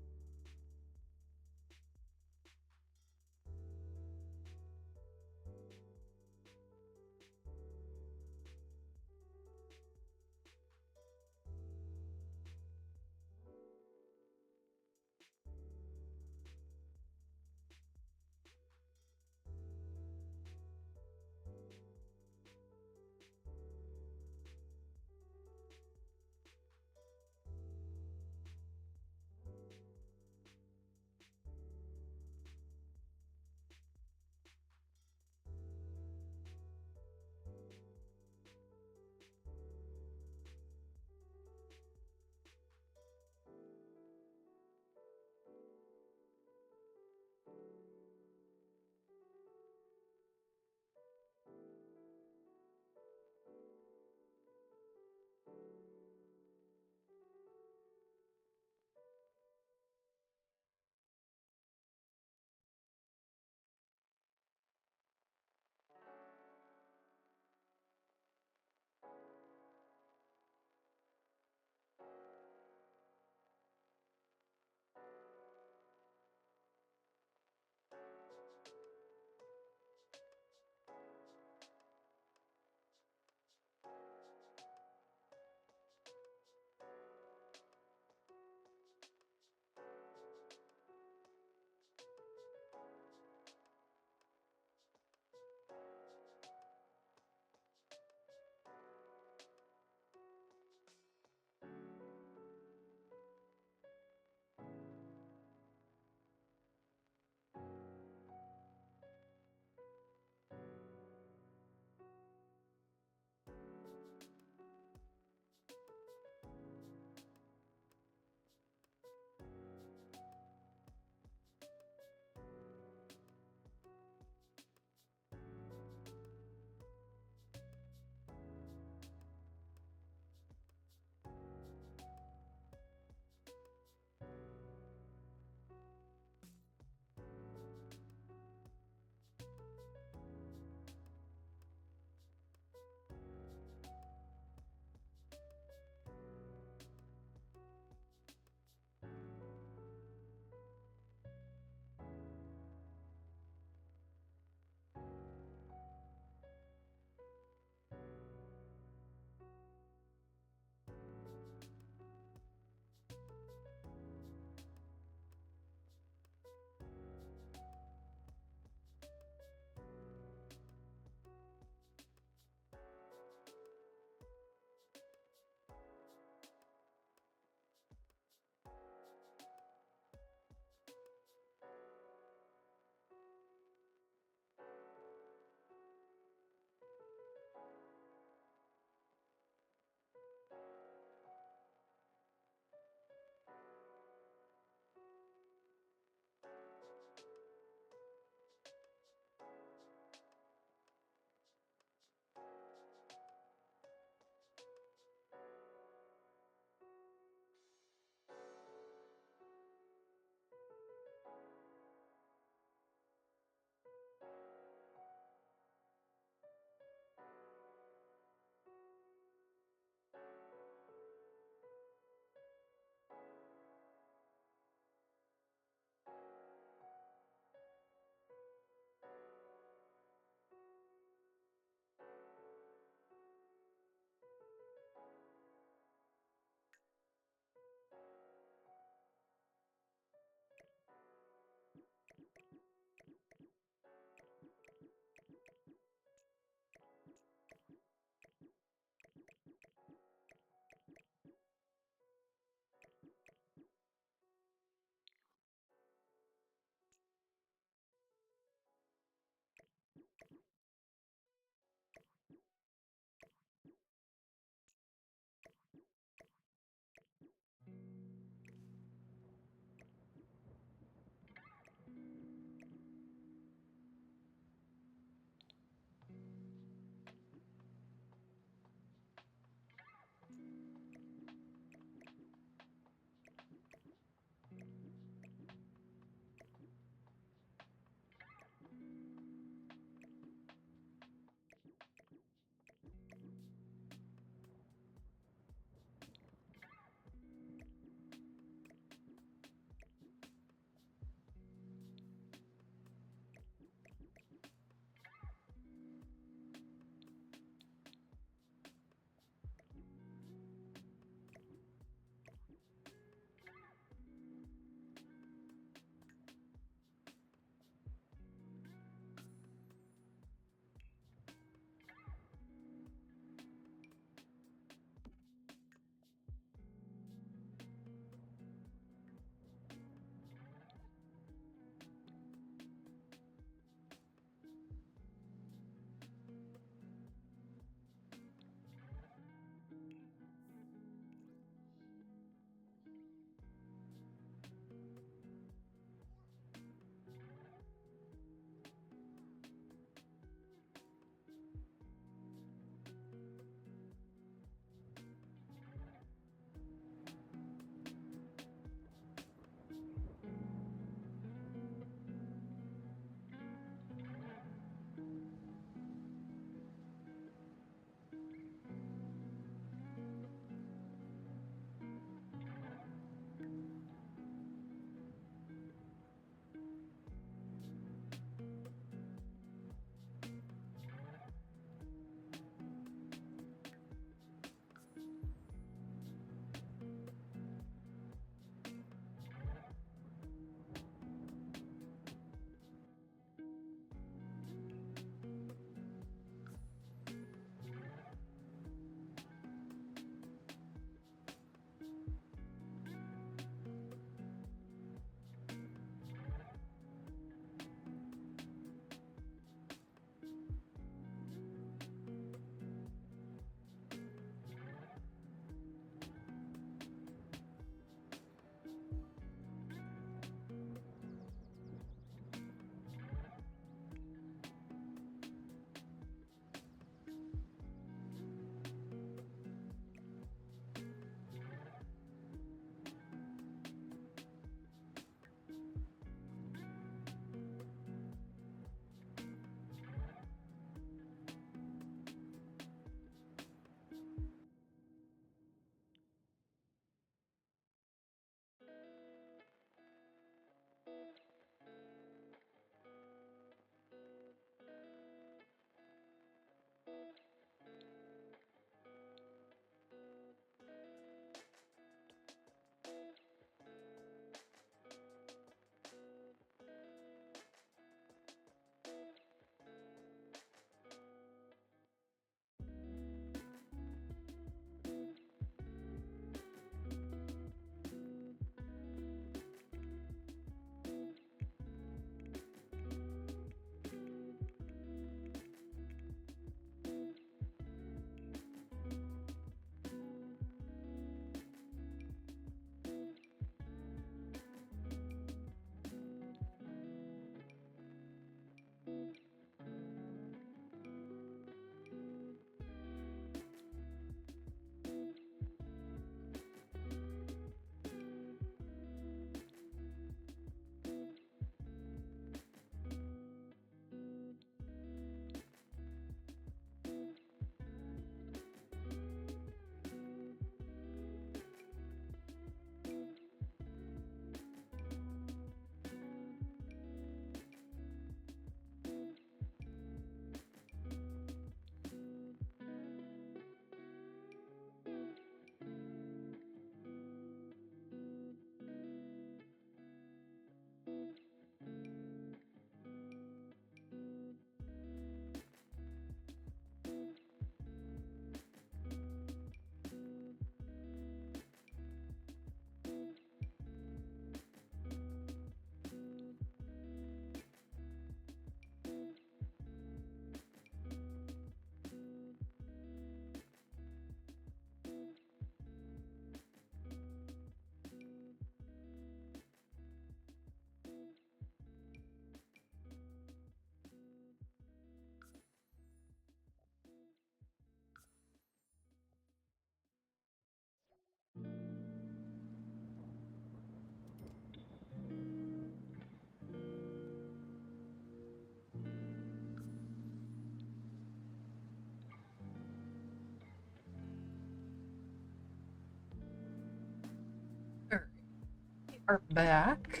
are back.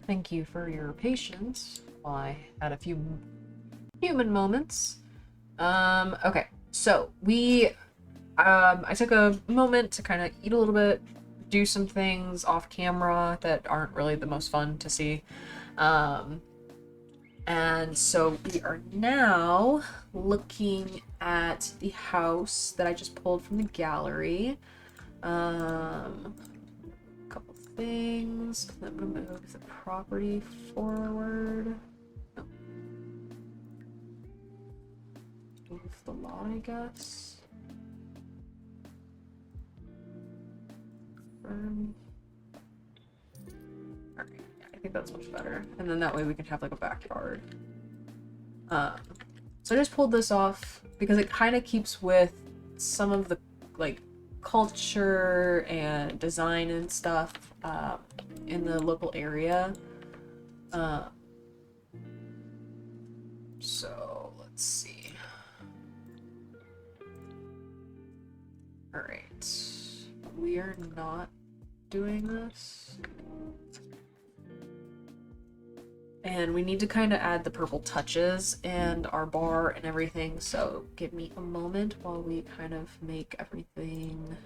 Thank you for your patience while I had a few human moments. Okay, so I took a moment to kind of eat a little bit, do some things off camera that aren't really the most fun to see. And so we are now looking at the house that I just pulled from the gallery. A couple things. I'm gonna move the property forward. Oh. Move the lot, I guess. Alright, yeah, I think that's much better. And then that way we can have like a backyard. So I just pulled this off because it kind of keeps with some of the like culture and design and stuff in the local area. So let's see. All right, we are not doing this. And we need to kind of add the purple touches and our bar and everything, so give me a moment while we kind of make everything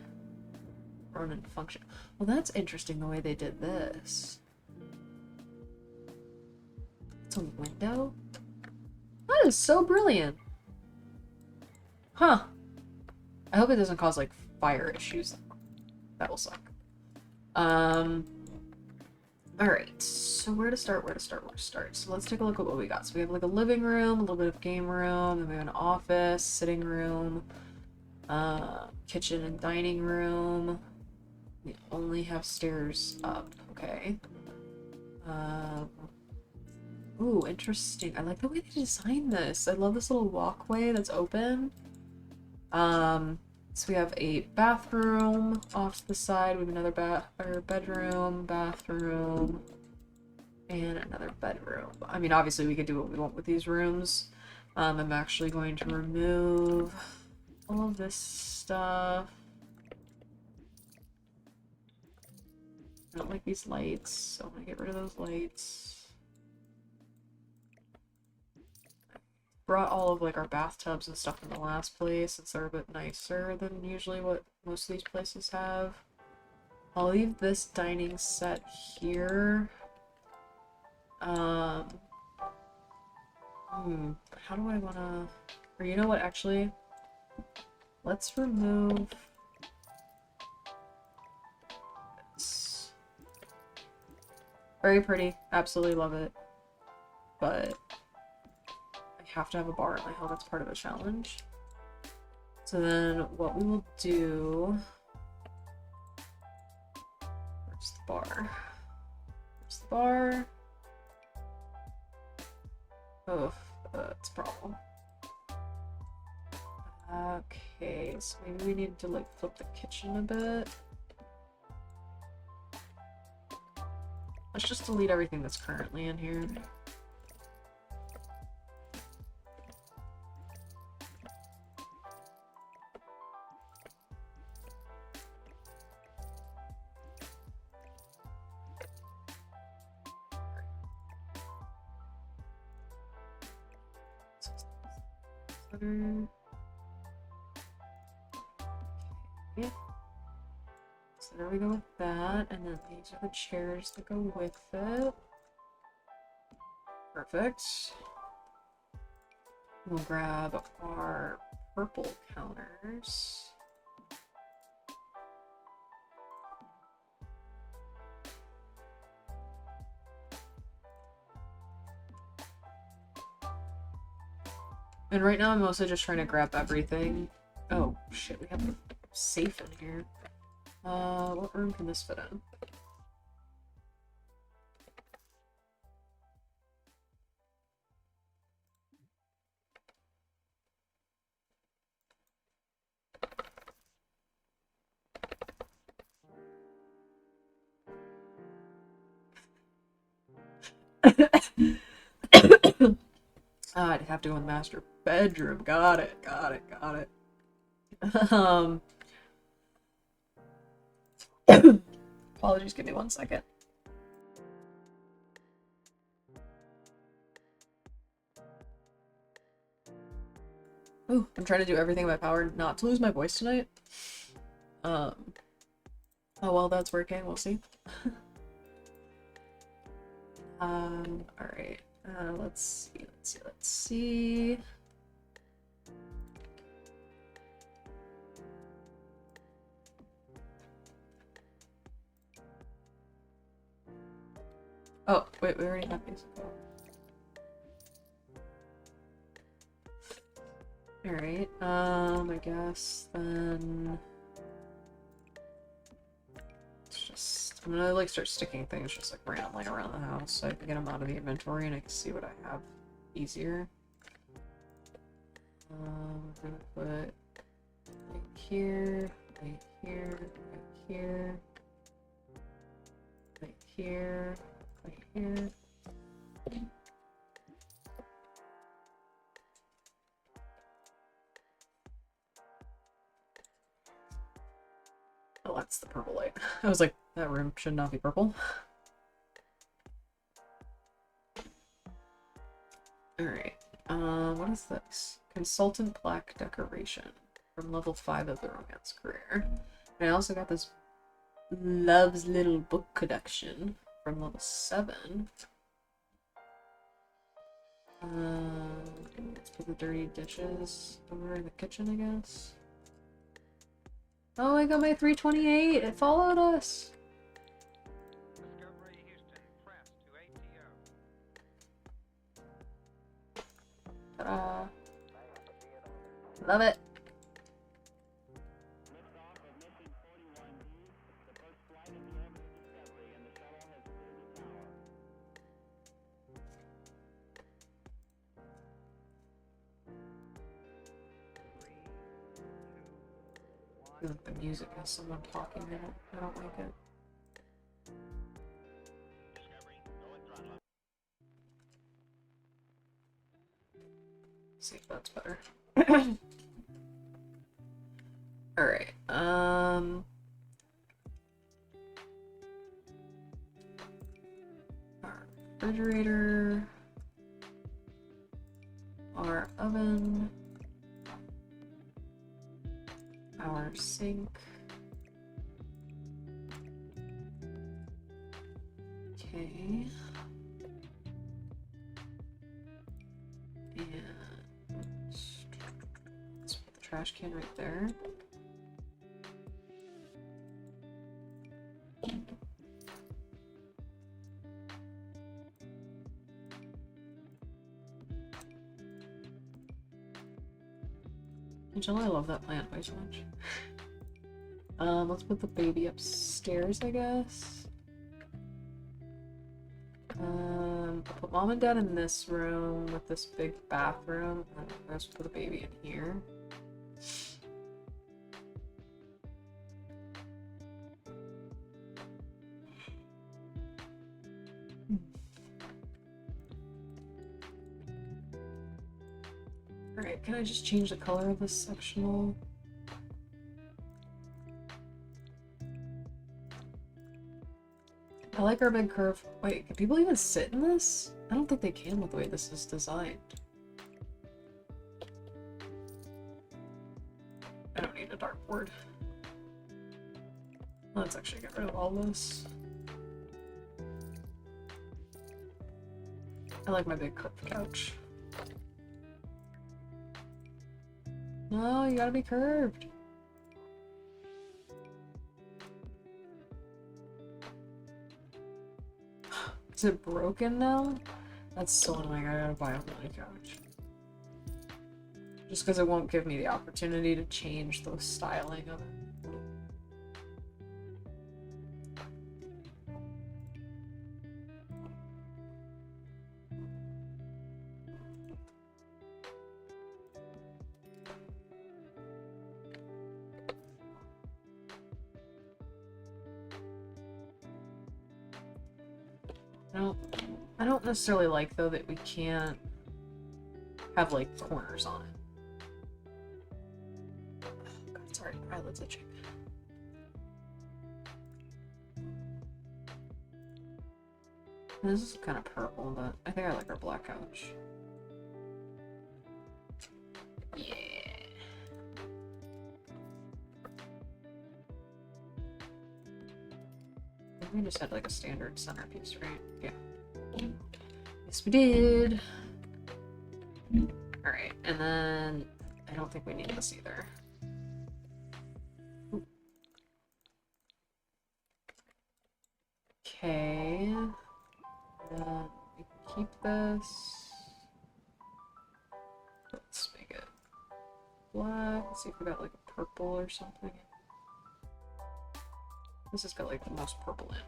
run and function. Well, that's interesting the way they did this. It's a window? That is so brilliant. Huh. I hope it doesn't cause, like, fire issues. That will suck. Alright, so where to start? So let's take a look at what we got. So we have like a living room, a little bit of game room, then we have an office, sitting room, kitchen and dining room. We only have stairs up, okay. Ooh, interesting. I like the way they designed this. I love this little walkway that's open. So we have a bathroom off to the side. We have another bedroom, bathroom, and another bedroom. I mean, obviously we could do what we want with these rooms. I'm actually going to remove all of this stuff. I don't like these lights, so I'm gonna get rid of those lights. Brought all of like our bathtubs and stuff in the last place since they're a bit nicer than usually what most of these places have. I'll leave this dining set here. How do I wanna, or you know what, actually, let's remove this. Very pretty, absolutely love it, but have to have a bar at my home. That's part of a challenge. So then what we will do, where's the bar? Where's the bar? Oh, that's a problem. Okay, so maybe we need to like flip the kitchen a bit. Let's just delete everything that's currently in here. Okay. So there we go with that, and then these are the chairs that go with it. Perfect. We'll grab our purple counters. And right now I'm mostly just trying to grab everything. Oh shit, we have a safe in here. What room can this fit in? I'd have to go in the master bedroom. Got it. Apologies, give me 1 second. Ooh, I'm trying to do everything in my power not to lose my voice tonight. Oh well, that's working. We'll see. Alright. Let's see. Oh, wait, we already have these. Alright, I guess then... I'm gonna like start sticking things just like randomly around the house so I can get them out of the inventory and I can see what I have easier. I'm gonna put right here, right here, right here, right here, right here. Oh, that's the purple light. I was like, that room should not be purple. Alright. What is this? Consultant plaque decoration from level 5 of the romance career. And I also got this Love's Little Book collection from level 7. Let's put the dirty dishes over in the kitchen, I guess. Oh, I got my 328! It followed us! Discovery Houston, press to ATO. Ta-da! Love it! I feel like the music has someone talking in it. I don't like it. See if that's better. Alright, our refrigerator, our oven, our sink. Okay. And let's put the trash can right there. Angela, I love that plant way so much. Let's put the baby upstairs, I guess. I'll put mom and dad in this room with this big bathroom, and let's put the baby in here. Alright, can I just change the color of this sectional? I like our big curve. Wait, can people even sit in this? I don't think they can with the way this is designed. I don't need a dartboard. Let's actually get rid of all this. I like my big curved couch. No, you gotta be curved. Is it broken now? That's so annoying. I gotta buy a new couch. Just because it won't give me the opportunity to change the styling of it. I don't necessarily like, though, that we can't have, like, corners on it. Oh, God, sorry, my eyelids itching. This is kind of purple, but I think I like our black couch. Yeah. We just had like a standard centerpiece, right? Yeah. Yes, we did. Alright, and then I don't think we need this either. Okay. We can keep this. Let's make it black. Let's see if we got like a purple or something. This has got like the most purple in it.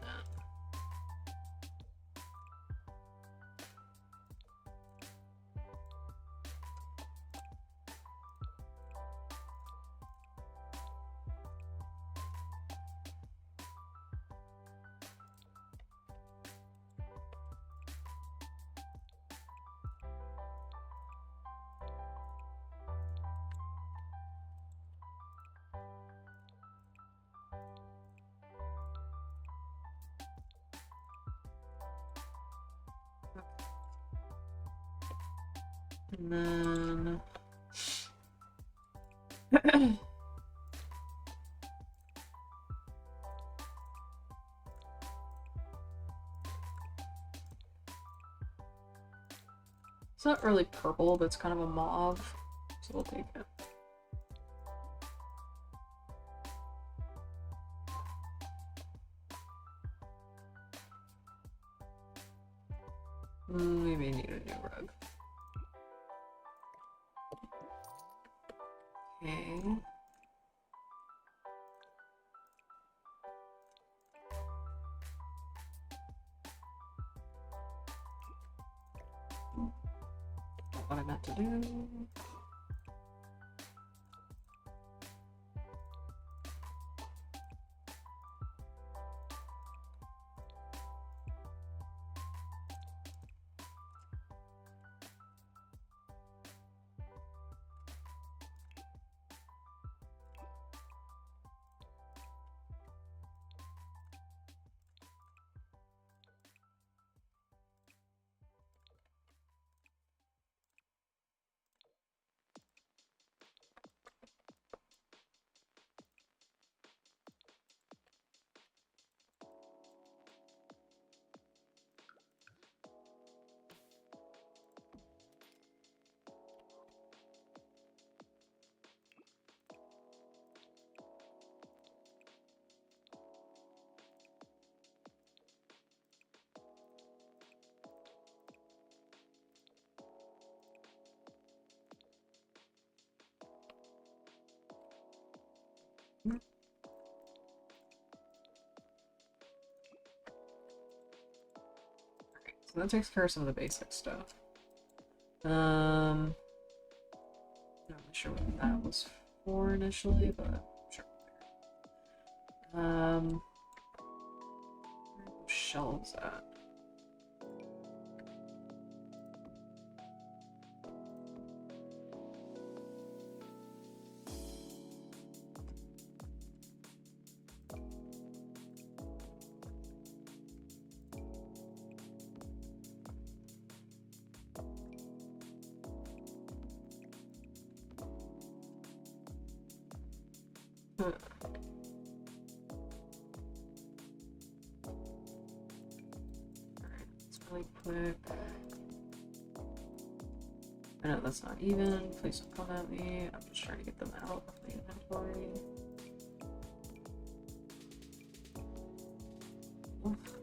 And then it's not really purple, but it's kind of a mauve, so we'll take it. Maybe need a new rug. Okay. Not what I meant to do. So that takes care of some of the basic stuff. Not really sure what that was for initially, but sure. Where are those shelves at? Really quick. I know that's not even. Please don't come at me. I'm just trying to get them out of the inventory. Oof.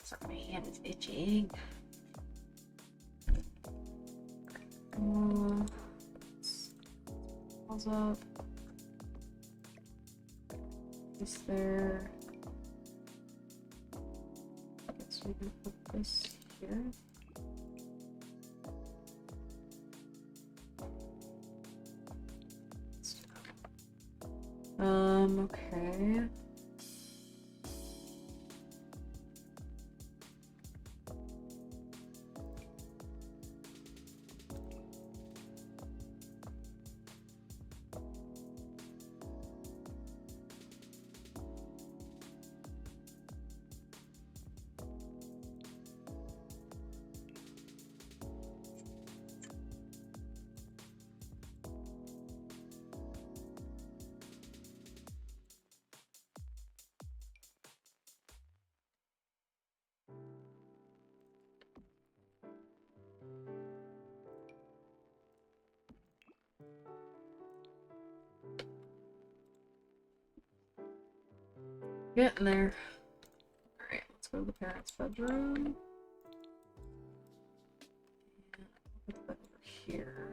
Sorry, my hand is itching. Pause up. This there. I guess we can put this here. Okay. Getting there. Alright, let's go to the parents' bedroom. And put the bed over here.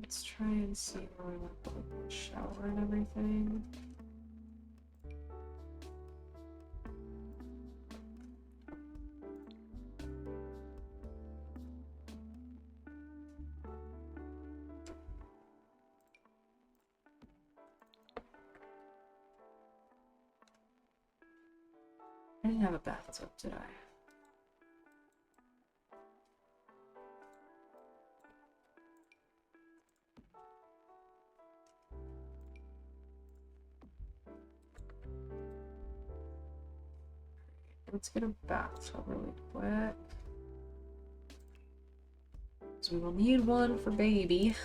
Let's try and see where we want to put the shower and everything. I didn't have a bathtub, did I? Let's get a bathtub really quick. So we will need one for baby.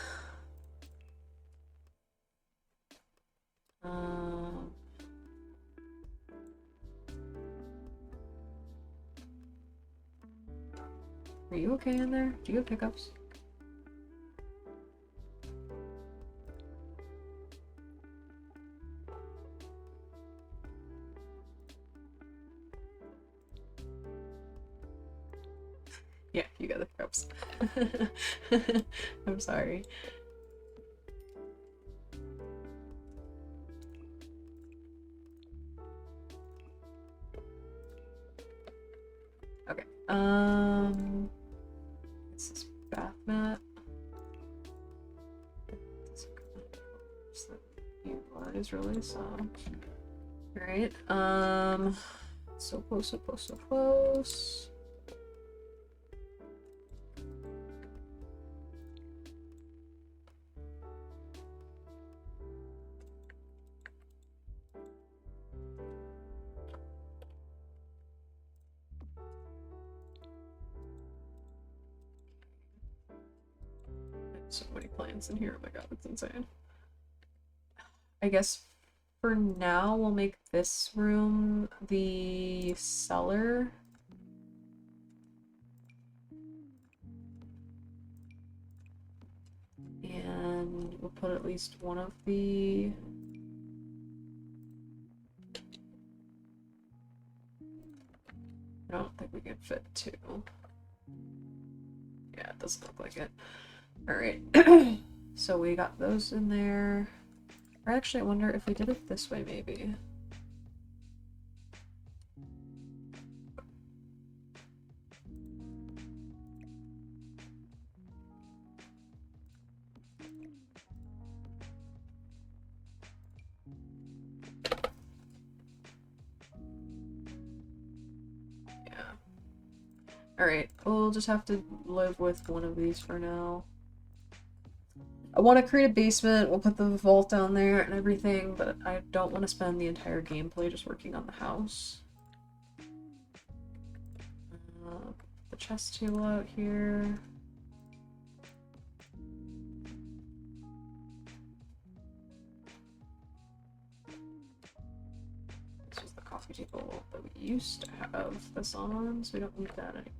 Are you okay in there? Do you have hiccups? Yeah, you got the hiccups. I'm sorry. Okay. This is bath mat. The board is really soft. Alright, so close, so close, so close. So many plants in here, oh my god, it's insane. I guess for now we'll make this room the cellar. And we'll put at least one of the... I don't think we can fit two. Yeah, it doesn't look like it. Alright, so we got those in there. Or actually, I wonder if we did it this way, maybe. Yeah. Alright, we'll just have to live with one of these for now. I want to create a basement, we'll put the vault down there and everything, but I don't want to spend the entire gameplay just working on the house. Put the chest table out here. This was the coffee table that we used to have this on, so we don't need that anymore.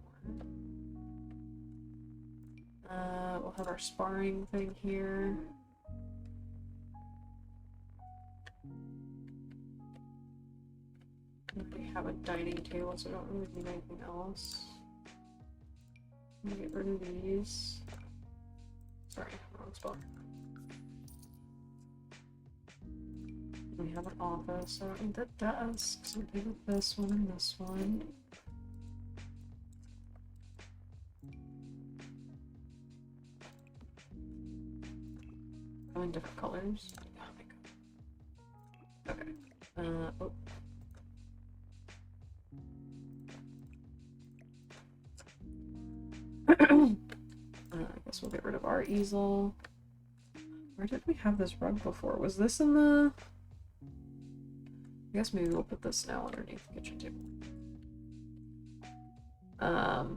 We'll have our sparring thing here. We have a dining table, so we don't really need anything else. I'm gonna get rid of these. Sorry, wrong spot. We have an office, so I don't need the desk, so we'll do with this one and this one. In different colors. Oh my god. Okay. Oh. I guess we'll get rid of our easel. Where did we have this rug before? Was this in the... I guess maybe we'll put this now underneath the kitchen table.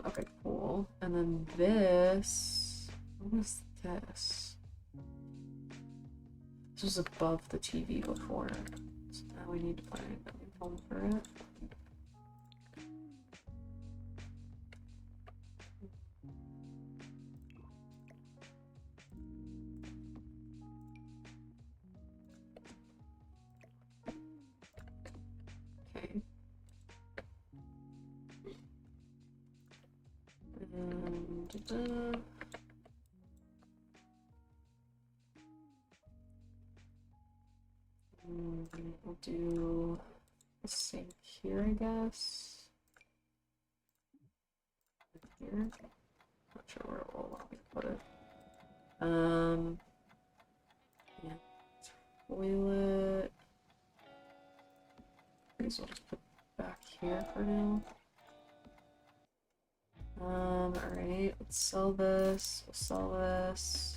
Okay, cool. And then this... What was this? This was above the TV before. So now we need to find a new home for it. Okay. And... We'll do the same here, I guess. Here. Not sure where it will allow me to put it. Yeah. Toilet. Okay, so I'll just put it back here for now. Alright, let's sell this. We'll sell this.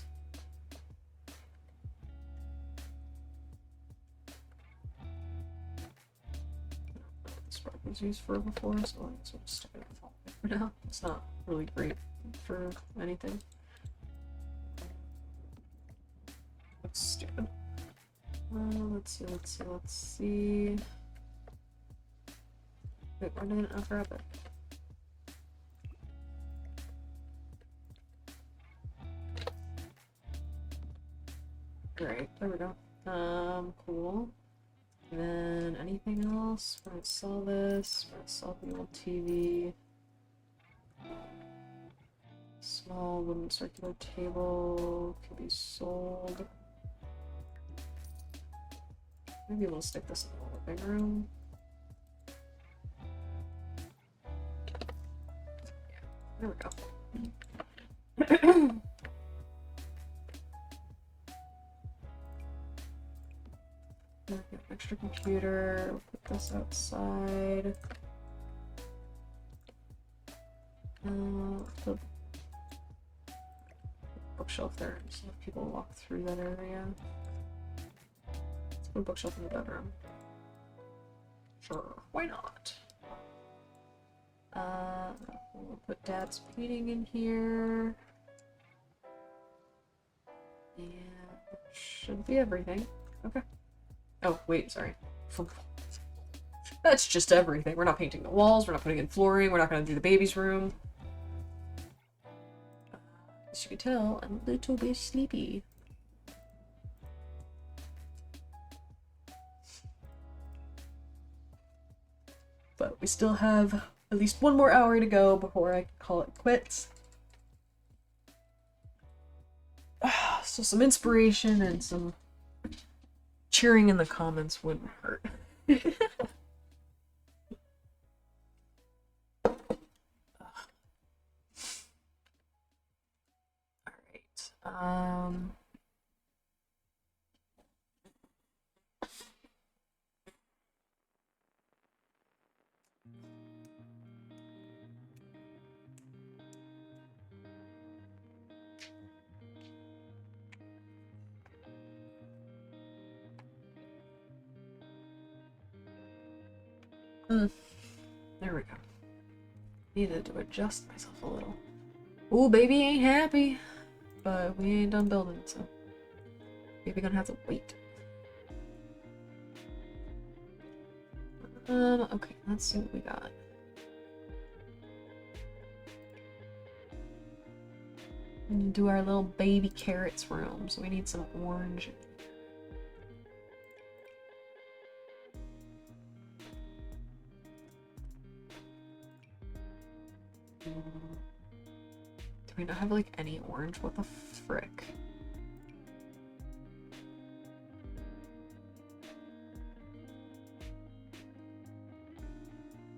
Was used for before, so I'm just gonna stick it for now. It's not really great for anything. That's stupid. Let's see. Wait, why didn't I grab it? Great, there we go. Cool. And then anything else? We're gonna sell this. We're gonna sell the old TV. Small wooden circular table can be sold. Maybe we'll stick this in the living room. Yeah, there we go. Extra computer, we'll put this outside. The bookshelf there, just have people walk through that area. Let's put a bookshelf in the bedroom. Sure, why not? We'll put Dad's painting in here. And that should be everything. Okay. Oh, wait, sorry. That's just everything. We're not painting the walls, we're not putting in flooring, we're not going to do the baby's room. As you can tell, I'm a little bit sleepy. But we still have at least one more hour to go before I call it quits. So some inspiration and some cheering in the comments wouldn't hurt. Alright. There we go. Needed to adjust myself a little. Ooh, baby ain't happy. But we ain't done building, so baby gonna have to wait. Okay, let's see what we got. We need to do our little baby carrots room, so we need some orange. Do we not have like any orange? What the frick?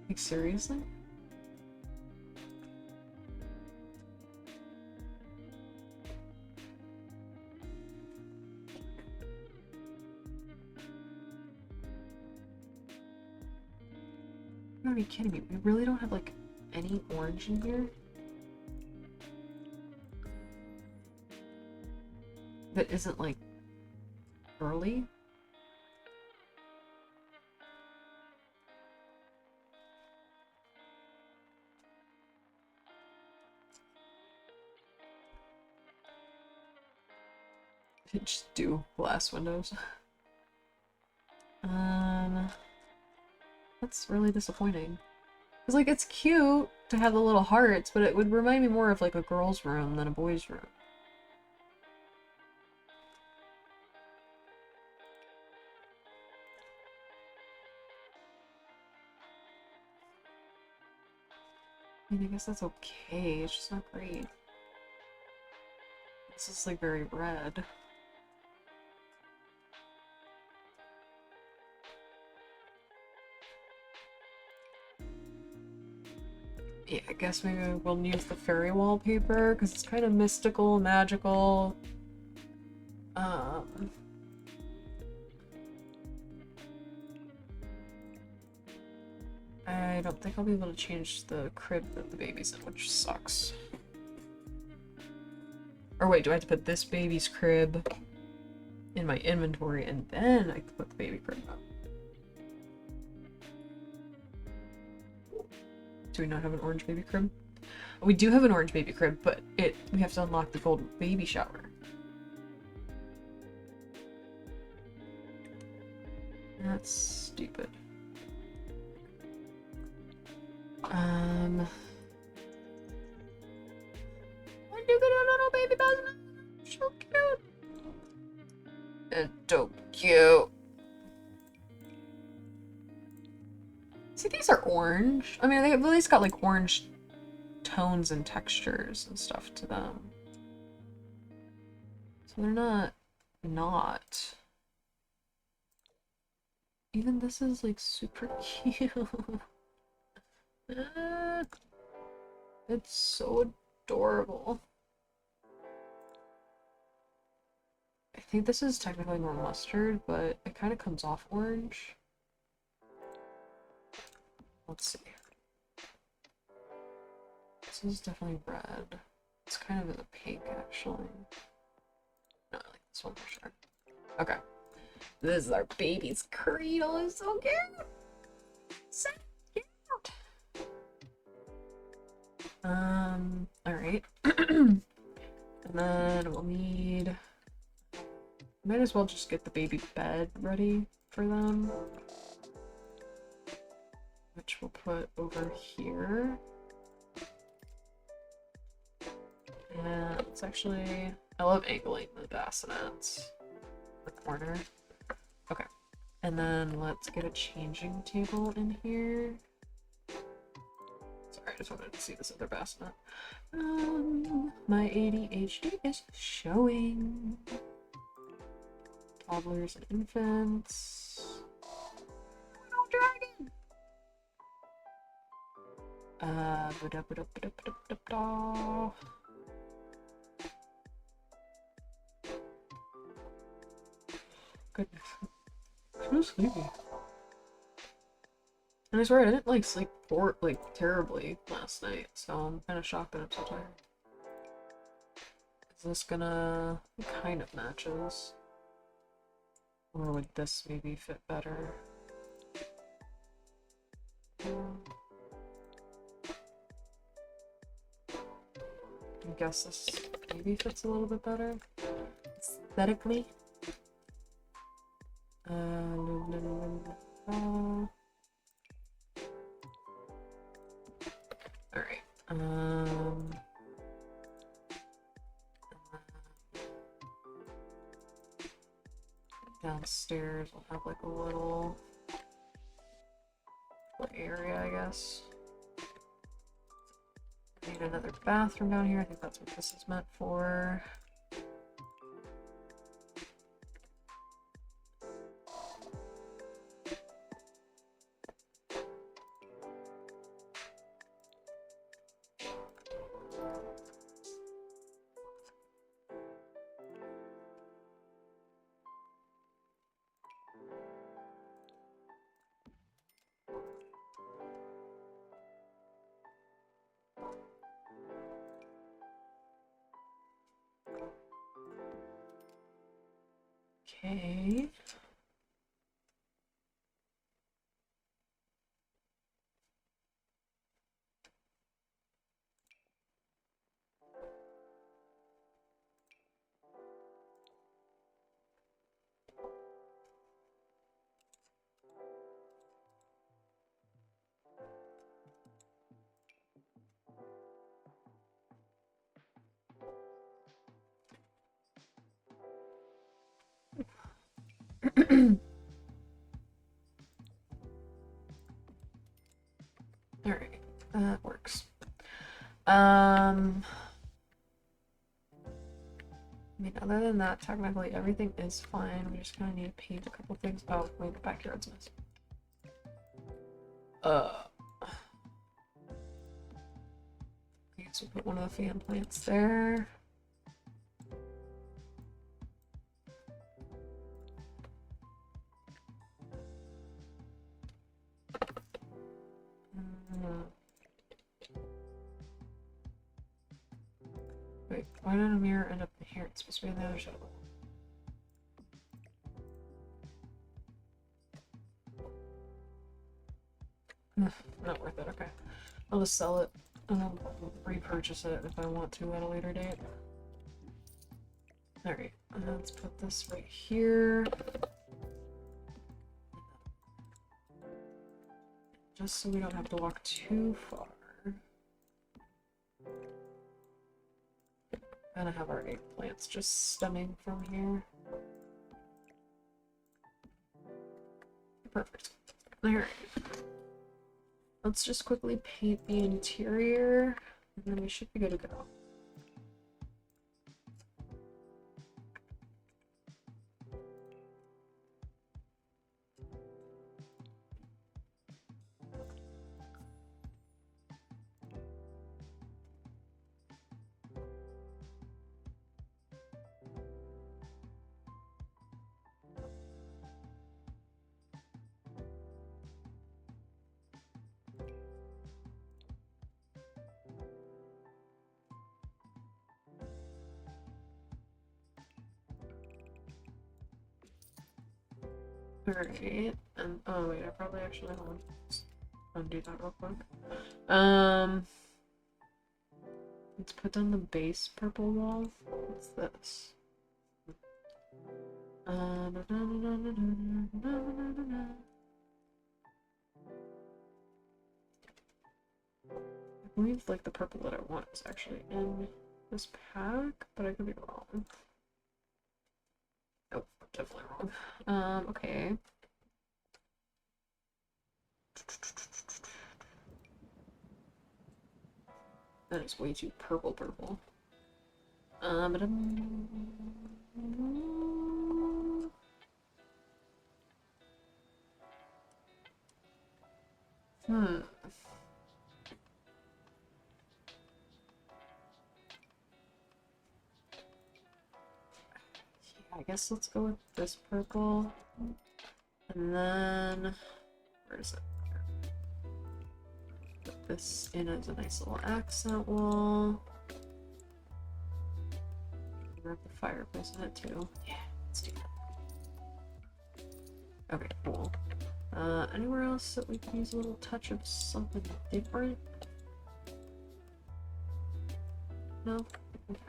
Like seriously? You gotta be kidding me. We really don't have, like, any orange in here? That isn't, like, early? Just do glass windows. That's really disappointing. Cause like it's cute to have the little hearts, but it would remind me more of like a girl's room than a boy's room. I mean, I guess that's okay. It's just not great. This is like very red. Yeah, I guess maybe we'll use the fairy wallpaper because it's kind of mystical, magical. I don't think I'll be able to change the crib that the baby's in, which sucks. Or wait, do I have to put this baby's crib in my inventory and then I can put the baby crib up? Do we not have an orange baby crib? We do have an orange baby crib, but we have to unlock the golden baby shower. That's stupid. When do you get a little baby basket? So cute. It's so cute. See, these are orange. I mean, they've at least got like orange tones and textures and stuff to them. So they're not. Even this is like super cute. It's so adorable. I think this is technically more mustard, but it kind of comes off orange. Let's see. This is definitely red. It's kind of in the pink, actually. No, I like this one for sure. Okay. This is our baby's cradle. It's so cute! So cute! Alright. And then we'll need... Might as well just get the baby bed ready for them. Which we'll put over here. And it's actually... I love angling the bassinets in the corner. Okay. And then let's get a changing table in here. Sorry, I just wanted to see this other bassinet. My ADHD is showing. Toddlers and infants. No dragon! Goodness. I'm so sleepy. And I swear I didn't like sleep terribly last night, so I'm kind of shocked that I'm so tired. Is this gonna... It kind of matches. Or would this maybe fit better? I guess this maybe fits a little bit better aesthetically. Alright. Downstairs we'll have like a little area, I guess. Need another bathroom down here. I think that's what this is meant for. Okay. Alright, that works. I mean, other than that, technically everything is fine. We just kind of need to paint a couple things. Oh, wait, the backyard's messy. Okay, so put one of the fan plants there. Wait, why did a mirror end up here? It's supposed to be on the other side. Not worth it, okay. I'll just sell it and I'll repurchase it if I want to at a later date. Alright, let's put this right here. Just so we don't have to walk too far. Gonna have our eggplants just stemming from here. Perfect. Alright. Let's just quickly paint the interior, and then we should be good to go. Alright, and oh wait, I probably actually hold on. Let's undo that real quick. Let's put down the base purple wall. What's this? I believe like the purple that I want is actually in this pack, but I could be wrong. Oh, definitely wrong. Okay. That is way too purple. I guess let's go with this purple. And then, where is it? Put this in as a nice little accent wall. Wrap the fireplace in it too. Yeah, let's do that. Okay, cool. Anywhere else that we can use a little touch of something different? No? Okay.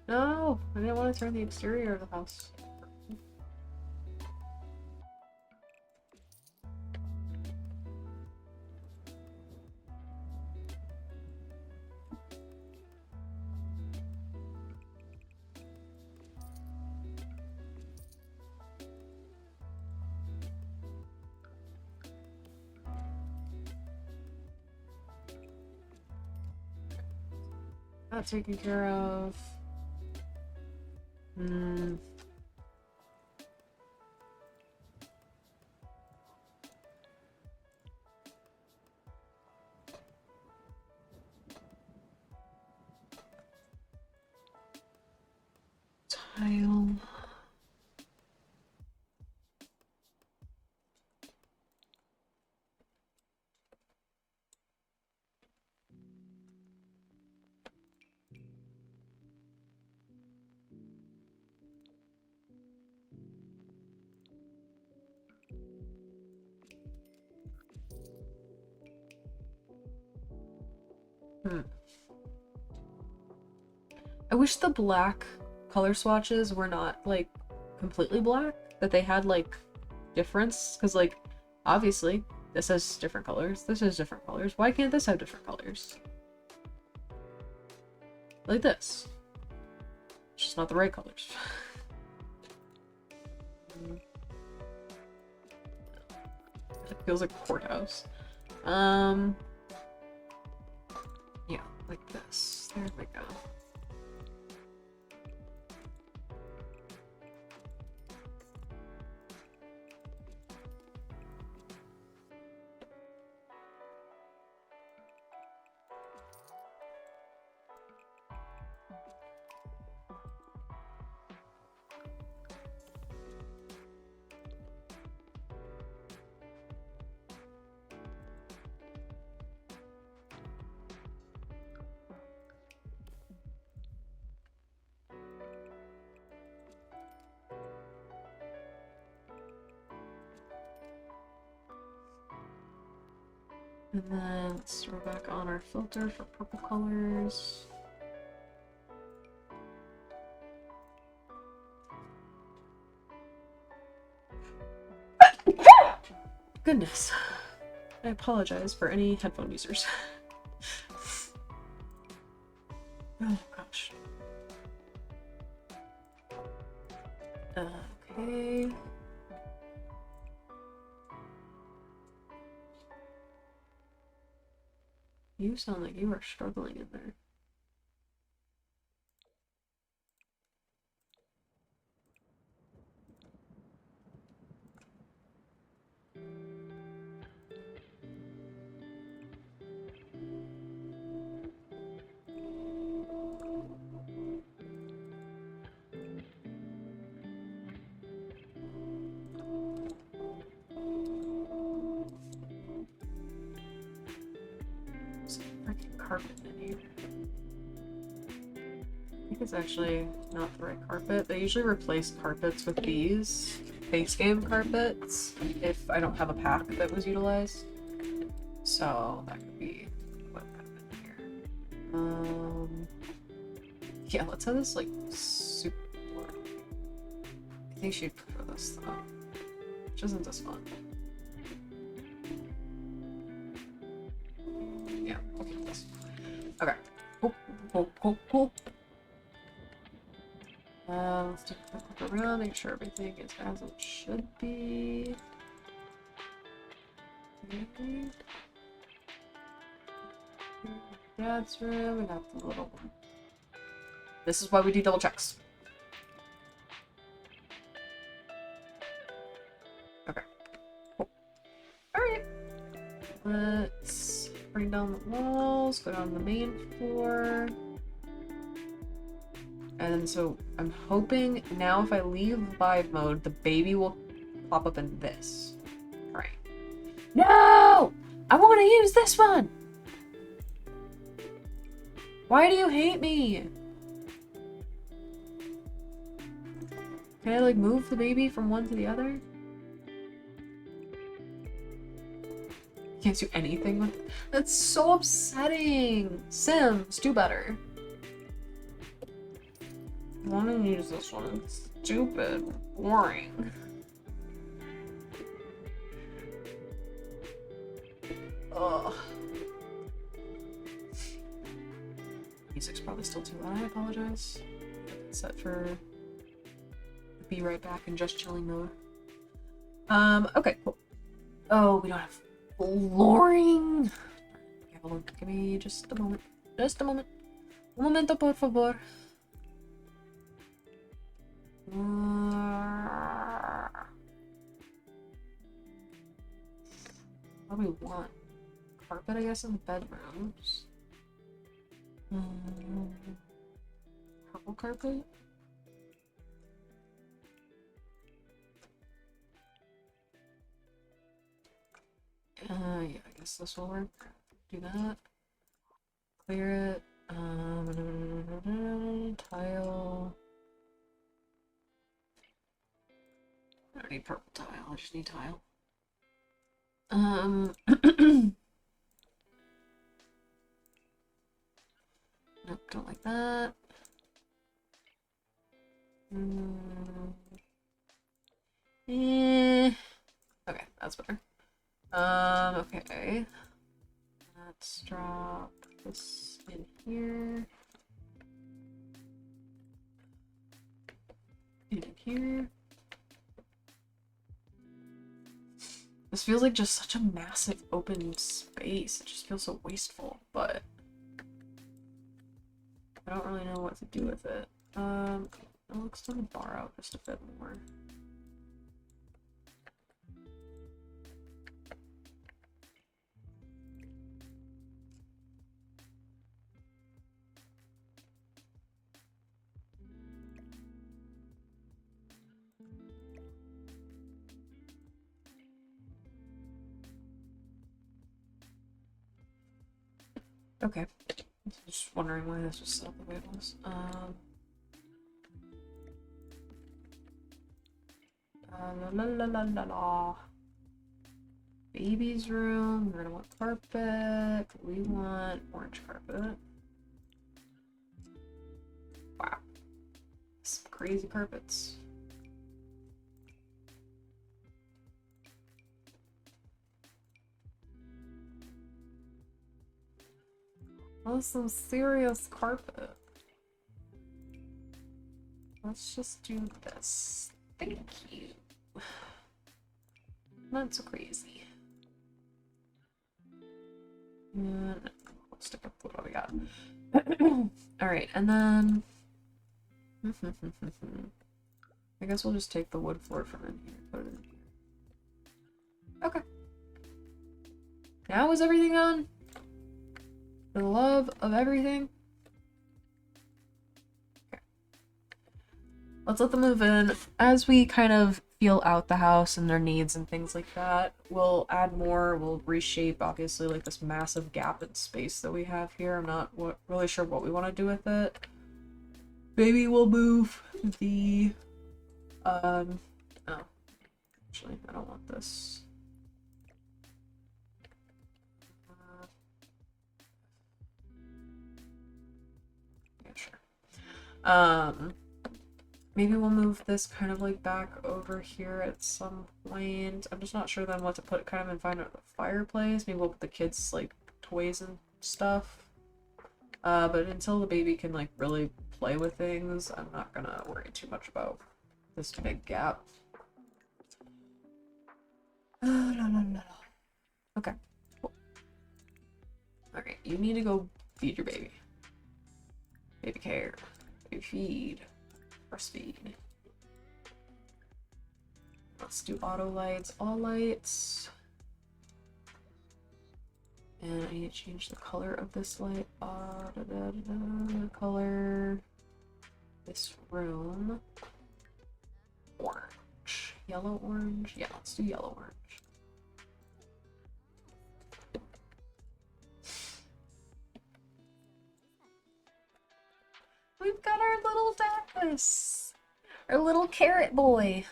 No, I didn't want to turn the exterior of the house. That taken care of. Tile. I wish the black color swatches were not, like, completely black. That they had, like, difference. Because, like, obviously, this has different colors. This has different colors. Why can't this have different colors? Like this. It's just not the right colors. It feels like a courthouse. Yeah, like this. There we go. And then let's throw back on our filter for purple colors. Goodness. I apologize for any headphone users. Oh gosh. Okay. You sound like you are struggling in there. There's a freaking carpet in here. I think it's actually not the right carpet. They usually replace carpets with these face game carpets if I don't have a pack that was utilized. So that could be what happened here. Yeah, let's have this like super. I think she'd prefer this though, which isn't this fun. Yeah, we'll keep this. Okay. Cool. Let's take a quick look around, make sure everything is as it should be. Dad's room, we got the little one. This is why we do double checks. Okay. Cool. Alright. Let's bring down the walls, go down the main floor. And so I'm hoping now if I leave vibe mode, the baby will pop up in this. Alright. No! I want to use this one! Why do you hate me? Can I like move the baby from one to the other? You can't do anything with it. That's so upsetting. Sims, do better. I want to use this one. It's stupid. Boring. Ugh. Music's probably still too loud. I apologize. Set for be right back in just chilling mode. Okay, cool. Oh, we don't have flooring. Okay, hold on. Give me just a moment. Just a moment. Un momento, por favor. What do we want? Carpet, I guess, in the bedrooms. Purple carpet? Yeah, I guess this will work. Do that. Clear it. Tile. I don't need purple tile, I just need tile. Nope, don't like that. Okay, that's better. Okay. Let's drop this in here. In here. This feels like just such a massive open space. It just feels so wasteful, but I don't really know what to do with it. I'll extend the bar out just a bit more. Okay. Just wondering why this was set up the way it was. Baby's room. We're gonna want carpet. We want orange carpet. Wow. Some crazy carpets. Oh, some serious carpet. Let's just do this. Thank you. Not so crazy. And let's stick up what we got. Alright, and then I guess we'll just take the wood floor from in here, put it in here. Okay. Now is everything done? For the love of everything? Okay. Let's let them move in. As we kind of feel out the house and their needs and things like that, we'll add more, we'll reshape, obviously, like this massive gap in space that we have here. I'm not really sure what we want to do with it. Maybe we'll move the, oh, actually, I don't want this. Yeah, sure. Maybe we'll move this kind of like back over here at some point. I'm just not sure then what to put kind of in front of the fireplace. Maybe we'll put the kids' like toys and stuff. But until the baby can like really play with things, I'm not gonna worry too much about this big gap. Okay. Cool. Alright, you need to go feed your baby. Baby care. Baby feed. Breastfeed. Let's do auto lights, all lights. And I need to change the color of this light. Color this room. Orange. Yellow orange? Yeah, let's do yellow orange. We've got our little Daucus! Our little carrot boy!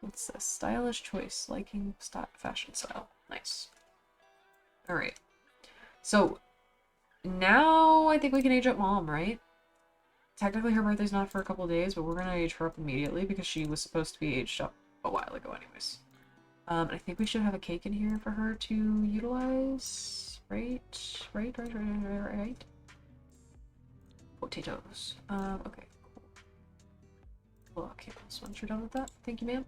What's this? Stylish choice. Liking fashion style. Nice. Alright. So, now I think we can age up Mom, right? Technically her birthday's not for a couple days, but we're gonna age her up immediately because she was supposed to be aged up a while ago anyways. I think we should have a cake in here for her to utilize. Right? Potatoes. Okay. Cool. Okay, once you're done with that, thank you, ma'am.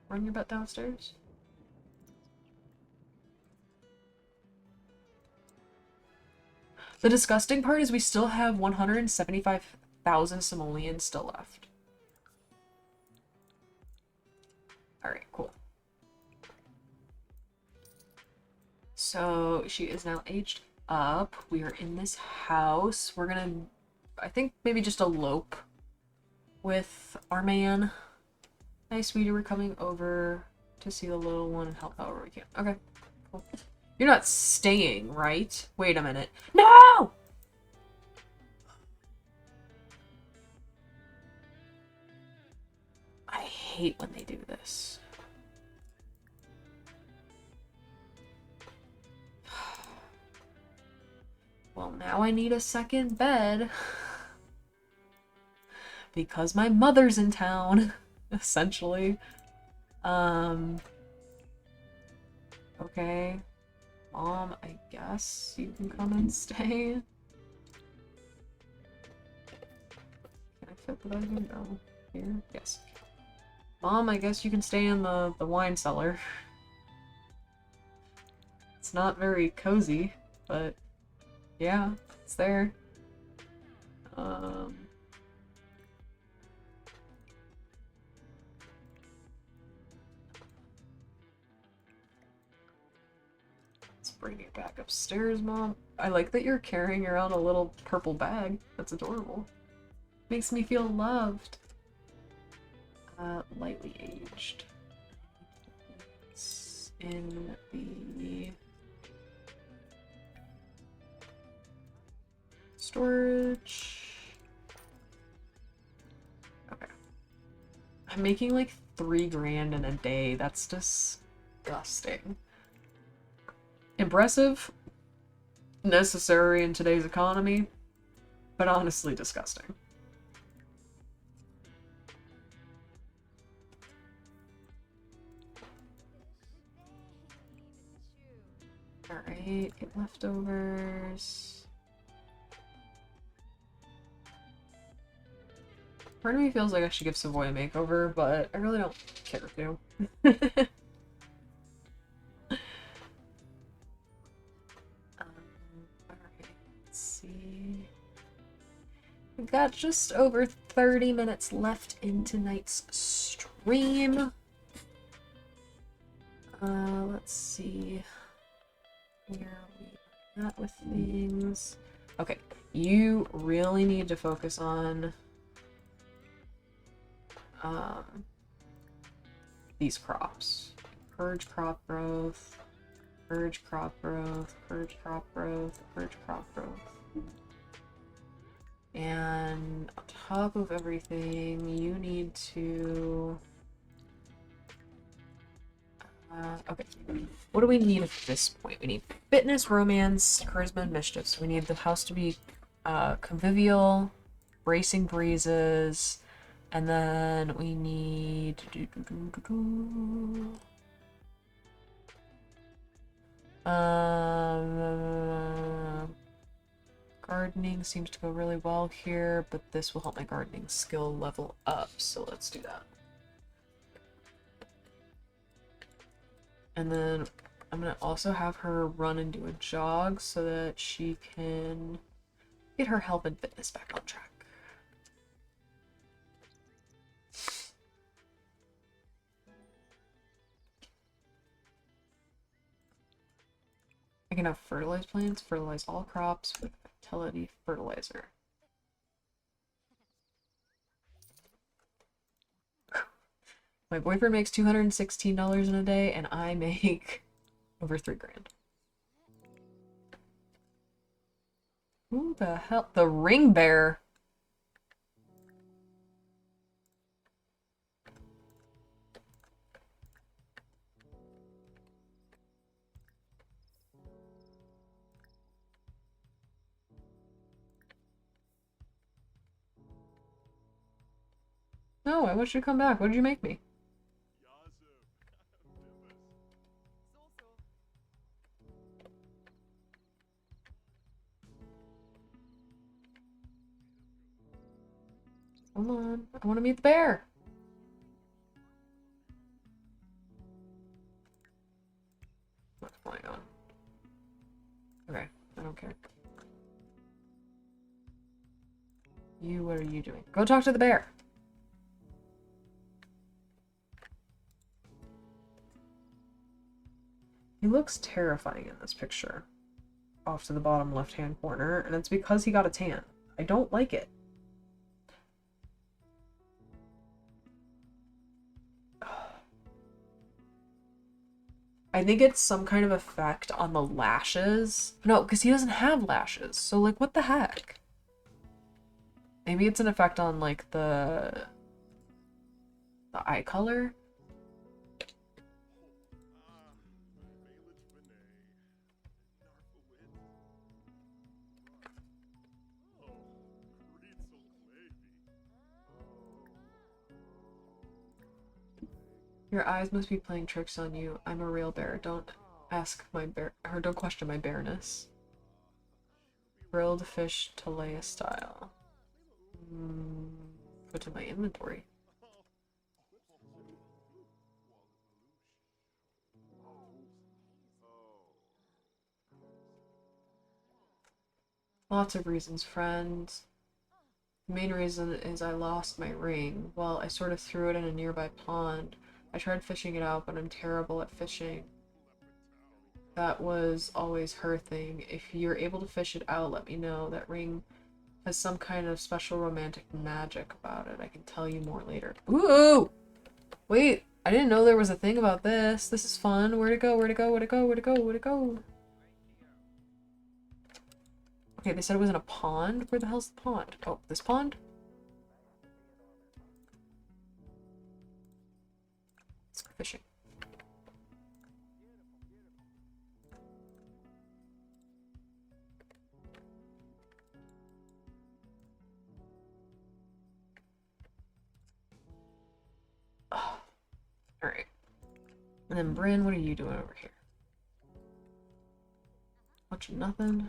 Run your butt downstairs. The disgusting part is we still have 175,000 simoleons still left. Alright, cool. So she is now aged up. We are in this house. We're gonna, I think, maybe just elope with our man. Hi, sweetie, we're coming over to see the little one and help however we can. Okay, cool. You're not staying, right? Wait a minute. No! I hate when they do this. Well, now I need a second bed. Because my mother's in town, essentially. Okay. Mom, I guess you can come and stay. Can I fit the bed here? No. Here? Yes. Mom, I guess you can stay in the wine cellar. It's not very cozy, but yeah, it's there. Let's bring it back upstairs, Mom. I like that you're carrying around a little purple bag. That's adorable. Makes me feel loved. Lightly aged. It's in the storage. Okay. I'm making like 3 grand in a day. That's disgusting. Impressive, necessary in today's economy, but honestly disgusting. Alright, get leftovers. Part of me feels like I should give Savoy a makeover, but I really don't care to. We've got just over 30 minutes left in tonight's stream. Let's see where we at with things. Okay, you really need to focus on these crops. Purge crop growth, purge crop growth, purge crop growth, purge crop growth. And on top of everything, you need to... okay. What do we need at this point? We need fitness, romance, charisma, and mischief. So we need the house to be convivial, bracing breezes, and then we need... gardening seems to go really well here, but this will help my gardening skill level up, so let's do that. And then I'm gonna also have her run and do a jog so that she can get her health and fitness back on track. I can have fertilize plants, fertilize all crops with fertility fertilizer. My boyfriend makes $216 in a day, and I make over 3 grand. Who the hell? The ring bear. No, I want you to come back. What did you make me? Come on. I want to meet the bear. What's going on? Okay, I don't care. You, what are you doing? Go talk to the bear. He looks terrifying in this picture. Off to the bottom left-hand corner, and it's because he got a tan. I don't like it. I think it's some kind of effect on the lashes. No, because he doesn't have lashes. So, like, what the heck? Maybe it's an effect on, like, the eye color? Your eyes must be playing tricks on you. I'm a real bear. Don't ask my bear, or don't question my bareness. Grilled fish Talea style. Put in my inventory. Lots of reasons, friends. The main reason is I lost my ring. Well, I sort of threw it in a nearby pond. I tried fishing it out, but I'm terrible at fishing. That was always her thing. If you're able to fish it out, let me know. That ring has some kind of special romantic magic about it. I can tell you more later. Ooh! Wait, I didn't know there was a thing about this. This is fun. Where'd it go? Where'd it go? Where'd it go? Where'd it go? Where'd it go? Okay, they said it was in a pond. Where the hell's the pond? Oh, this pond? Let's go fishing. Oh. Alright. And then Bryn, what are you doing over here? Watching nothing.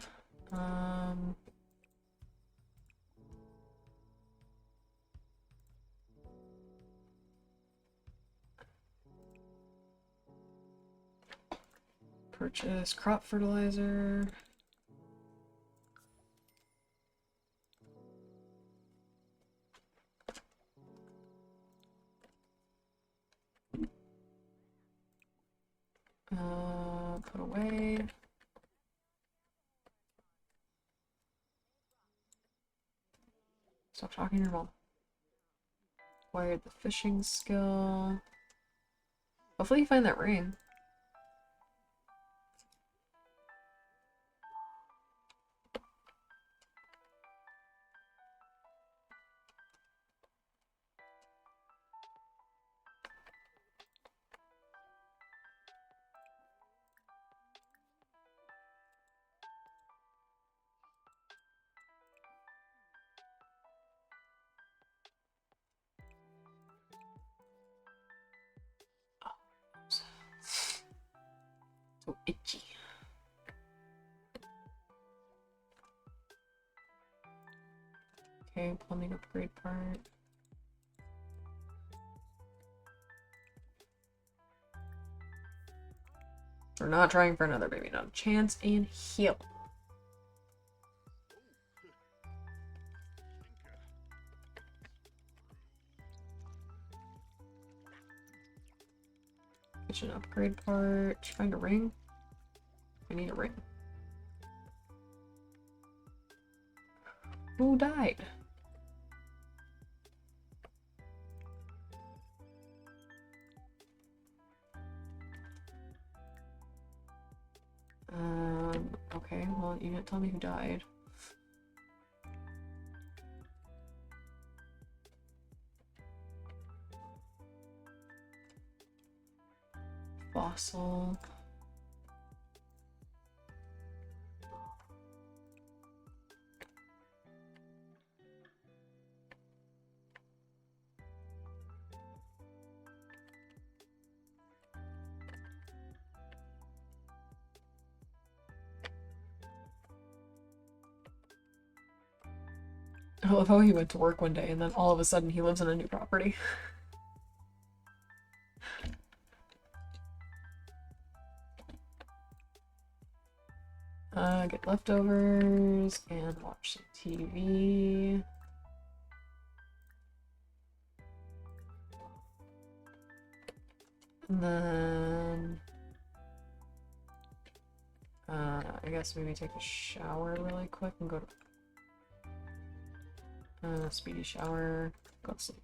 Purchase crop fertilizer. Put away. Stop talking to your mom. Acquired the fishing skill. Hopefully you find that ring. So itchy. Okay, plumbing upgrade part. We're not trying for another baby, not a chance, and heal. Kitchen upgrade part. Did you find a ring? I need a ring. Who died? Okay, well, you didn't tell me who died. Fossil. I love how he went to work one day and then all of a sudden he lives in a new property. Get leftovers and watch some TV. And then I guess maybe take a shower really quick and go to speedy shower, go to sleep.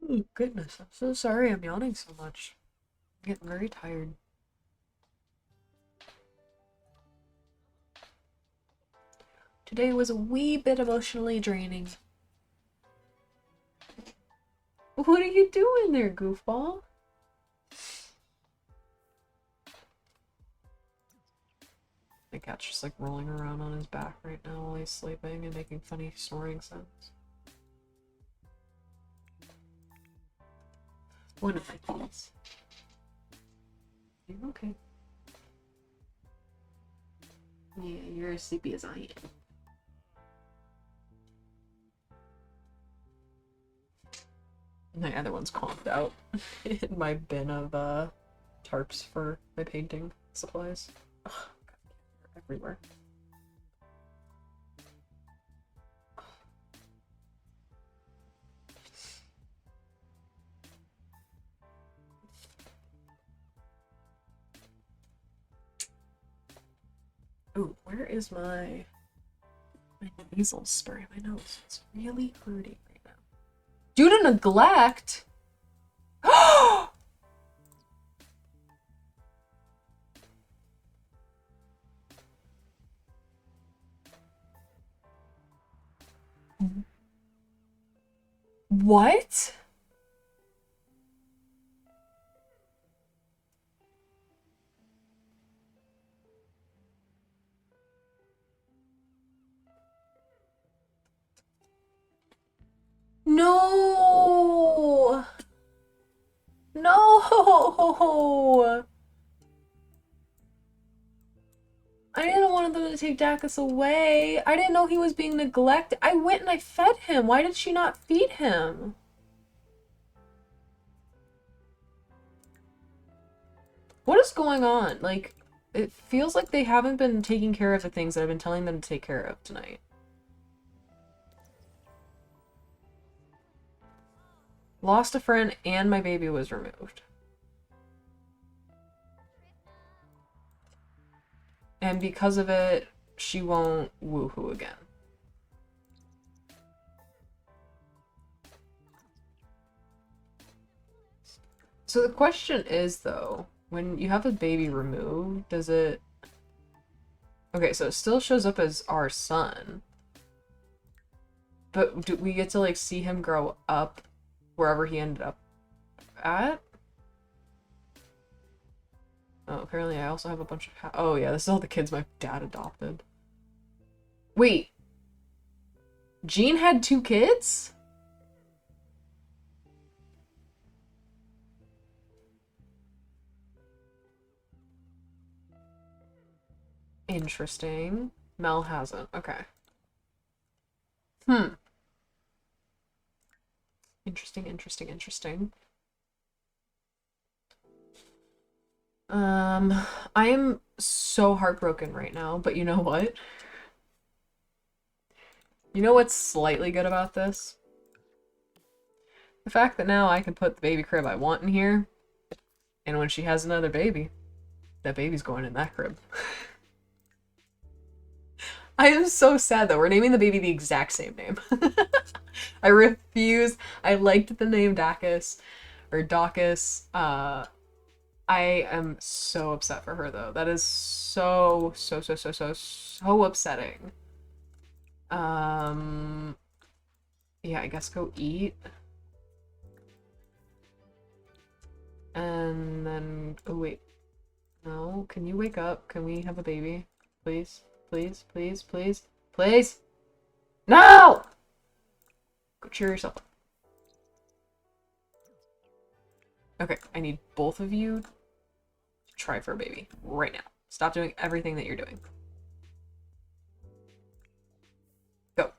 Oh, goodness, I'm so sorry I'm yawning so much. I'm getting very tired. Today was a wee bit emotionally draining. What are you doing there, goofball? My cat's just like rolling around on his back right now while he's sleeping and making funny snoring sounds. One of my keys. You're okay. Yeah, you're as sleepy as I am. My other one's calmed out in my bin of tarps for my painting supplies. Ugh, they're everywhere. Ooh, where is my nasal spray? My nose is really hurting right now. Due to neglect? What? No! No! I didn't want them to take Daucus away. I didn't know he was being neglected. I went and I fed him. Why did she not feed him? What is going on? Like, it feels like they haven't been taking care of the things that I've been telling them to take care of tonight. Lost a friend and my baby was removed. And because of it, she won't woohoo again. So the question is, though, when you have a baby removed, does it... Okay, so it still shows up as our son. But do we get to, like, see him grow up wherever he ended up at? Oh, apparently I also have a bunch of... Oh, yeah, this is all the kids my dad adopted. Wait. Jean had 2 kids? Interesting. Mel hasn't. Okay. Interesting, interesting, interesting. I am so heartbroken right now, but you know what? You know what's slightly good about this? The fact that now I can put the baby crib I want in here, and when she has another baby, that baby's going in that crib. I am so sad that we're naming the baby the exact same name. I refuse. I liked the name Daucus, or Daucus. I am so upset for her though. That is so, so, so, so, so, so upsetting. Um, yeah, I guess go eat. And then, oh wait. No, can you wake up? Can we have a baby? Please, please, please, please, please. No! Go cheer yourself up. Okay, I need both of you to try for a baby right now. Stop doing everything that you're doing. Go.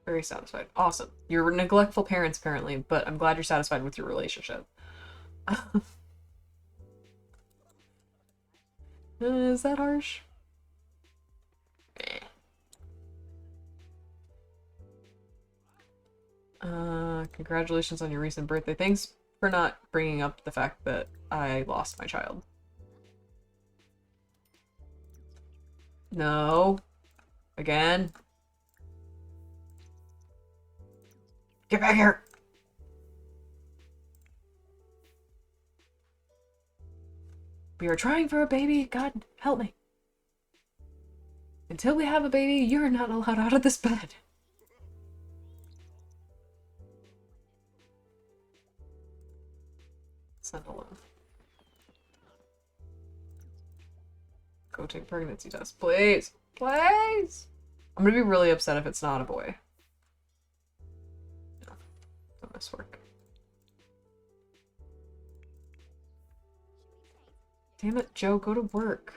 Very satisfied. Awesome. You're neglectful parents, apparently, but I'm glad you're satisfied with your relationship. Is that harsh? Congratulations on your recent birthday. Thanks for not bringing up the fact that I lost my child. No. Again. Get back here! We are trying for a baby. God, help me. Until we have a baby, you're not allowed out of this bed. Send alone. Go take a pregnancy test. Please. Please! I'm gonna be really upset if it's not a boy. No. Don't miss work. Damn it, Joe, go to work.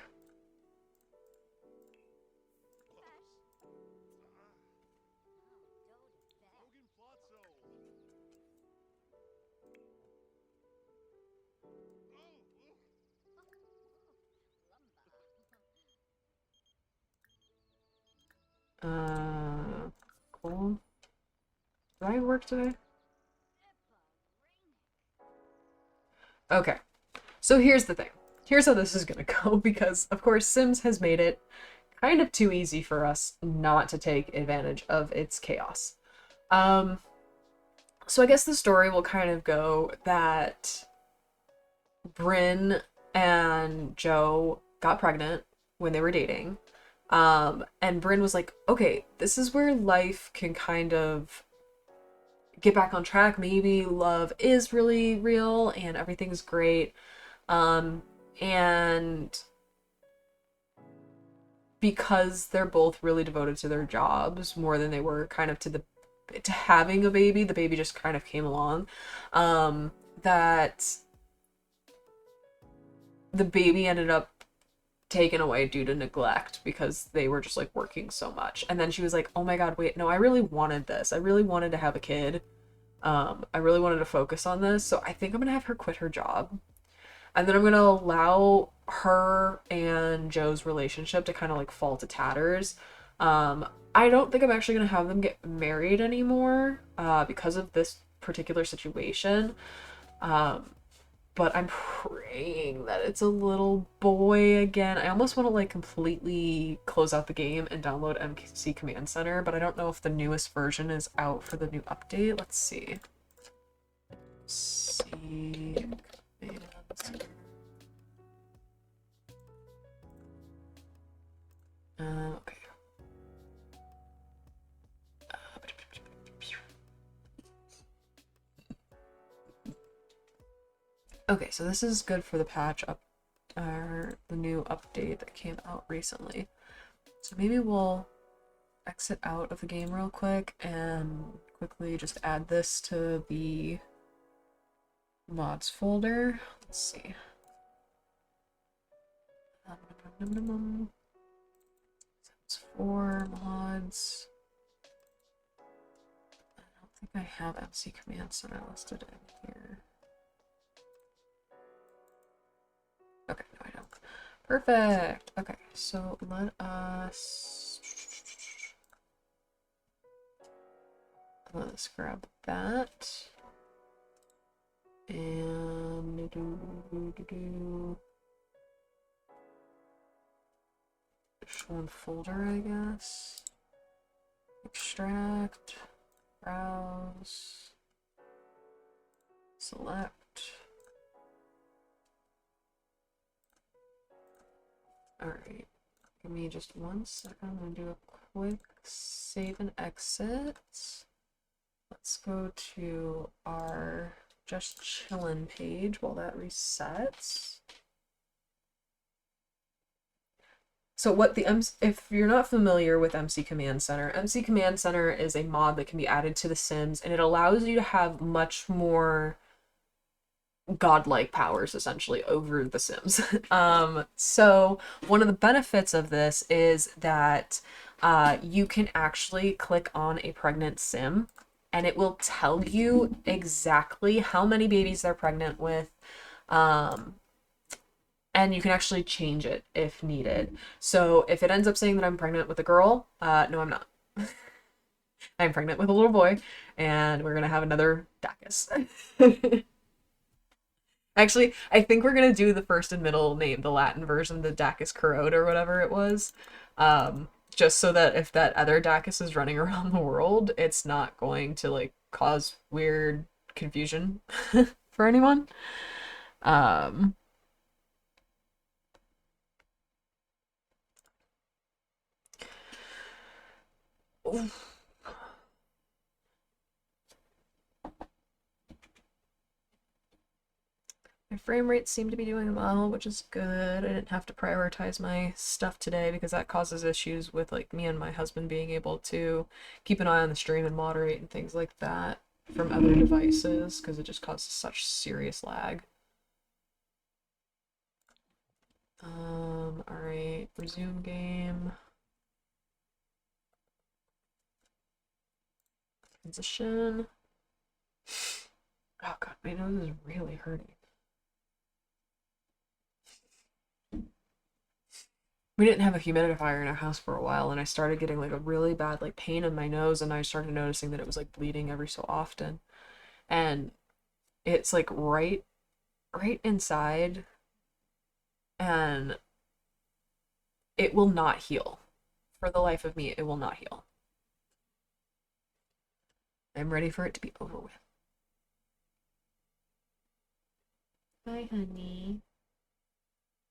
Cool. Did I work today? Okay. So here's the thing. Here's how this is gonna go, because of course Sims has made it kind of too easy for us not to take advantage of its chaos. So I guess the story will kind of go that Bryn and Joe got pregnant when they were dating. And Bryn was like, okay, this is where life can kind of get back on track. Maybe love is really real and everything's great. And because they're both really devoted to their jobs more than they were kind of to having a baby, the baby just kind of came along. That the baby ended up taken away due to neglect because they were just like working so much. And then she was like, oh my god, wait, no, I really wanted this. I really wanted to have a kid. I really wanted to focus on this. So I think I'm gonna have her quit her job. And then I'm gonna allow her and Joe's relationship to kind of like fall to tatters. I don't think I'm actually gonna have them get married anymore because of this particular situation. But I'm praying that it's a little boy again. I almost want to like completely close out the game and download MC Command Center, but I don't know if the newest version is out for the new update. Let's see. MC Command Center. Okay. Okay, so this is good for the patch up, or the new update that came out recently. So maybe we'll exit out of the game real quick and quickly just add this to the mods folder. Let's see. It's 4 mods. I don't think I have MC Command Center listed in here. Okay, no, I don't. Perfect. Okay, so let's grab that. And just one folder, I guess. Extract. Browse. Select. Alright. Give me just 1 second. I'm gonna do a quick save and exit. Let's go to our just chillin' page while that resets. So if you're not familiar with MC Command Center is a mod that can be added to The Sims, and it allows you to have much more godlike powers essentially over The Sims. So one of the benefits of this is that you can actually click on a pregnant Sim and it will tell you exactly how many babies they're pregnant with, and you can actually change it if needed. So if it ends up saying that I'm pregnant with a girl, no, I'm not. I'm pregnant with a little boy, and we're gonna have another Daucus. Actually, I think we're gonna do the first and middle name, the Latin version, the Daucus Carota or whatever it was. Just so that if that other Daucus is running around the world, it's not going to like cause weird confusion for anyone. My frame rates seem to be doing well, which is good. I didn't have to prioritize my stuff today because that causes issues with like me and my husband being able to keep an eye on the stream and moderate and things like that from other devices because it just causes such serious lag. Alright, resume game. Transition. Oh god, my nose is really hurting. We didn't have a humidifier in our house for a while, and I started getting like a really bad like pain in my nose, and I started noticing that it was like bleeding every so often. And it's like right inside, and it will not heal. For the life of me, it will not heal. I'm ready for it to be over with. Hi, honey.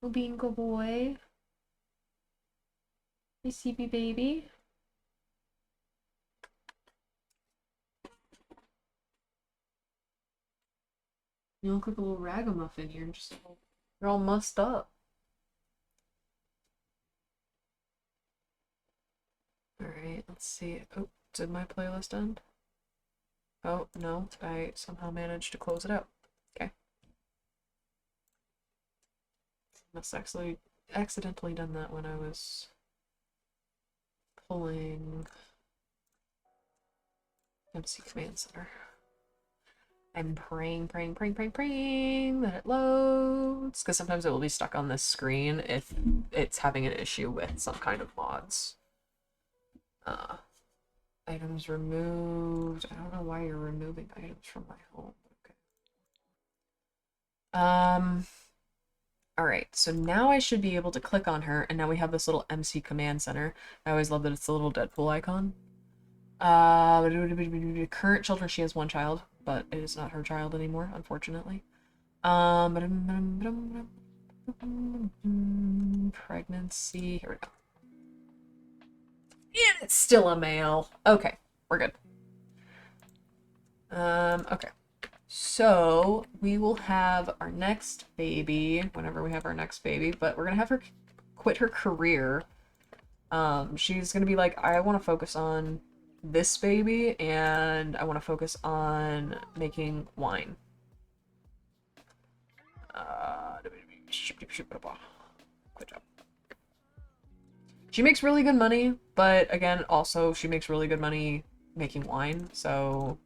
Oh, bingo boy. You see me, baby? You look like a little ragamuffin here. You're all mussed up. Alright, let's see. Oh, did my playlist end? Oh, no. I somehow managed to close it out. Okay. Must actually accidentally done that when I was pulling MC Command Center. I'm praying that it loads, because sometimes it will be stuck on this screen if it's having an issue with some kind of mods. Items removed. I don't know why you're removing items from my home. Okay. Alright, so now I should be able to click on her, and now we have this little MC Command Center. I always love that it's the little Deadpool icon. Current children, she has 1 child, but it is not her child anymore, unfortunately. Pregnancy, here we go. And it's still a male. Okay, we're good. Okay. So we will have our next baby whenever we have our next baby, but we're gonna have her quit her career. She's gonna be like, I want to focus on this baby and I want to focus on making wine. Good job. She makes really good money, but again, also she makes really good money making wine, so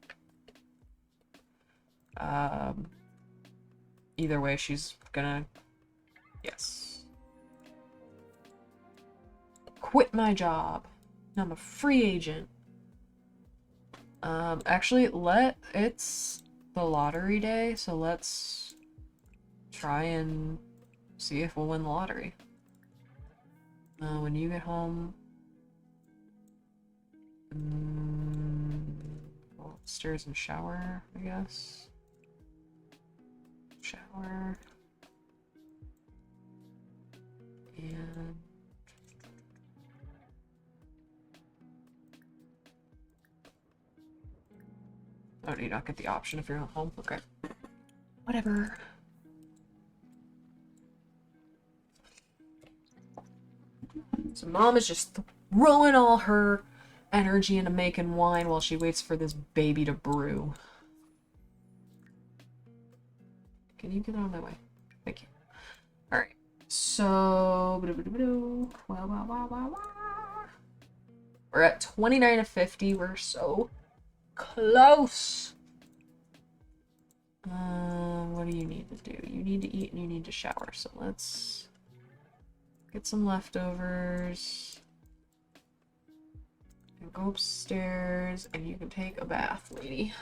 either way, she's gonna, yes. Quit my job. Now I'm a free agent. Actually, it's the lottery day, so let's try and see if we'll win the lottery. When you get home, Upstairs and shower, I guess. Shower. And... oh, do you not get the option if you're not home? Okay. Whatever. So Mom is just throwing all her energy into making wine while she waits for this baby to brew. Can you get out of my way? Thank you. Alright. So... we're at 29 of 50. We're so close. What do you need to do? You need to eat and you need to shower. So let's get some leftovers. And go upstairs and you can take a bath, lady.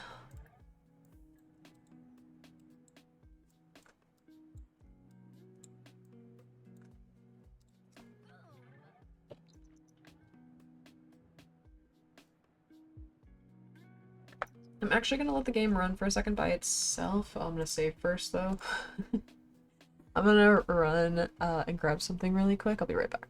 I'm actually gonna let the game run for a second by itself. I'm gonna save first though. I'm gonna run and grab something really quick. I'll be right back.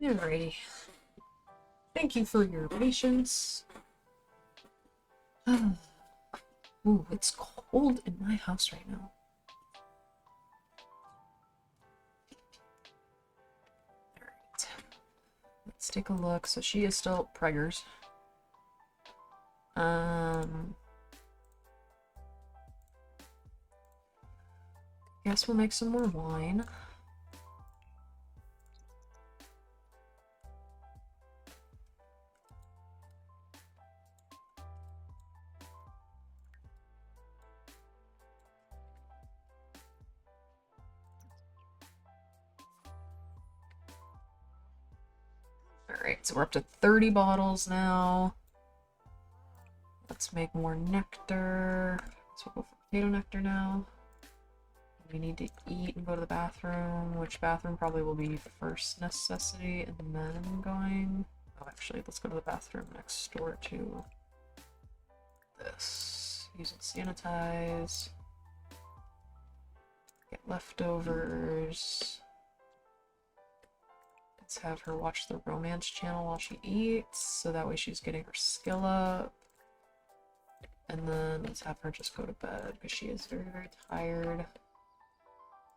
Alrighty. Thank you for your patience. Ooh, it's cold in my house right now. Alright. Let's take a look. So she is still preggers. Guess we'll make some more wine. Alright, so we're up to 30 bottles now. Let's make more nectar. So we'll go for potato nectar now. We need to eat and go to the bathroom. Which bathroom probably will be first necessity, and then going... Oh, actually, let's go to the bathroom next door to this. Use it to sanitize. Get leftovers. Let's have her watch the romance channel while she eats, so that way she's getting her skill up. And then let's have her just go to bed, because she is very, very tired.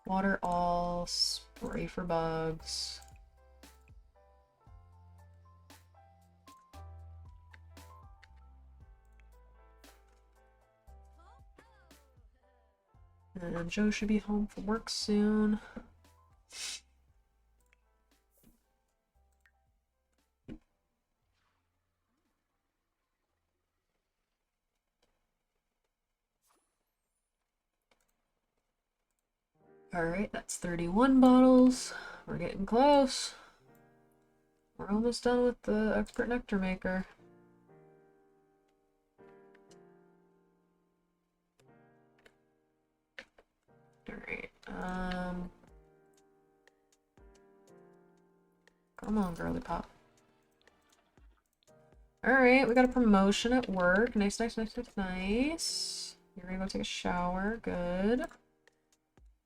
Water all, spray for bugs. And Joe should be home from work soon. Alright, that's 31 bottles. We're getting close. We're almost done with the expert nectar maker. Alright, come on, girly pop. Alright, we got a promotion at work. Nice, nice, nice, nice, nice. You're gonna go take a shower. Good.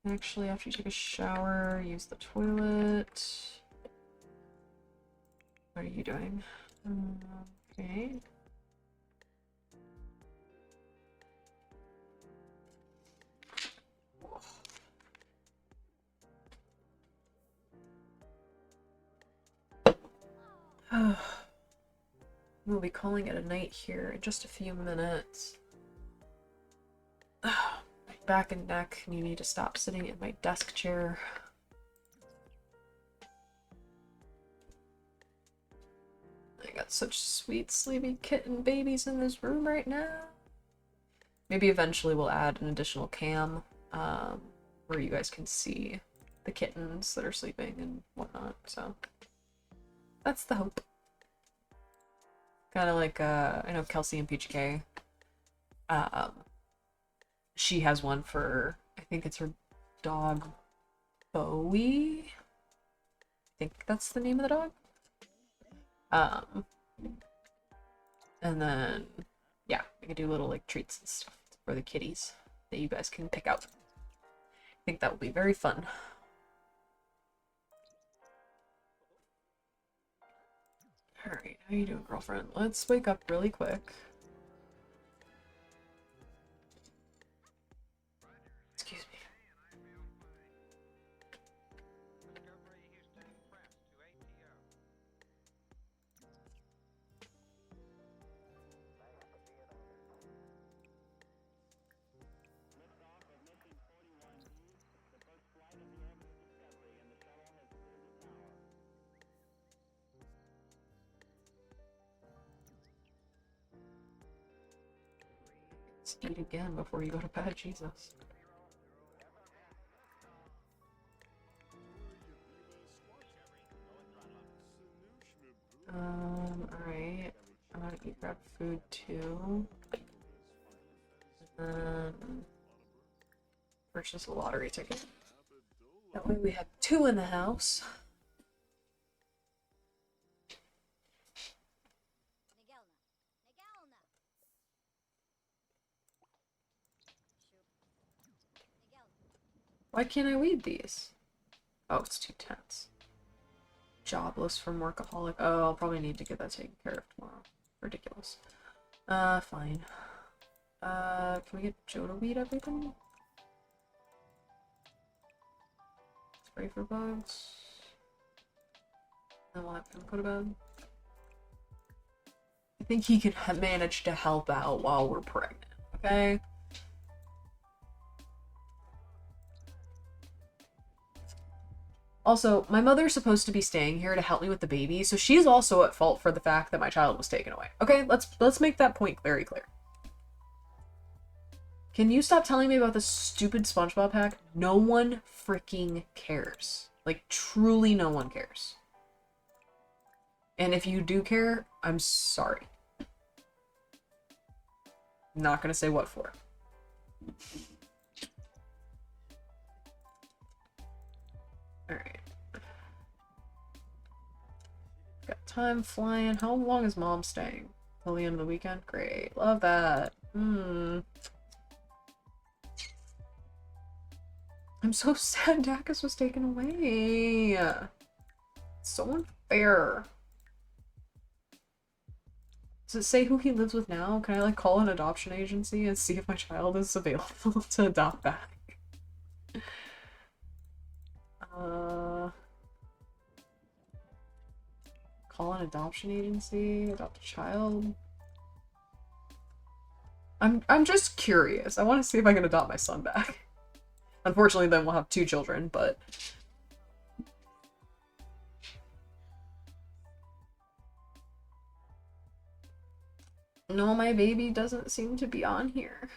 Actually, after you take a shower, use the toilet. What are you doing? Okay. We'll be calling it a night here in just a few minutes. My back and neck, and you need to stop sitting in my desk chair. I got such sweet, sleepy kitten babies in this room right now. Maybe eventually we'll add an additional cam where you guys can see the kittens that are sleeping and whatnot, so that's the hope. Kind of like, I know Kelsey and PGK, she has one for, I think it's her dog, Bowie? I think that's the name of the dog. And then, yeah, we can do little, like, treats and stuff for the kitties that you guys can pick out. I think that will be very fun. Alright, how you doing, girlfriend? Let's wake up really quick. Excuse me. Let's eat again before you go to bed, Jesus. Alright. I'm gonna grab food too. And then purchase a lottery ticket. That way we have 2 in the house. Why can't I weed these? Oh, it's too tense. jobless from workaholic. Oh, I'll probably need to get that taken care of tomorrow. Ridiculous. Fine. Can we get Joe to weed everything? Spray for bugs. Then we'll have him go to bed. I think he can manage to help out while we're pregnant, okay? Also, my mother's supposed to be staying here to help me with the baby, so she's also at fault for the fact that my child was taken away. Okay, let's make that point very clear. Can you stop telling me about this stupid SpongeBob hack? No one freaking cares. Like, truly no one cares. And if you do care, I'm sorry. I'm not gonna say what for. Alright. Got time flying. How long is mom staying? Till the end of the weekend? Great. Love that. I'm so sad Daucus was taken away. It's so unfair. Does it say who he lives with now? Can I like call an adoption agency and see if my child is available to adopt back? Call an adoption agency, adopt a child. I'm just curious. I want to see if I can adopt my son back. Unfortunately, then we'll have 2 children, but no, my baby doesn't seem to be on here.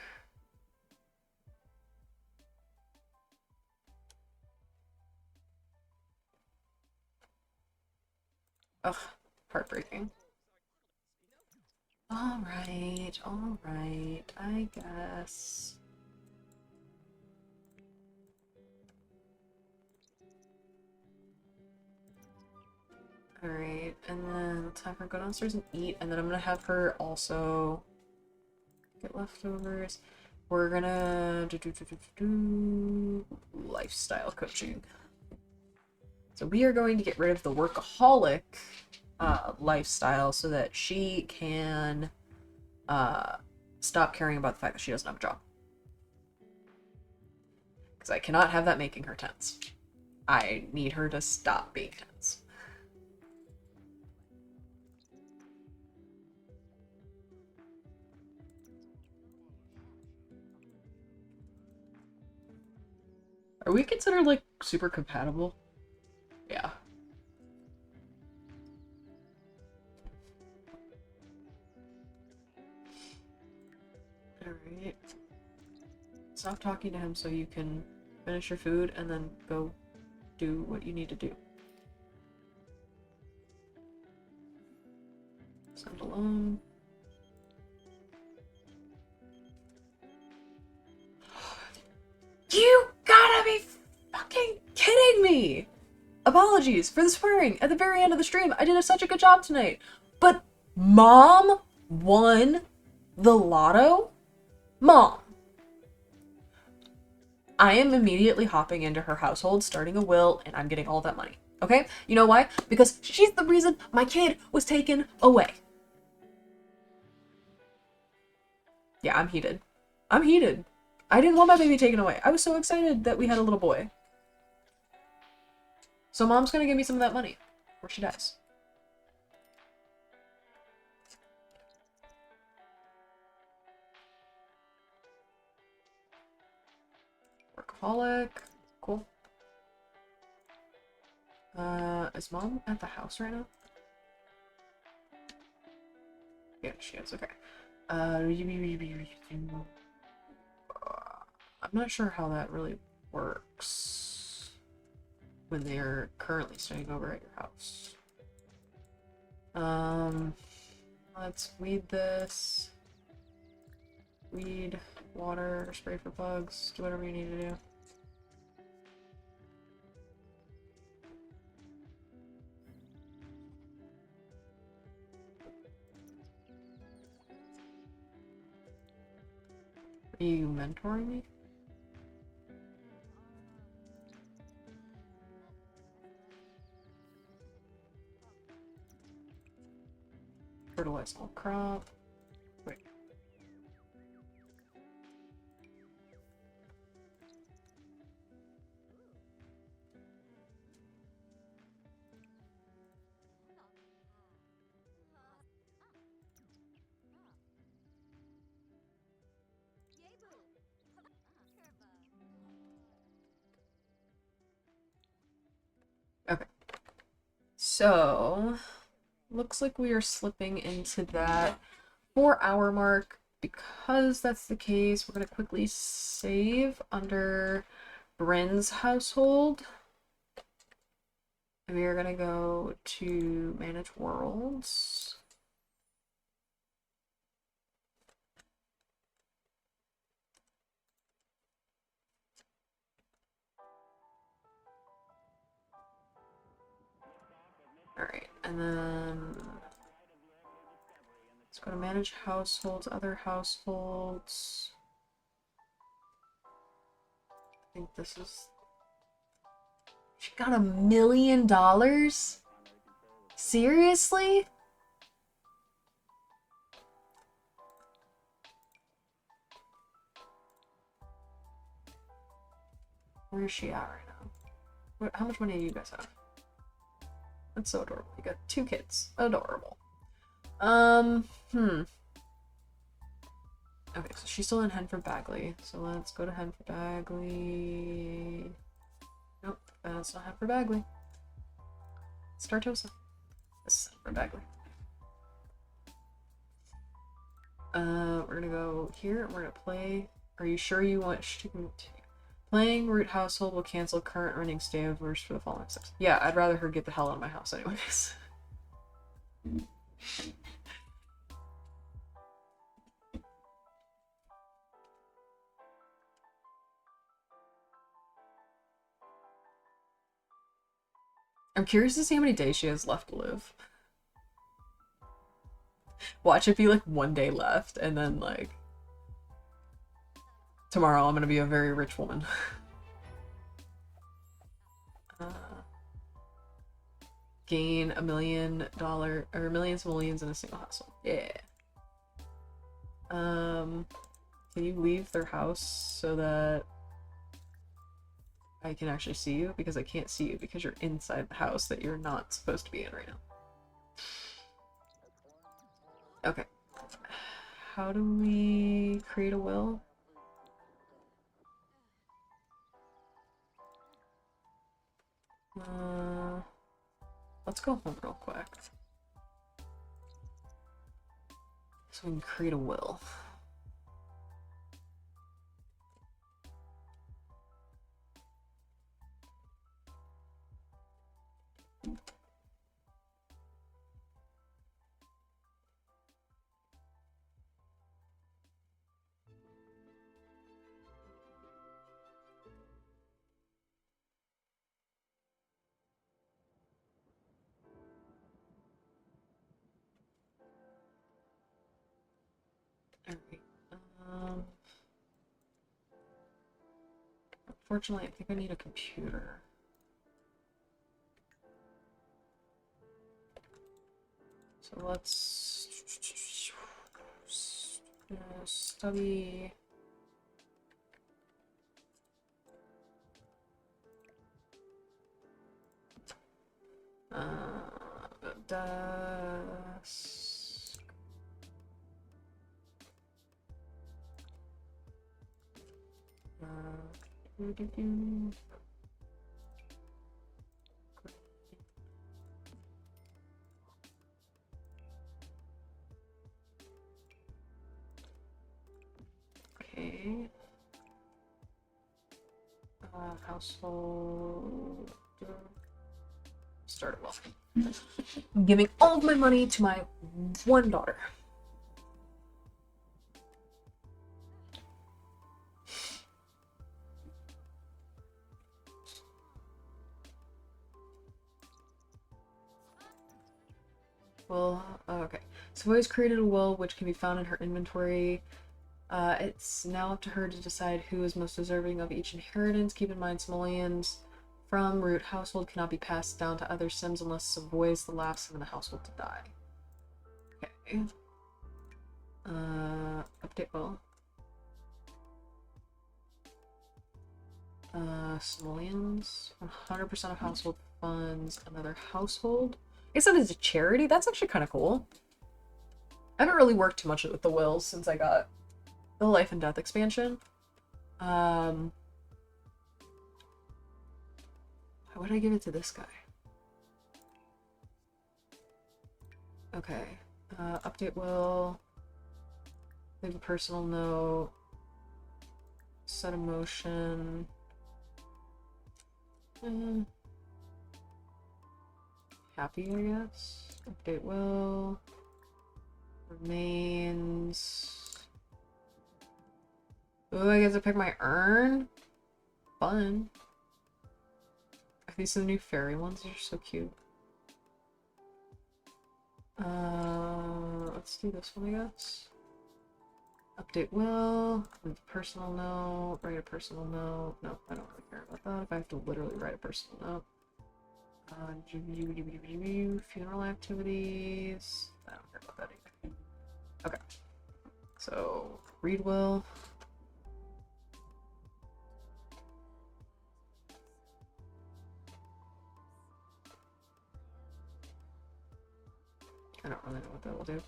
Ugh, heartbreaking. Alright, I guess. Alright, and then let's have her go downstairs and eat, and then I'm gonna have her also get leftovers. We're gonna do lifestyle coaching. So we are going to get rid of the workaholic lifestyle so that she can stop caring about the fact that she doesn't have a job. Because I cannot have that making her tense. I need her to stop being tense. Are we considered, like, super compatible? Yeah. Alright. Stop talking to him so you can finish your food and then go do what you need to do. Stand alone. You gotta be fucking kidding me! Apologies for the swearing at the very end of the stream. I did such a good job tonight. But Mom won the lotto? Mom. I am immediately hopping into her household, starting a will, and I'm getting all that money. Okay? You know why? Because she's the reason my kid was taken away. Yeah, I'm heated. I'm heated. I didn't want my baby taken away. I was so excited that we had a little boy. So Mom's gonna give me some of that money before she dies. Workaholic. Cool. Is Mom at the house right now? Yeah, she is. Okay. I'm not sure how that really works when they're currently staying over at your house. Let's weed this. Weed, water, spray for bugs, do whatever you need to do. Are you mentoring me? Fertilize all crop. Wait. Okay. So, looks like we are slipping into that 4-hour mark. Because that's the case, we're going to quickly save under Bryn's household. And we are going to go to Manage Worlds. Alright, and then let's go to Manage Households, Other Households. I think this is... She got $1 million? Seriously? Where is she at right now? How much money do you guys have? That's so adorable. You got 2 kids. Adorable. Okay, so she's still in Henford Bagley. So let's go to Henford Bagley. Nope, that's not Henford Bagley. It's Tartosa. This is Henford Bagley. We're gonna go here. We're gonna play. Are you sure you want to continue? Playing root household will cancel current running stayovers for the following steps. Yeah, I'd rather her get the hell out of my house anyways. I'm curious to see how many days she has left to live. Watch it be like 1 day left, and then like tomorrow I'm gonna be a very rich woman. Gain $1 million or millions in a single household. Yeah. Can you leave their house so that I can actually see you? Because I can't see you because you're inside the house that you're not supposed to be in right now. Okay. How do we create a will? Let's go home real quick. So we can create a will. Alright. Unfortunately, I think I need a computer. So let's study. Desk. Okay. Household. Start it well. I'm giving all of my money to my one daughter. Well, okay. Savoy's created a will which can be found in her inventory. It's now up to her to decide who is most deserving of each inheritance. Keep in mind, simoleons from root household cannot be passed down to other sims unless Savoy is the last sim in the household to die. Okay. Okay. Update well. Simoleons. 100% of household funds. Another household. I guess that is a charity. That's actually kind of cool. I haven't really worked too much with the wills since I got the life and death expansion. Why would I give it to this guy? Okay. Update will. Leave a personal note. Set a motion. Happy, I guess. Update will. Remains. Ooh, I get to pick my urn? Fun. Are these the new fairy ones? They're so cute. Let's do this one, I guess. Update will. Leave a personal note. Write a personal note. No, I don't really care about that if I have to literally write a personal note. Funeral activities. I don't care about that either. Okay. So, read will. I don't really know what that will do.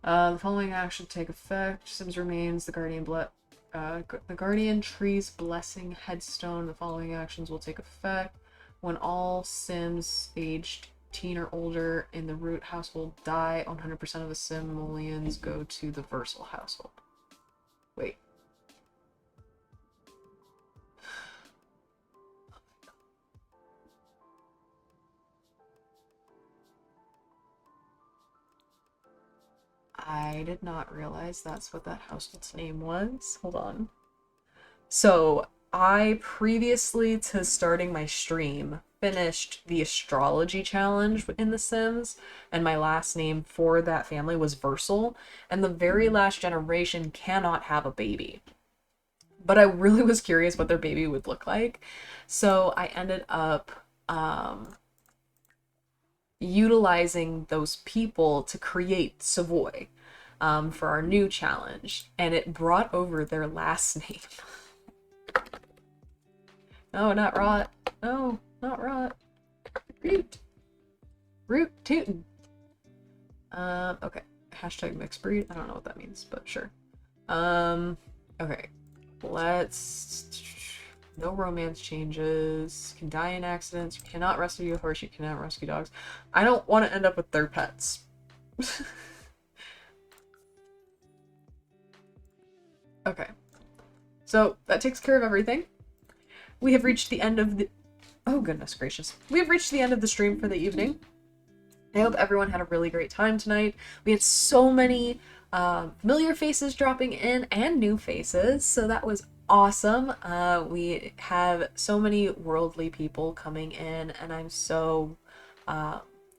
The following action take effect. Sims remains the guardian tree's blessing headstone. The following actions will take effect when all Sims aged teen or older in the root household die. 100% of the simoleons go to the versal household. Wait. I did not realize that's what that household's name was. Hold on. So, I previously to starting my stream finished the astrology challenge in The Sims, and my last name for that family was Versal, and the very last generation cannot have a baby. But I really was curious what their baby would look like, so I ended up utilizing those people to create Savoy for our new challenge, and it brought over their last name. No, not rot. No, not rot. Root. Root tootin'. Okay. Hashtag mixed breed. I don't know what that means, but sure. Okay. Let's... No romance changes. Can die in accidents. You cannot rescue a horse. You cannot rescue dogs. I don't want to end up with their pets. Okay. So, that takes care of everything. We have reached the end of the... Oh, goodness gracious. We have reached the end of the stream for the evening. I hope everyone had a really great time tonight. We had so many familiar faces dropping in and new faces, so that was awesome. We have so many worldly people coming in, and I'm so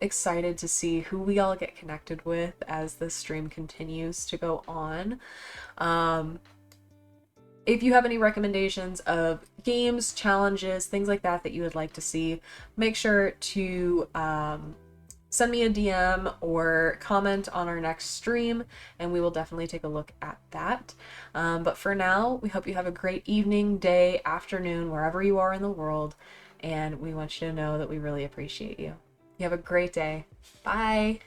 excited to see who we all get connected with as this stream continues to go on. If you have any recommendations of games, challenges, things like that that you would like to see, make sure to send me a DM or comment on our next stream, and we will definitely take a look at that. But for now, we hope you have a great evening, day, afternoon, wherever you are in the world, and we want you to know that we really appreciate you. You have a great day. Bye!